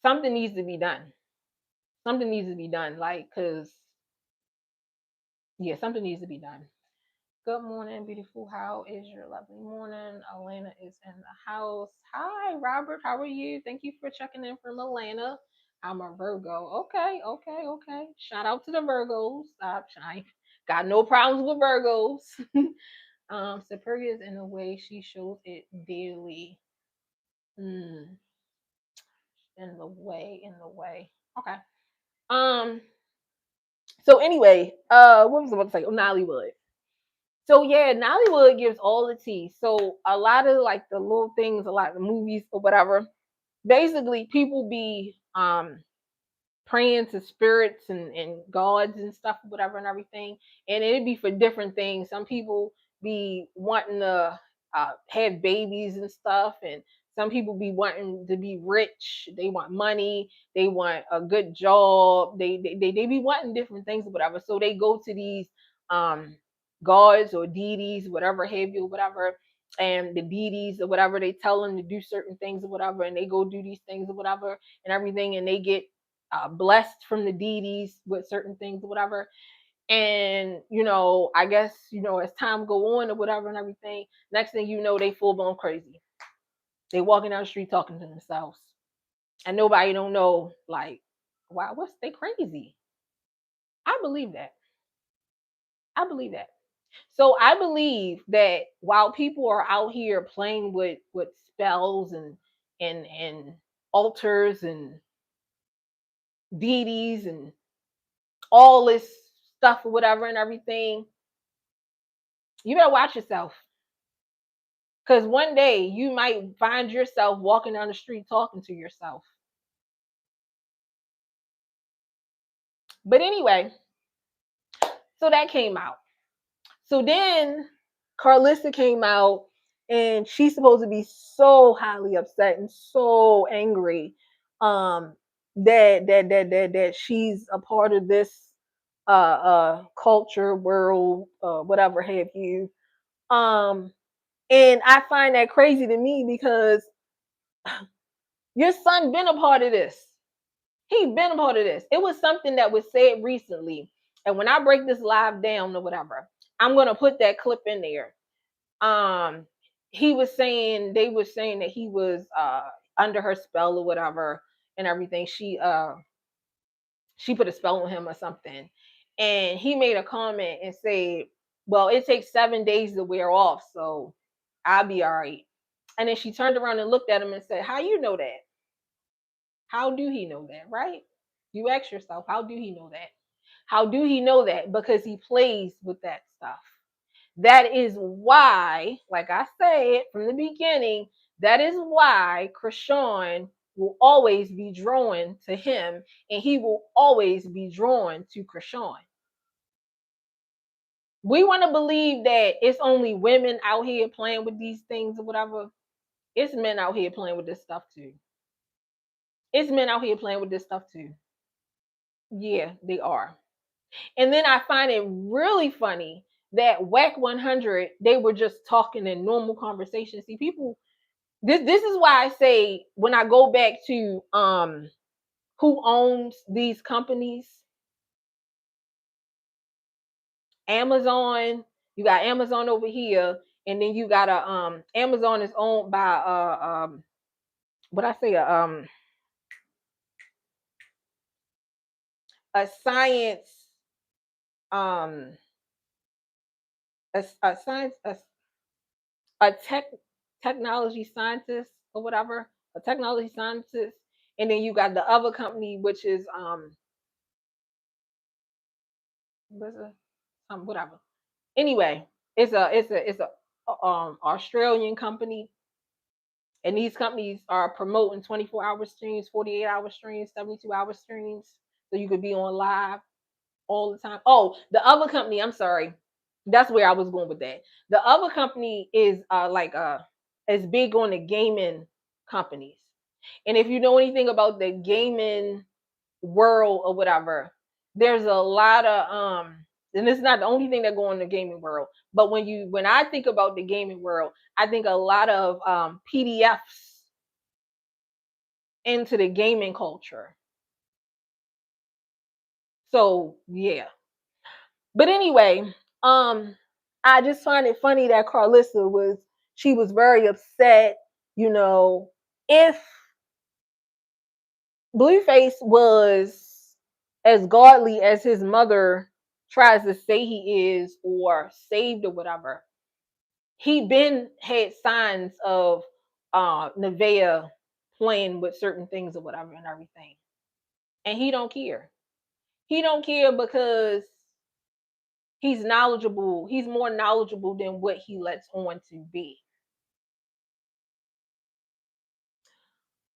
something needs to be done. Something needs to be done, like, cause yeah, something needs to be done. Good morning, beautiful. How is your lovely morning? Elena is in the house. Hi, Robert. How are you? Thank you for checking in from Atlanta. I'm a Virgo. Okay, okay, okay. Shout out to the Virgos. I got no problems with Virgos. Superior is in a way she shows it daily. Mm, in the way. Okay. Um. So anyway, what was I about to say? Oh, Nollywood. So yeah, Nollywood gives all the tea. So a lot of like the little things, a lot of movies or whatever. Basically, people be praying to spirits and gods and stuff, whatever and everything. And it'd be for different things. Some people be wanting to have babies and stuff, and some people be wanting to be rich. They want money. They want a good job. They be wanting different things or whatever. So they go to these. Um, gods or deities, whatever have you, whatever. And the deities or whatever, they tell them to do certain things or whatever, and they go do these things or whatever and everything, and they get blessed from the deities with certain things or whatever. And I guess as time go on or whatever and everything, next thing you know, they full blown crazy. They walking down the street talking to themselves, and nobody don't know, like, why, what's they crazy. I believe that. I believe that. So I believe that while people are out here playing with spells and altars and deities and all this stuff or whatever and everything, you better watch yourself. Because one day you might find yourself walking down the street talking to yourself. But anyway, so that came out. So then Carlissa came out, and she's supposed to be so highly upset and so angry that she's a part of this culture world, whatever have you. And I find that crazy to me because your son been a part of this. He been a part of this. It was something that was said recently. And when I break this live down or whatever, I'm gonna put that clip in there. Um, he was saying, they were saying that he was under her spell or whatever and everything. She put a spell on him or something. And he made a comment and said, well, it takes 7 days to wear off, so I'll be all right. And then she turned around and looked at him and said, how you know that? How do he know that, right? You ask yourself, how do he know that? How do he know that? Because he plays with that stuff. That is why, like I said from the beginning, that is why Krishan will always be drawn to him, and he will always be drawn to Krishan. We want to believe that it's only women out here playing with these things or whatever. It's men out here playing with this stuff too. It's men out here playing with this stuff too. Yeah, they are. And then I find it really funny that WAC 100, they were just talking in normal conversation. See, people, this is why I say, when I go back to who owns these companies, Amazon, you got Amazon over here, and then you got a Amazon is owned by what I say a science um a science a technology scientist or whatever, a technology scientist, and then you got the other company which is what's it? Whatever. Anyway, it's a Australian company, and these companies are promoting 24-hour streams, 48-hour streams, 72-hour streams, so you could be on live all the time. Oh, the other company, I'm sorry, that's where I was going with that. The other company is is big on the gaming companies. And if you know anything about the gaming world or whatever, there's a lot of and it's not the only thing that go in the gaming world, but when I think about the gaming world, I think a lot of PDFs into the gaming culture. So yeah. But anyway, I just find it funny that Carlissa she was very upset, you know, if Blueface was as godly as his mother tries to say he is, or saved or whatever. He been had signs of Nevaeh playing with certain things or whatever and everything. And he don't care. He don't care because he's knowledgeable. He's more knowledgeable than what he lets on to be.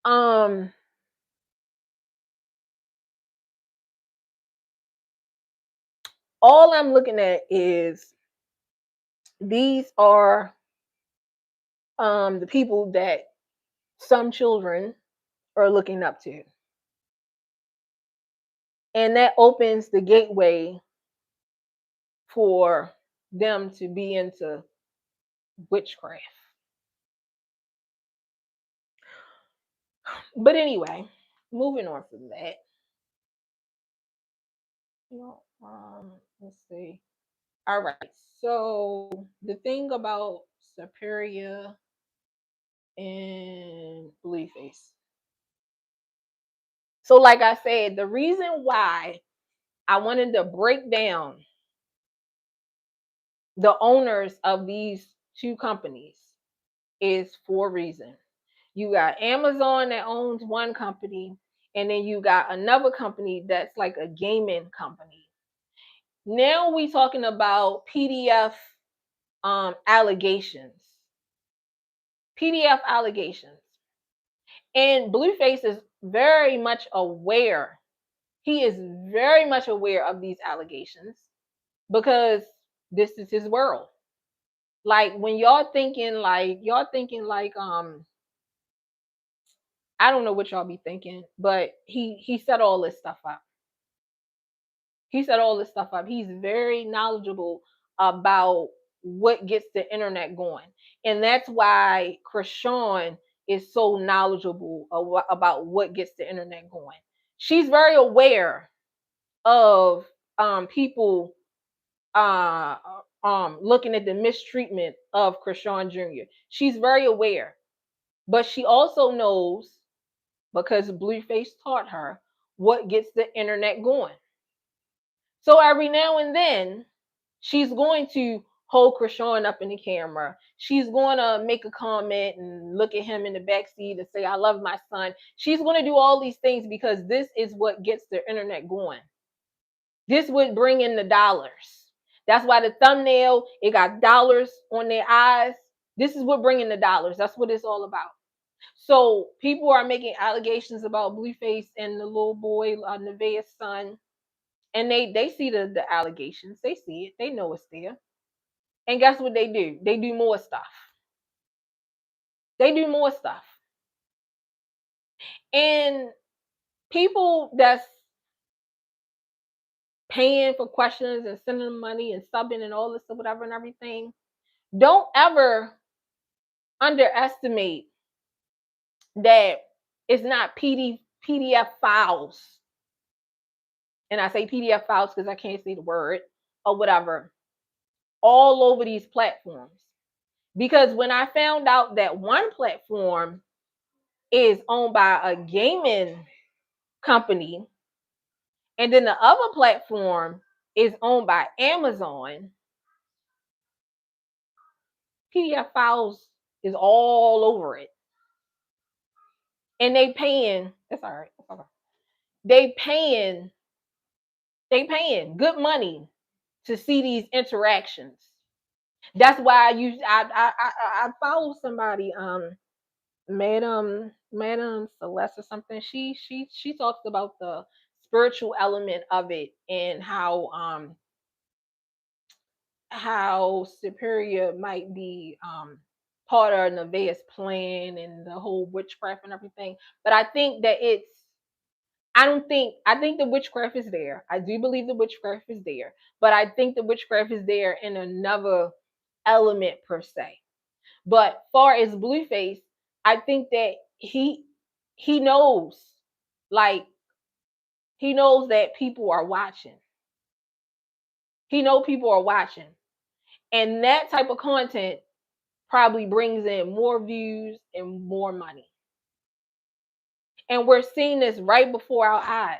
Um all I'm looking at is these are the people that some children are looking up to. And that opens the gateway for them to be into witchcraft. But anyway, moving on from that. You know, let's see. All right. So the thing about Superior and Blueface. So, like I said, the reason why I wanted to break down the owners of these two companies is for a reason. You got Amazon that owns one company, and then you got another company that's like a gaming company. Now we talking about PDF allegations. PDF allegations. And Blueface is very much aware. He is very much aware of these allegations because this is his world. Like when y'all thinking like I don't know what y'all be thinking, but he set all this stuff up. He set all this stuff up. He's very knowledgeable about what gets the internet going. And that's why Krishan is so knowledgeable about what gets the internet going. She's very aware of people looking at the mistreatment of Krishan Jr. She's very aware. But she also knows, because Blueface taught her, what gets the internet going. So every now and then, she's going to hold Krishan up in the camera. She's going to make a comment and look at him in the backseat and say, I love my son. She's going to do all these things because this is what gets the internet going. This would bring in the dollars. That's why the thumbnail, it got dollars on their eyes. This is what bringing the dollars. That's what it's all about. So people are making allegations about Blueface and the little boy, Nevaeh's son, and they see the allegations. They see it. They know it's there. And guess what they do? They do more stuff. They do more stuff. And people that's paying for questions and sending them money and subbing and all this or whatever and everything, don't ever underestimate that it's not PDF files. And I say PDF files because I can't say the word or whatever, all over these platforms. Because when I found out that one platform is owned by a gaming company, and then the other platform is owned by Amazon, PDF files is all over it. And they paying, that's all right. Okay. They paying good money to see these interactions. That's why I follow somebody, Madam Celeste or something. She talks about the spiritual element of it and how Superior might be part of Nevaeh's plan and the whole witchcraft and everything. But I think that I think the witchcraft is there. I do believe the witchcraft is there, but I think the witchcraft is there in another element per se. But far as Blueface, I think that he knows, like he knows that people are watching. He knows people are watching. And that type of content probably brings in more views and more money. And we're seeing this right before our eyes.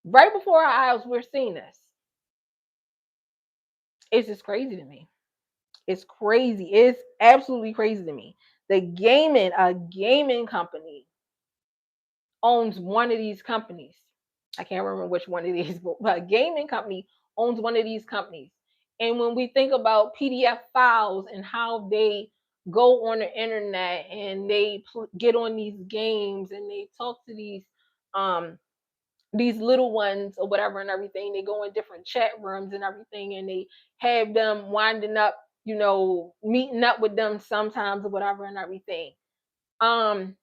Right before our eyes, we're seeing this. It's just crazy to me. It's crazy. It's absolutely crazy to me. A gaming company owns one of these companies. I can't remember which one it is, but a gaming company owns one of these companies. And when we think about PDF files and how they go on the internet and they get on these games and they talk to these little ones or whatever and everything, they go in different chat rooms and everything, and they have them winding up, meeting up with them sometimes or whatever and everything. Um,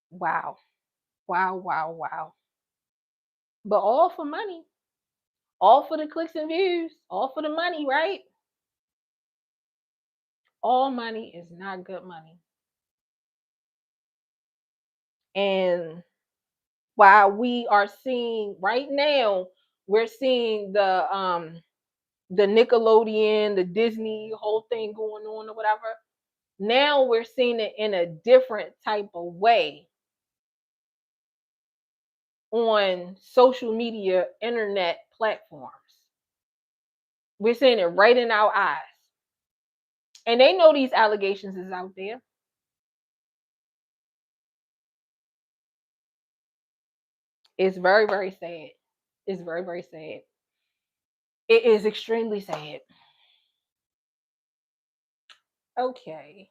wow, wow, wow, wow. But all for money. All for the clicks and views, all for the money, right? All money is not good money. And while we are seeing right now, we're seeing the Nickelodeon, the Disney whole thing going on or whatever. Now we're seeing it in a different type of way on social media, internet platforms. We're seeing it right in our eyes. And they know these allegations is out there. It's very, very sad. It's very, very sad. It is extremely sad. Okay.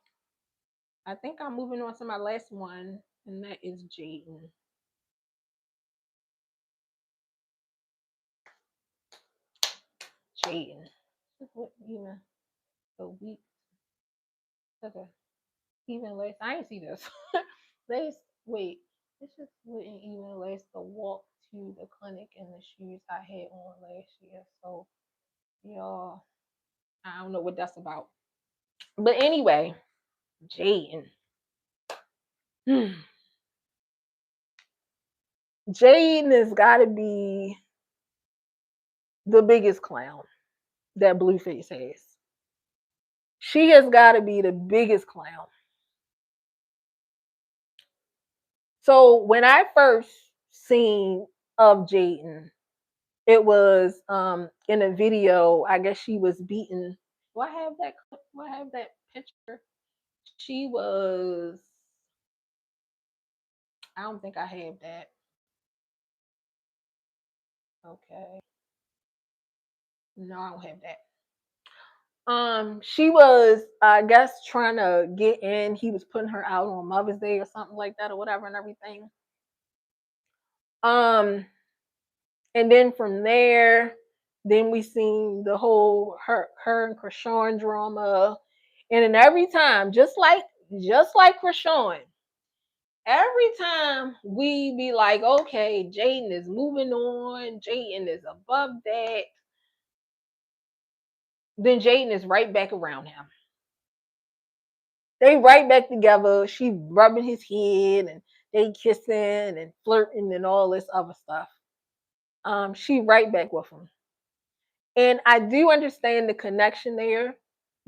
I think I'm moving on to my last one, and that is Jaden. Jaden. What even a week? Okay. Even less. I ain't see this. Last wait. This just wouldn't even last the walk to the clinic in the shoes I had on last year. So y'all, I don't know what that's about. But anyway, Jaden. Jaden has got to be the biggest clown that Blueface has. She has got to be the biggest clown. So when I first seen of Jaden, it was in a video. I guess she was beaten. Do I have that? Do I have that picture? She was. I don't think I have that. Okay. No, I don't have that. She was, I guess, trying to get in. He was putting her out on Mother's Day or something like that, or whatever, and everything. Um, and then from there, then we seen the whole her and Krishan drama, and then every time, just like Krishan, every time we be like, okay, Jaden is moving on, Jaden is above that, then Jaden is right back around him. They right back together. She rubbing his head and they kissing and flirting and all this other stuff. She right back with him. And I do understand the connection there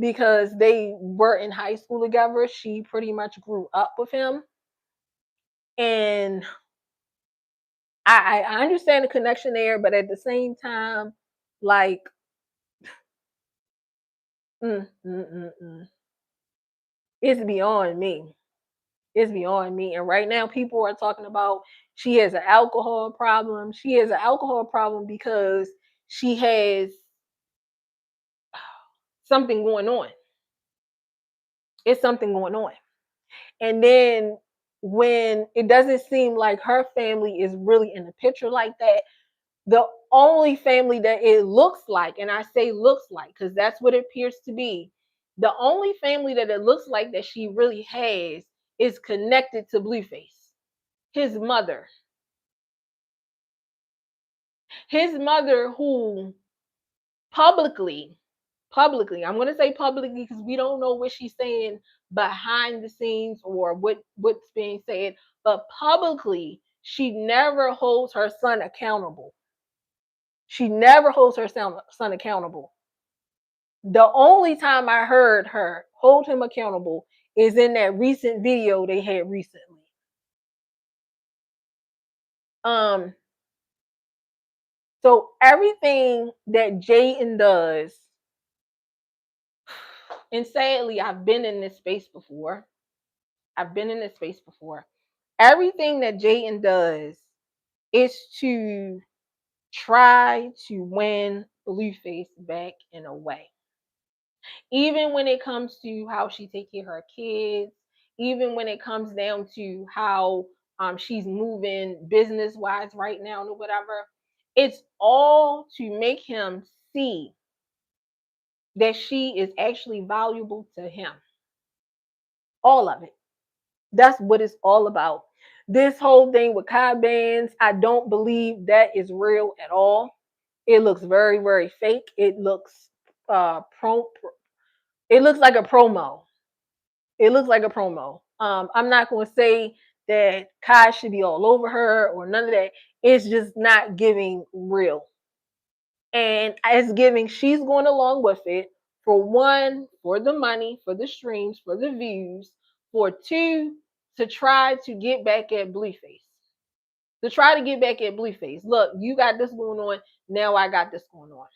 because they were in high school together. She pretty much grew up with him. And I understand the connection there, but at the same time, like, mm, mm, mm, mm. It's beyond me. It's beyond me. And right now, people are talking about she has an alcohol problem. She has an alcohol problem because she has something going on. It's something going on. And then when it doesn't seem like her family is really in the picture like that, the only family that it looks like, and I say looks like because that's what it appears to be, the only family that it looks like that she really has is connected to Blueface, his mother. His mother, who publicly, I'm going to say publicly because we don't know what she's saying behind the scenes or what's being said, but publicly, she never holds her son accountable. She never holds her son accountable. The only time I heard her hold him accountable is in that recent video they had recently. Um, so everything that Jaden does, and sadly, I've been in this space before. I've been in this space before. Everything that Jaden does is to try to win Blueface back in a way. Even when it comes to how she take care of her kids, even when it comes down to how she's moving business wise right now or whatever, it's all to make him see that she is actually valuable to him. All of it. That's what it's all about. This whole thing with Kai bands, I don't believe that is real at all. It looks very, very fake. It looks it looks like a promo. It looks like a promo. I'm not going to say that Kai should be all over her or none of that. It's just not giving real. And it's giving she's going along with it, for one, for the money, for the streams, for the views, for two, to try to get back at Blueface. To try to get back at Blueface. Look, you got this going on. Now I got this going on.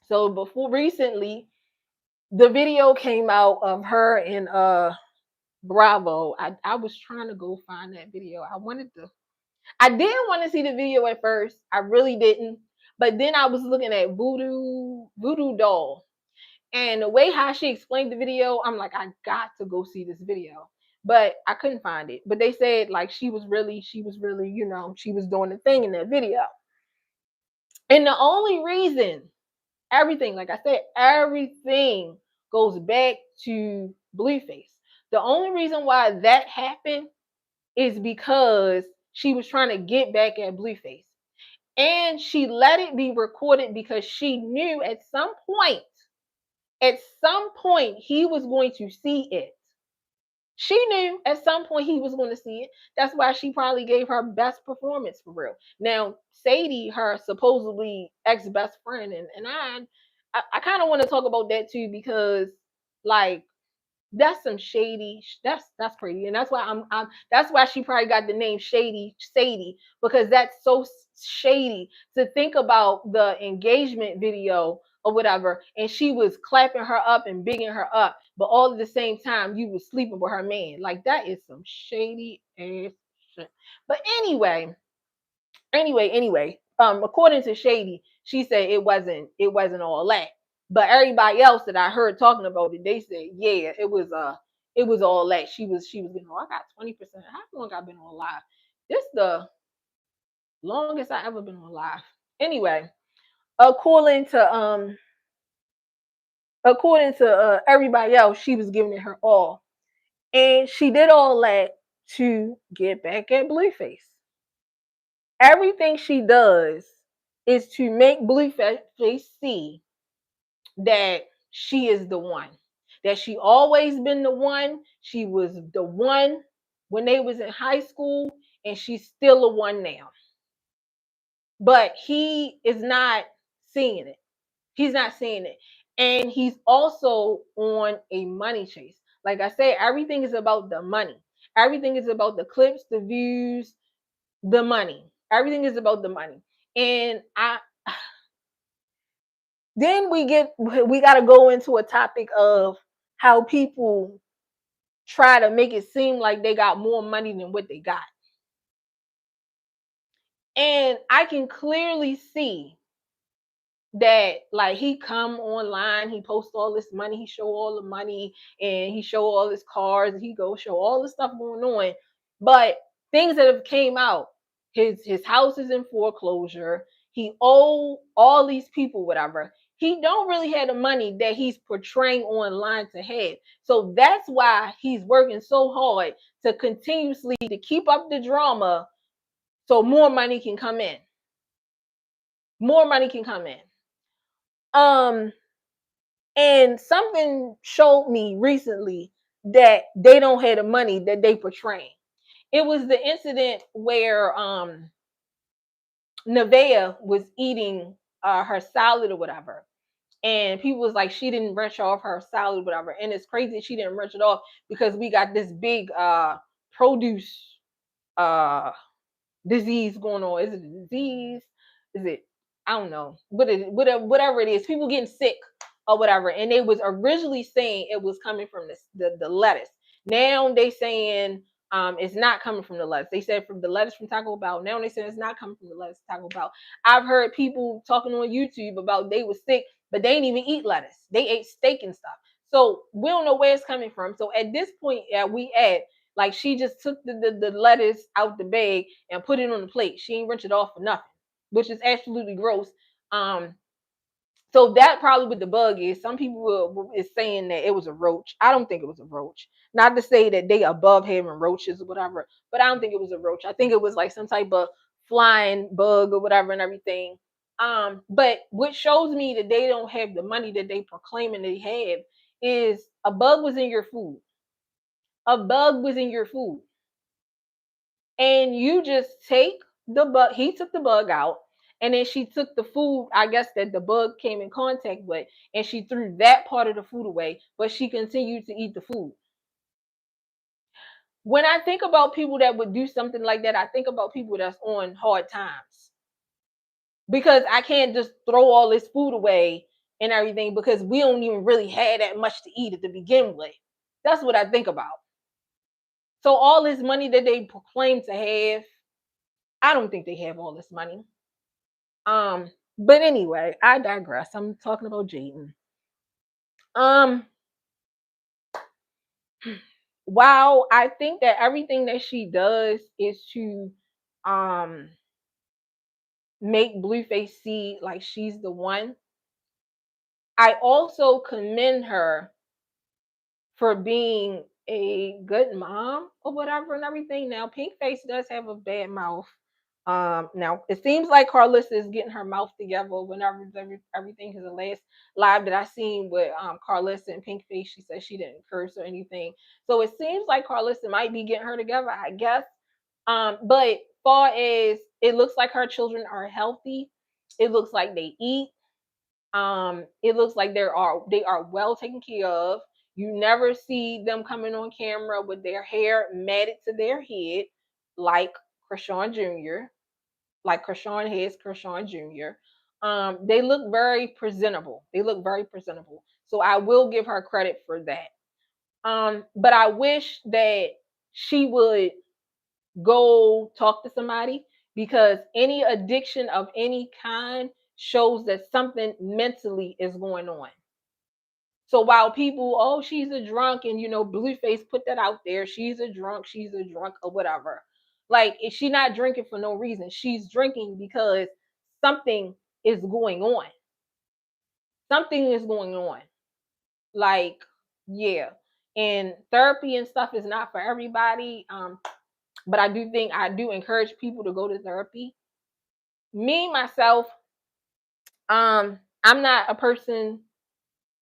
So before recently, the video came out of her and Bravo. I was trying to go find that video. I didn't want to see the video at first. I really didn't. But then I was looking at Voodoo Doll. And the way how she explained the video, I'm like, I got to go see this video. But I couldn't find it. But they said like she was really, she was doing the thing in that video. And the only reason, everything, like I said, everything goes back to Blueface. The only reason why that happened is because she was trying to get back at Blueface. And she let it be recorded because she knew at some point he was going to see it. She knew at some point he was going to see it. That's why she probably gave her best performance for real. Now, Sadie, her supposedly ex-best friend, and I kind of want to talk about that too, because like that's some shady, that's crazy. And that's why I'm that's why she probably got the name Shady Sadie, because that's so shady to think about the engagement video or whatever, and she was clapping her up and bigging her up, but all at the same time you was sleeping with her man. Like that is some shady ass shit. But anyway, according to Shady, she said it wasn't all that. But everybody else that I heard talking about it, they said, yeah, it was all that. She was getting, oh, I got 20%. How long I've been on live? This the longest I ever been on live. Anyway, according to everybody else, she was giving it her all. And she did all that to get back at Blueface. Everything she does is to make Blueface see that she is the one. That she always been the one. She was the one when they was in high school, and she's still the one now. But he is not seeing it. He's not seeing it. And he's also on a money chase. Like I said, everything is about the money. Everything is about the clips, the views, the money. Everything is about the money. And then we got to go into a topic of how people try to make it seem like they got more money than what they got. And I can clearly see that, like, he come online, he posts all this money, he show all the money, and he show all his cars, and he go show all the stuff going on. But things that have came out, his house is in foreclosure, he owe all these people whatever. He don't really have the money that he's portraying online to have. So that's why he's working so hard to continuously to keep up the drama, so more money can come in. More money can come in. And something showed me recently that they don't have the money that they portraying. It was the incident where Nevaeh was eating her salad or whatever, and people was like, she didn't wrench off her salad or whatever. And it's crazy she didn't wrench it off, because we got this big produce disease going on. Is it a disease? Is it, I don't know, whatever it is, people getting sick or whatever. And they was originally saying it was coming from the lettuce. Now they saying it's not coming from the lettuce. They said from the lettuce from Taco Bell. Now they said it's not coming from the lettuce Taco Bell. I've heard people talking on YouTube about they was sick, but they didn't even eat lettuce. They ate steak and stuff. So we don't know where it's coming from. So at this point, we at, like, she just took the lettuce out the bag and put it on the plate. She ain't wrench it off for nothing, which is absolutely gross. So that probably what the bug is. Some people is saying that it was a roach. I don't think it was a roach. Not to say that they above having roaches or whatever, but I don't think it was a roach. I think it was like some type of flying bug or whatever and everything. But what shows me that they don't have the money that they proclaiming they have is a bug was in your food. A bug was in your food. And you just take the bug, he took the bug out, and then she took the food, I guess, that the bug came in contact with, and she threw that part of the food away, but she continued to eat the food. When I think about people that would do something like that, I think about people that's on hard times. Because I can't just throw all this food away and everything because we don't even really have that much to eat at the begin with. That's what I think about. So all this money that they proclaim to have, I don't think they have all this money. But anyway, I digress. I'm talking about Jaden. Um, while I think that everything that she does is to um make Blueface see like she's the one, I also commend her for being a good mom or whatever and everything. Now, Pink Face does have a bad mouth. Now it seems like Carlissa is getting her mouth together whenever everything. Because the last live that I seen with Carlissa and Pink Face, she said she didn't curse or anything. So it seems like Carlissa might be getting her together, I guess. But far as it looks like her children are healthy, it looks like they eat. It looks like they are well taken care of. You never see them coming on camera with their hair matted to their head, like Krishan Jr., like Krishan has Krishan Jr. They look very presentable. They look very presentable. So I will give her credit for that. But I wish that she would go talk to somebody, because any addiction of any kind shows that something mentally is going on. So while people, oh, she's a drunk, and Blueface put that out there, she's a drunk, or whatever. Like, is she not drinking for no reason? She's drinking because something is going on. Something is going on. Like, yeah. And therapy and stuff is not for everybody. But I do encourage people to go to therapy. Me myself, I'm not a person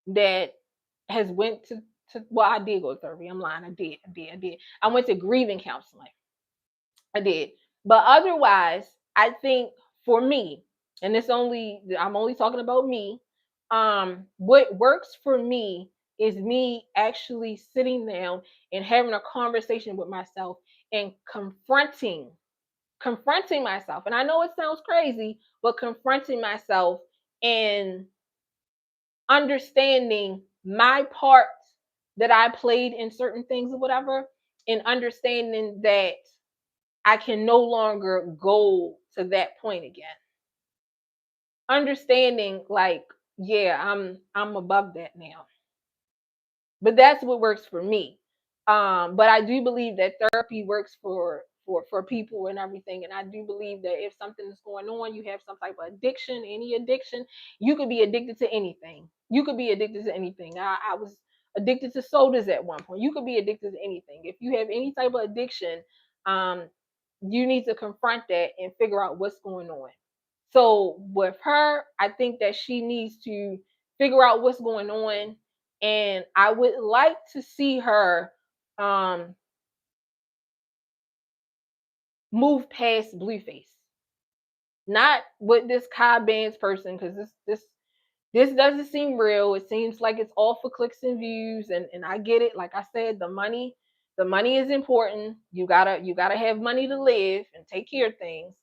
that has went to well, I did go to therapy. I'm lying. I did. I went to grieving counseling. I did. But otherwise, I think for me, and I'm only talking about me, what works for me is me actually sitting down and having a conversation with myself and confronting myself. And I know it sounds crazy, but confronting myself and understanding my part that I played in certain things or whatever, and understanding that I can no longer go to that point again. Understanding, like, yeah, I'm above that now. But that's what works for me. But I do believe that therapy works for people and everything. And I do believe that if something is going on, you have some type of addiction, any addiction, you could be addicted to anything. You could be addicted to anything. I was addicted to sodas at one point. You could be addicted to anything. If you have any type of addiction, um, you need to confront that and figure out what's going on. So with her, I think that she needs to figure out what's going on, and I would like to see her um move past Blueface. Not with this Kai Bands person, because this doesn't seem real. It seems like it's all for clicks and views, and I get it. Like I said, the money is important. You gotta have money to live and take care of things.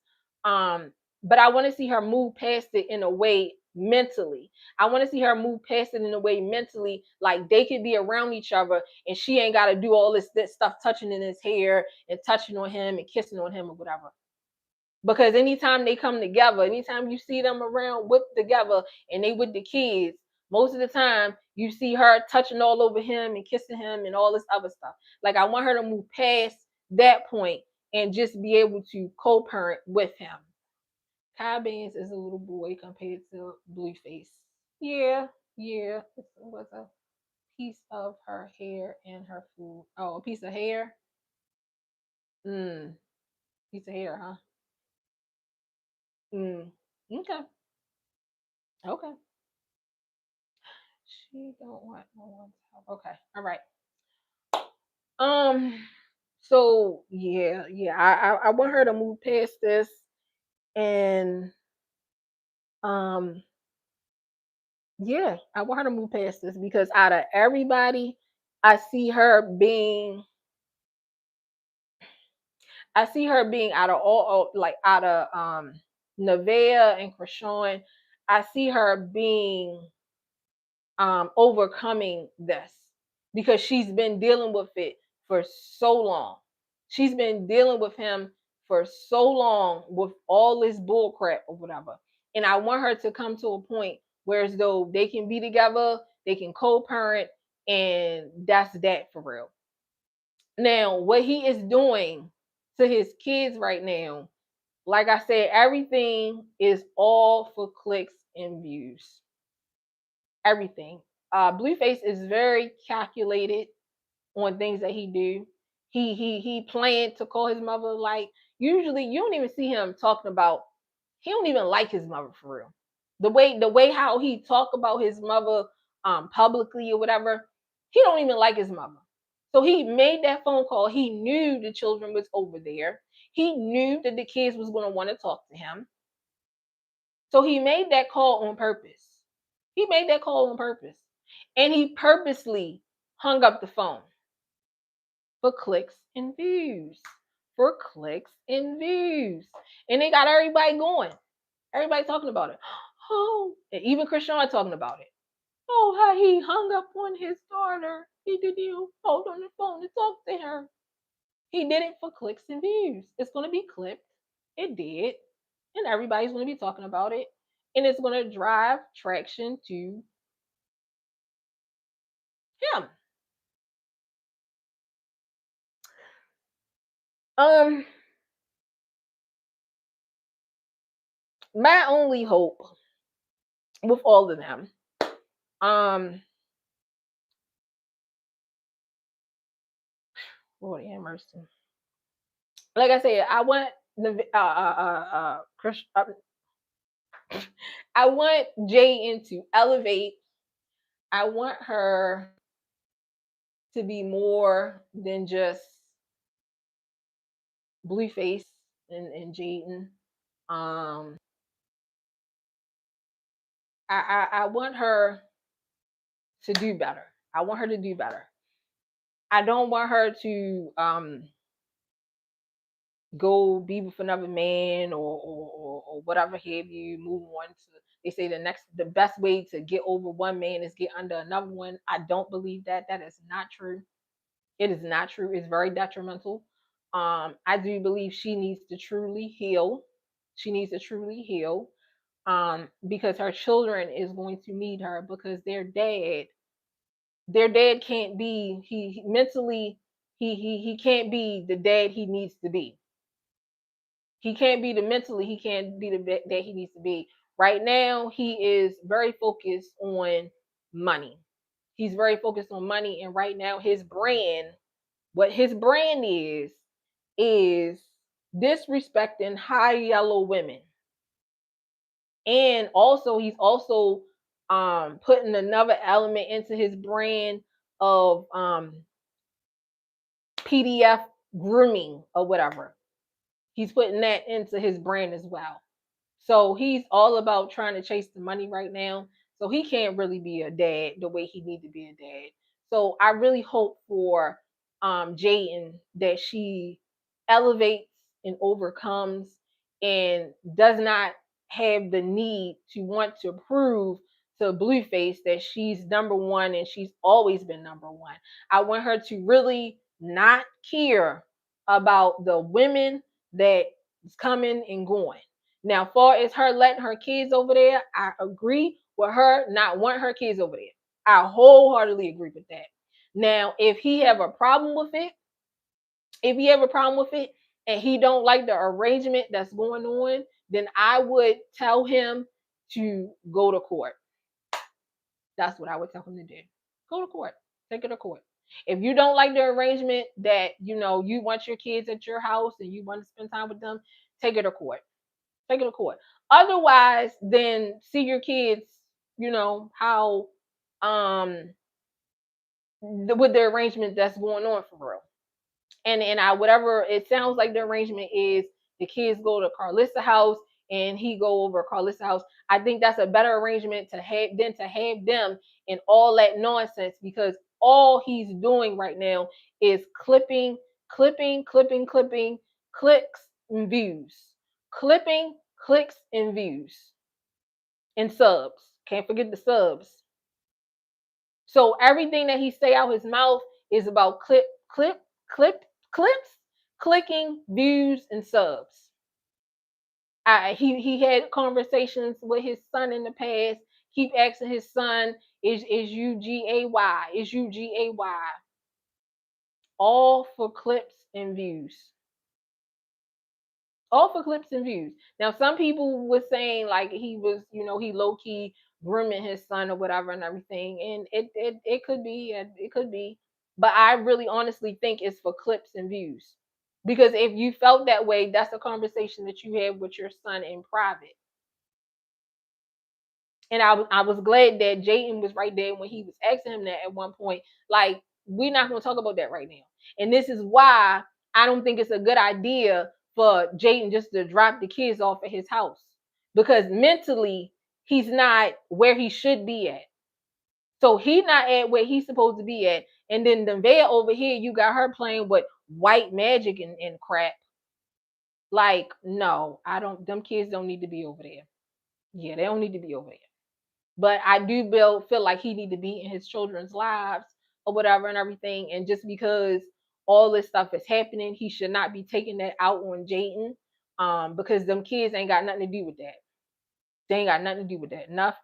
Um, but I want to see her move past it in a way mentally. I want to see her move past it in a way mentally, like they could be around each other, and she ain't got to do all this stuff, touching in his hair and touching on him and kissing on him or whatever. Because anytime they come together, anytime you see them around with together and they with the kids, most of the time you see her touching all over him and kissing him and all this other stuff. Like, I want her to move past that point and just be able to co-parent with him. Kai Banks is a little boy compared to Blueface. Yeah, yeah. It was a piece of her hair and her food. Oh, a piece of hair? Mm, piece of hair, huh? Mm. Okay. She don't want no one's help. Okay, all right. Um. So yeah. I want her to move past this, and um, yeah, I want her to move past this because out of everybody, I see her being, I see her being out of all, like out of Nevaeh and Krishan, I see her being overcoming this because she's been dealing with it for so long. She's been dealing with him for so long with all this bull crap or whatever. And I want her to come to a point where as though they can be together, they can co-parent, and that's that for real. Now, what he is doing to his kids right now, like I said, everything is all for clicks and views. Everything. Blueface is very calculated on things that he do. He planned to call his mother, like, usually you don't even see him talking about, he don't even like his mother for real. The way how he talk about his mother publicly or whatever, he don't even like his mother. So he made that phone call. He knew the children was over there. He knew that the kids was going to want to talk to him. So he made that call on purpose. He made that call on purpose. And he purposely hung up the phone for clicks and views. For clicks and views. And they got everybody going. Everybody talking about it. Oh, and even Krishan talking about it. Oh, how he hung up on his daughter. He did you hold on the phone to talk to her. He did it for clicks and views. It's going to be clipped. It did. And everybody's going to be talking about it. And it's going to drive traction to him. Um, my only hope with all of them, um, Lord have mercy. Like I said, I want the I want Jaden to elevate. I want her to be more than just Blueface and Jaden. Um, I want her to do better. I want her to do better. I don't want her to go be with another man or whatever have you, move on to, they say the best way to get over one man is get under another one. I don't believe that. That is not true. It is not true. It's very detrimental. I do believe she needs to truly heal. She needs to truly heal. Because her children is going to need her because their dad can't be, he mentally, he can't be the dad he needs to be. He can't be the mentally, he can't be the that he needs to be. Right now, he is very focused on money. He's very focused on money, and right now, his brand, what his brand is disrespecting high yellow women. And also, he's also putting another element into his brand of PDF grooming or whatever. He's putting that into his brand as well. So he's all about trying to chase the money right now. So he can't really be a dad the way he needs to be a dad. So I really hope for Jaden that she elevates and overcomes and does not have the need to want to prove to Blueface that she's number one and she's always been number one. I want her to really not care about the women that is coming and going. Now, far as her letting her kids over there, I agree with her not wanting her kids over there. I wholeheartedly agree with that. Now, if he have a problem with it, if he have a problem with it, and he don't like the arrangement that's going on, then I would tell him to go to court. That's what I would tell him to do. Go to court. Take it to court. If you don't like the arrangement that you want your kids at your house and you want to spend time with them, take it to court. Take it to court. Otherwise, then see your kids, how with the arrangement that's going on for real. And I whatever it sounds like the arrangement is, the kids go to Carlissa house and he go over Carlissa house. I think that's a better arrangement to have than to have them in all that nonsense, because all he's doing right now is clipping, clicks and views, clipping, clicks and views, and subs. Can't forget the subs. So everything that he say out his mouth is about clips, clicking, views, and subs. He had conversations with his son in the past. Keep asking his son, is you gay? Is you gay? All for clips and views. All for clips and views. Now, some people were saying like he was, he low key grooming his son or whatever and everything, and it could be, it could be, but I really honestly think it's for clips and views, because if you felt that way, that's a conversation that you have with your son in private. And I was glad that Jayden was right there when he was asking him that at one point. Like, we're not going to talk about that right now. And this is why I don't think it's a good idea for Jayden just to drop the kids off at his house, because mentally he's not where he should be at. So he's not at where he's supposed to be at. And then the Nevaeh over here, you got her playing with white magic and crap. Like, no, I don't. Them kids don't need to be over there. Yeah, they don't need to be over there. But I do feel like he need to be in his children's lives or whatever and everything. And just because all this stuff is happening, he should not be taking that out on Jayden, because them kids ain't got nothing to do with that. They ain't got nothing to do with that. Not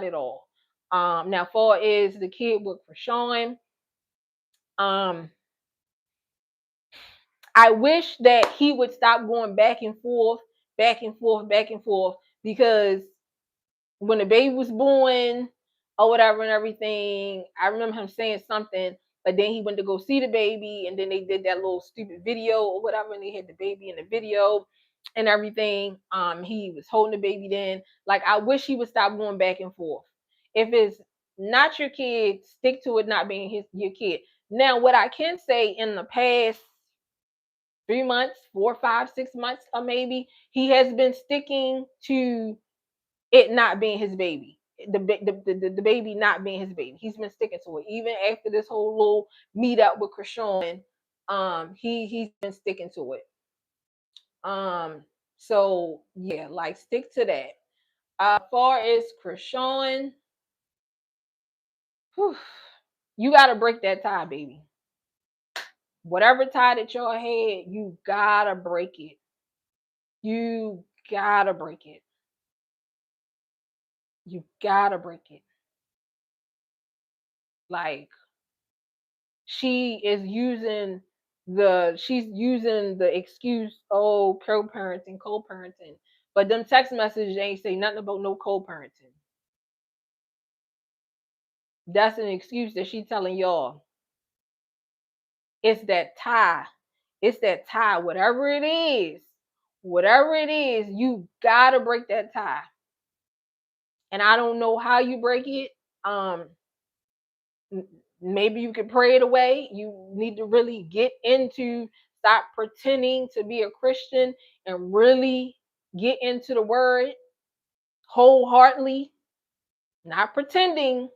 at all. Now, far as the kid with Krishan, I wish that he would stop going back and forth, because when the baby was born or whatever and everything, I remember him saying something, but then he went to go see the baby, and then they did that little stupid video or whatever, and they had the baby in the video and everything. He was holding the baby then. Like, I wish he would stop going back and forth. If it's not your kid, stick to it not being your kid. Now, what I can say, in the past 3 months, 4, 5, 6 months, or maybe, he has been sticking to it not being his baby. The baby not being his baby. He's been sticking to it. Even after this whole little meet up with Krishan, he's been sticking to it. So yeah, like, stick to that. As far as Krishan, you gotta break that tie, baby. Whatever tie that y'all had, you gotta break it. You gotta break it. You gotta break it. Like, she's using the excuse, oh, co-parenting, but them text messages ain't say nothing about no co-parenting. That's an excuse that she's telling y'all. It's that tie. Whatever it is, you gotta break that tie. And I don't know how you break it. Maybe you can pray it away. You need to really get into, stop pretending to be a Christian and really get into the word wholeheartedly, not pretending,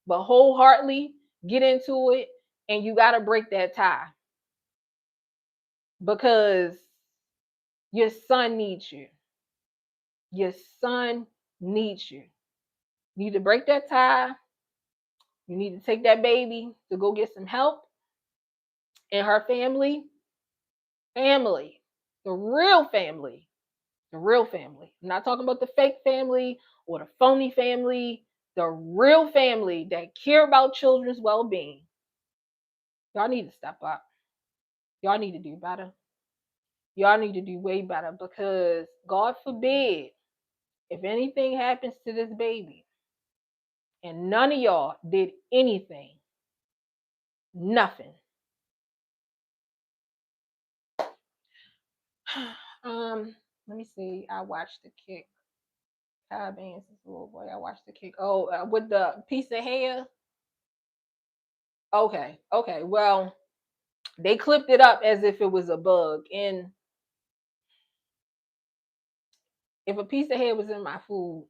but wholeheartedly get into it. And you got to break that tie, because your son needs you. Your son needs you. You need to break that tie. You need to take that baby to go get some help. And her family, the real family, the real family. I'm not talking about the fake family or the phony family, the real family that care about children's well-being. Y'all need to step up. Y'all need to do better. Y'all need to do way better, because God forbid, if anything happens to this baby and none of y'all did anything, nothing. Let me see. I watched the kick. Tie bands since a little boy. I watched the kick. Oh, with the piece of hair. Okay, okay. Well, they clipped it up as if it was a bug. And if a piece of hair was in my food,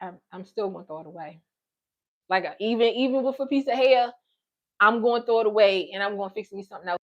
I'm still gonna throw it away. Like even with a piece of hair, I'm going to throw it away and I'm going to fix me something else.